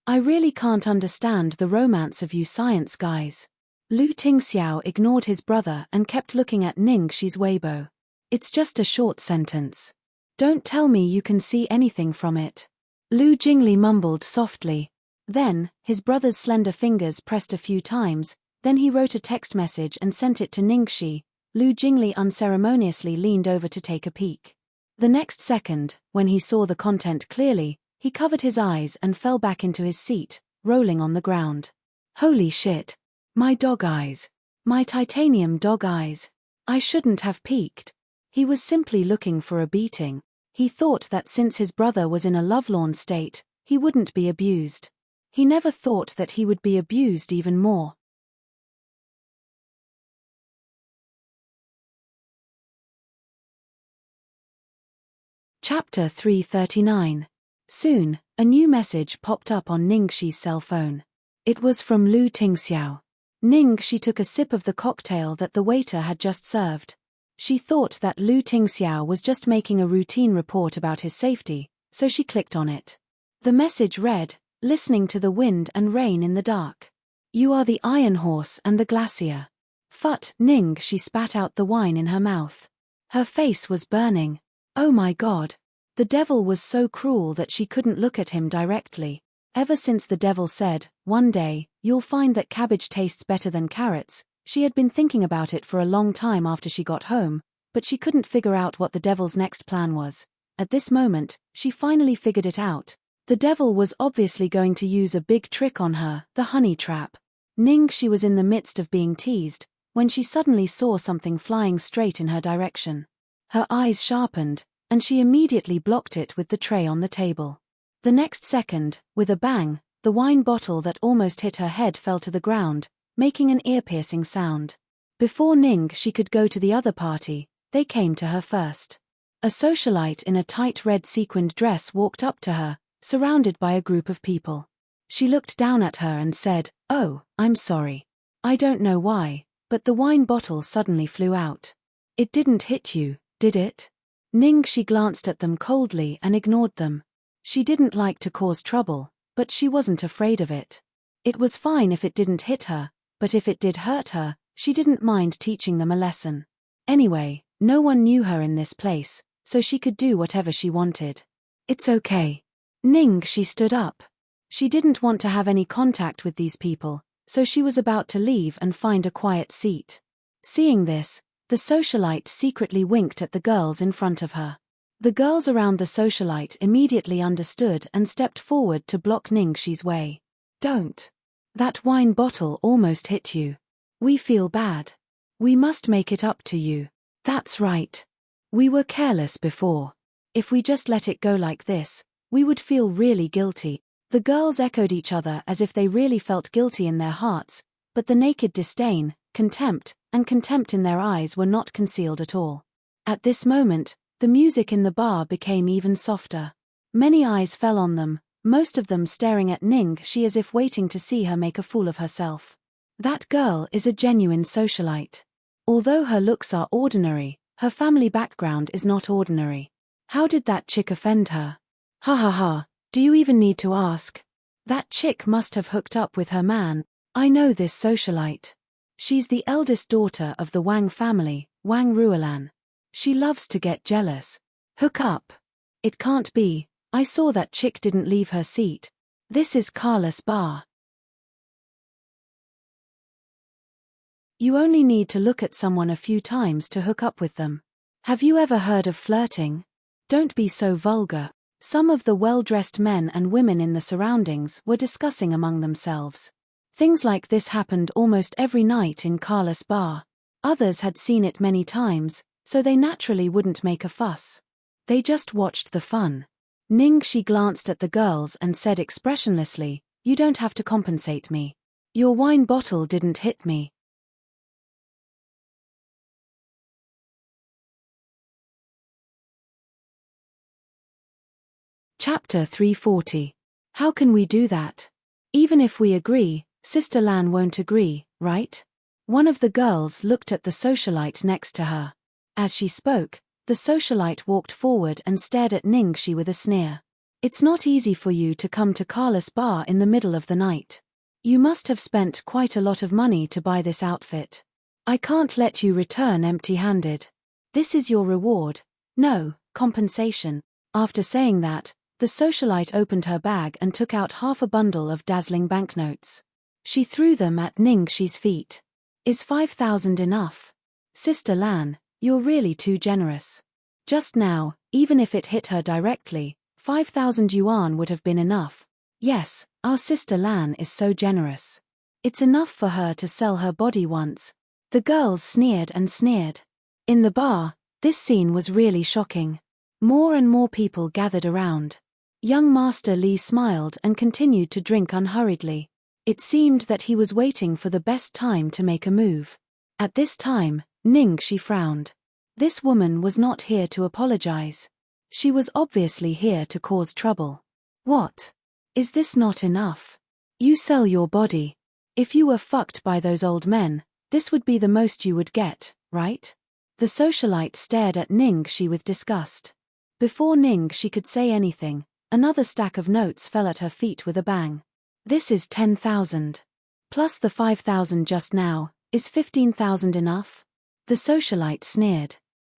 I really can't understand the romance of you science guys. Lu Tingxiao ignored his brother and kept looking at Ning Shi's Weibo. It's just a short sentence. Don't tell me you can see anything from it. Lu Jingli mumbled softly. Then, his brother's slender fingers pressed a few times, then he wrote a text message and sent it to Ning Shi. Lu Jingli unceremoniously leaned over to take a peek. The next second, when he saw the content clearly, he covered his eyes and fell back into his seat, rolling on the ground. Holy shit. My dog eyes. My titanium dog eyes. I shouldn't have peeked. He was simply looking for a beating. He thought that since his brother was in a lovelorn state, he wouldn't be abused. He never thought that he would be abused even more. Chapter 339. Soon, a new message popped up on Ning Shi's cell phone. It was from Lu Tingxiao. Ning Shi took a sip of the cocktail that the waiter had just served. She thought that Lu Tingxiao was just making a routine report about his safety, so she clicked on it. The message read, listening to the wind and rain in the dark. You are the iron horse and the glacier. Phut. Ning Shi spat out the wine in her mouth. Her face was burning. Oh my god. The devil was so cruel that she couldn't look at him directly. Ever since the devil said, one day, you'll find that cabbage tastes better than carrots, she had been thinking about it for a long time after she got home, but she couldn't figure out what the devil's next plan was. At this moment, she finally figured it out. The devil was obviously going to use a big trick on her, the honey trap. Ning Shi was in the midst of being teased, when she suddenly saw something flying straight in her direction. Her eyes sharpened, and she immediately blocked it with the tray on the table. The next second, with a bang, the wine bottle that almost hit her head fell to the ground, making an ear-piercing sound. Before Ning Shi could go to the other party, they came to her first. A socialite in a tight red sequined dress walked up to her, surrounded by a group of people. She looked down at her and said, "Oh, I'm sorry. I don't know why, but the wine bottle suddenly flew out. It didn't hit you, did it?" Ning Shi glanced at them coldly and ignored them. She didn't like to cause trouble, but she wasn't afraid of it. It was fine if it didn't hit her, but if it did hurt her, she didn't mind teaching them a lesson. Anyway, no one knew her in this place, so she could do whatever she wanted. It's okay. Ning Shi stood up. She didn't want to have any contact with these people, so she was about to leave and find a quiet seat. Seeing this, the socialite secretly winked at the girls in front of her. The girls around the socialite immediately understood and stepped forward to block Ning Shi's way. Don't. That wine bottle almost hit you. We feel bad. We must make it up to you. That's right. We were careless before. If we just let it go like this, we would feel really guilty. The girls echoed each other as if they really felt guilty in their hearts, but the naked disdain, contempt in their eyes were not concealed at all. At this moment, the music in the bar became even softer. Many eyes fell on them, most of them staring at Ning Shi as if waiting to see her make a fool of herself. That girl is a genuine socialite. Although her looks are ordinary, her family background is not ordinary. How did that chick offend her? Ha ha ha, do you even need to ask? That chick must have hooked up with her man. I know this socialite. She's the eldest daughter of the Wang family, Wang Ruolan. She loves to get jealous. Hook up? It can't be. I saw that chick didn't leave her seat. This is Carlos Bar. You only need to look at someone a few times to hook up with them. Have you ever heard of flirting? Don't be so vulgar. Some of the well-dressed men and women in the surroundings were discussing among themselves. Things like this happened almost every night in Carlos Bar. Others had seen it many times, so they naturally wouldn't make a fuss. They just watched the fun. Ningxi glanced at the girls and said expressionlessly, "You don't have to compensate me. Your wine bottle didn't hit me." Chapter 340. How can we do that? Even if we agree, Sister Lan won't agree, right? One of the girls looked at the socialite next to her. As she spoke, the socialite walked forward and stared at Ningxi with a sneer. It's not easy for you to come to Carlos Bar in the middle of the night. You must have spent quite a lot of money to buy this outfit. I can't let you return empty-handed. This is your reward. No, compensation. After saying that, the socialite opened her bag and took out half a bundle of dazzling banknotes. She threw them at Ningxi's feet. Is 5,000 enough? Sister Lan, you're really too generous. Just now, even if it hit her directly, 5,000 yuan would have been enough. Yes, our Sister Lan is so generous. It's enough for her to sell her body once. The girls sneered and sneered. In the bar, this scene was really shocking. More and more people gathered around. Young Master Li smiled and continued to drink unhurriedly. It seemed that he was waiting for the best time to make a move. At this time, Ningxi frowned. This woman was not here to apologize. She was obviously here to cause trouble. What? Is this not enough? You sell your body. If you were fucked by those old men, this would be the most you would get, right? The socialite stared at Ningxi with disgust. Before Ningxi could say anything, another stack of notes fell at her feet with a bang. This is 10,000. Plus the 5,000 just now, is 15,000 enough? The socialite sneered.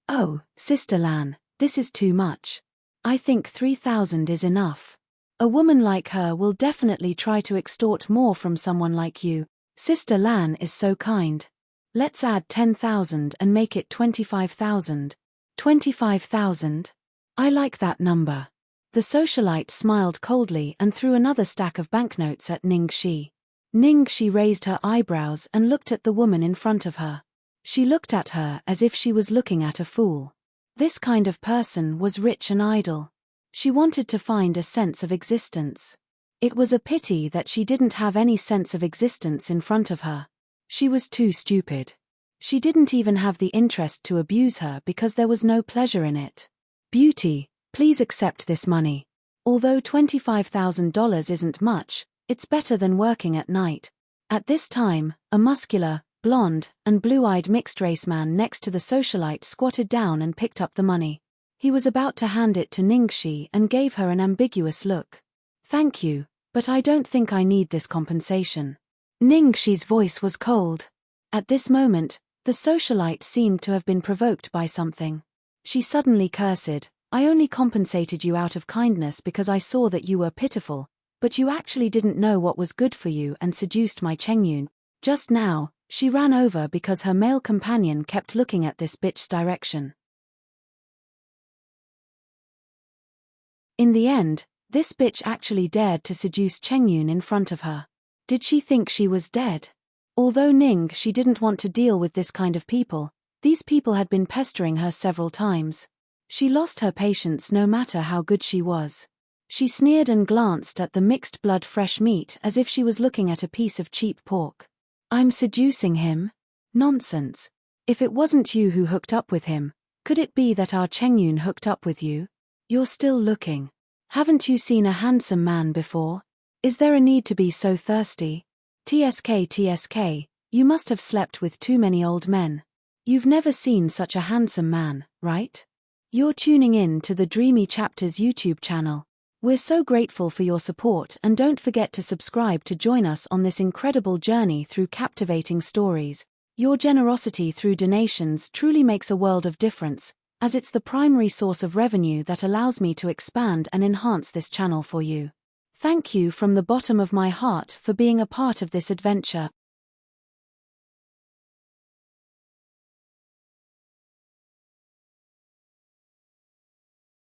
Oh, Sister Lan, this is too much. I think 3,000 is enough. A woman like her will definitely try to extort more from someone like you. Sister Lan is so kind. Let's add 10,000 and make it 25,000. 25,000? I like that number. The socialite smiled coldly and threw another stack of banknotes at Ningxi. Ningxi raised her eyebrows and looked at the woman in front of her. She looked at her as if she was looking at a fool. This kind of person was rich and idle. She wanted to find a sense of existence. It was a pity that she didn't have any sense of existence in front of her. She was too stupid. She didn't even have the interest to abuse her because there was no pleasure in it. Beauty, please accept this money. Although $25,000 isn't much, it's better than working at night. At this time, a muscular, blonde, and blue-eyed mixed-race man next to the socialite squatted down and picked up the money. He was about to hand it to Ningxi and gave her an ambiguous look. Thank you, but I don't think I need this compensation. Ningxi's voice was cold. At this moment, the socialite seemed to have been provoked by something. She suddenly cursed. I only compensated you out of kindness because I saw that you were pitiful, but you actually didn't know what was good for you and seduced my Chengyun. Just now, she ran over because her male companion kept looking at this bitch's direction. In the end, this bitch actually dared to seduce Chengyun in front of her. Did she think she was dead? Although Ningxi didn't want to deal with this kind of people, these people had been pestering her several times. She lost her patience no matter how good she was. She sneered and glanced at the mixed blood fresh meat as if she was looking at a piece of cheap pork. I'm seducing him? Nonsense. If it wasn't you who hooked up with him, could it be that our Chengyun hooked up with you? You're still looking. Haven't you seen a handsome man before? Is there a need to be so thirsty? TSK, you must have slept with too many old men. You've never seen such a handsome man, right? You're tuning in to the Dreamy Chapters YouTube channel. We're so grateful for your support, and don't forget to subscribe to join us on this incredible journey through captivating stories. Your generosity through donations truly makes a world of difference, as it's the primary source of revenue that allows me to expand and enhance this channel for you. Thank you from the bottom of my heart for being a part of this adventure.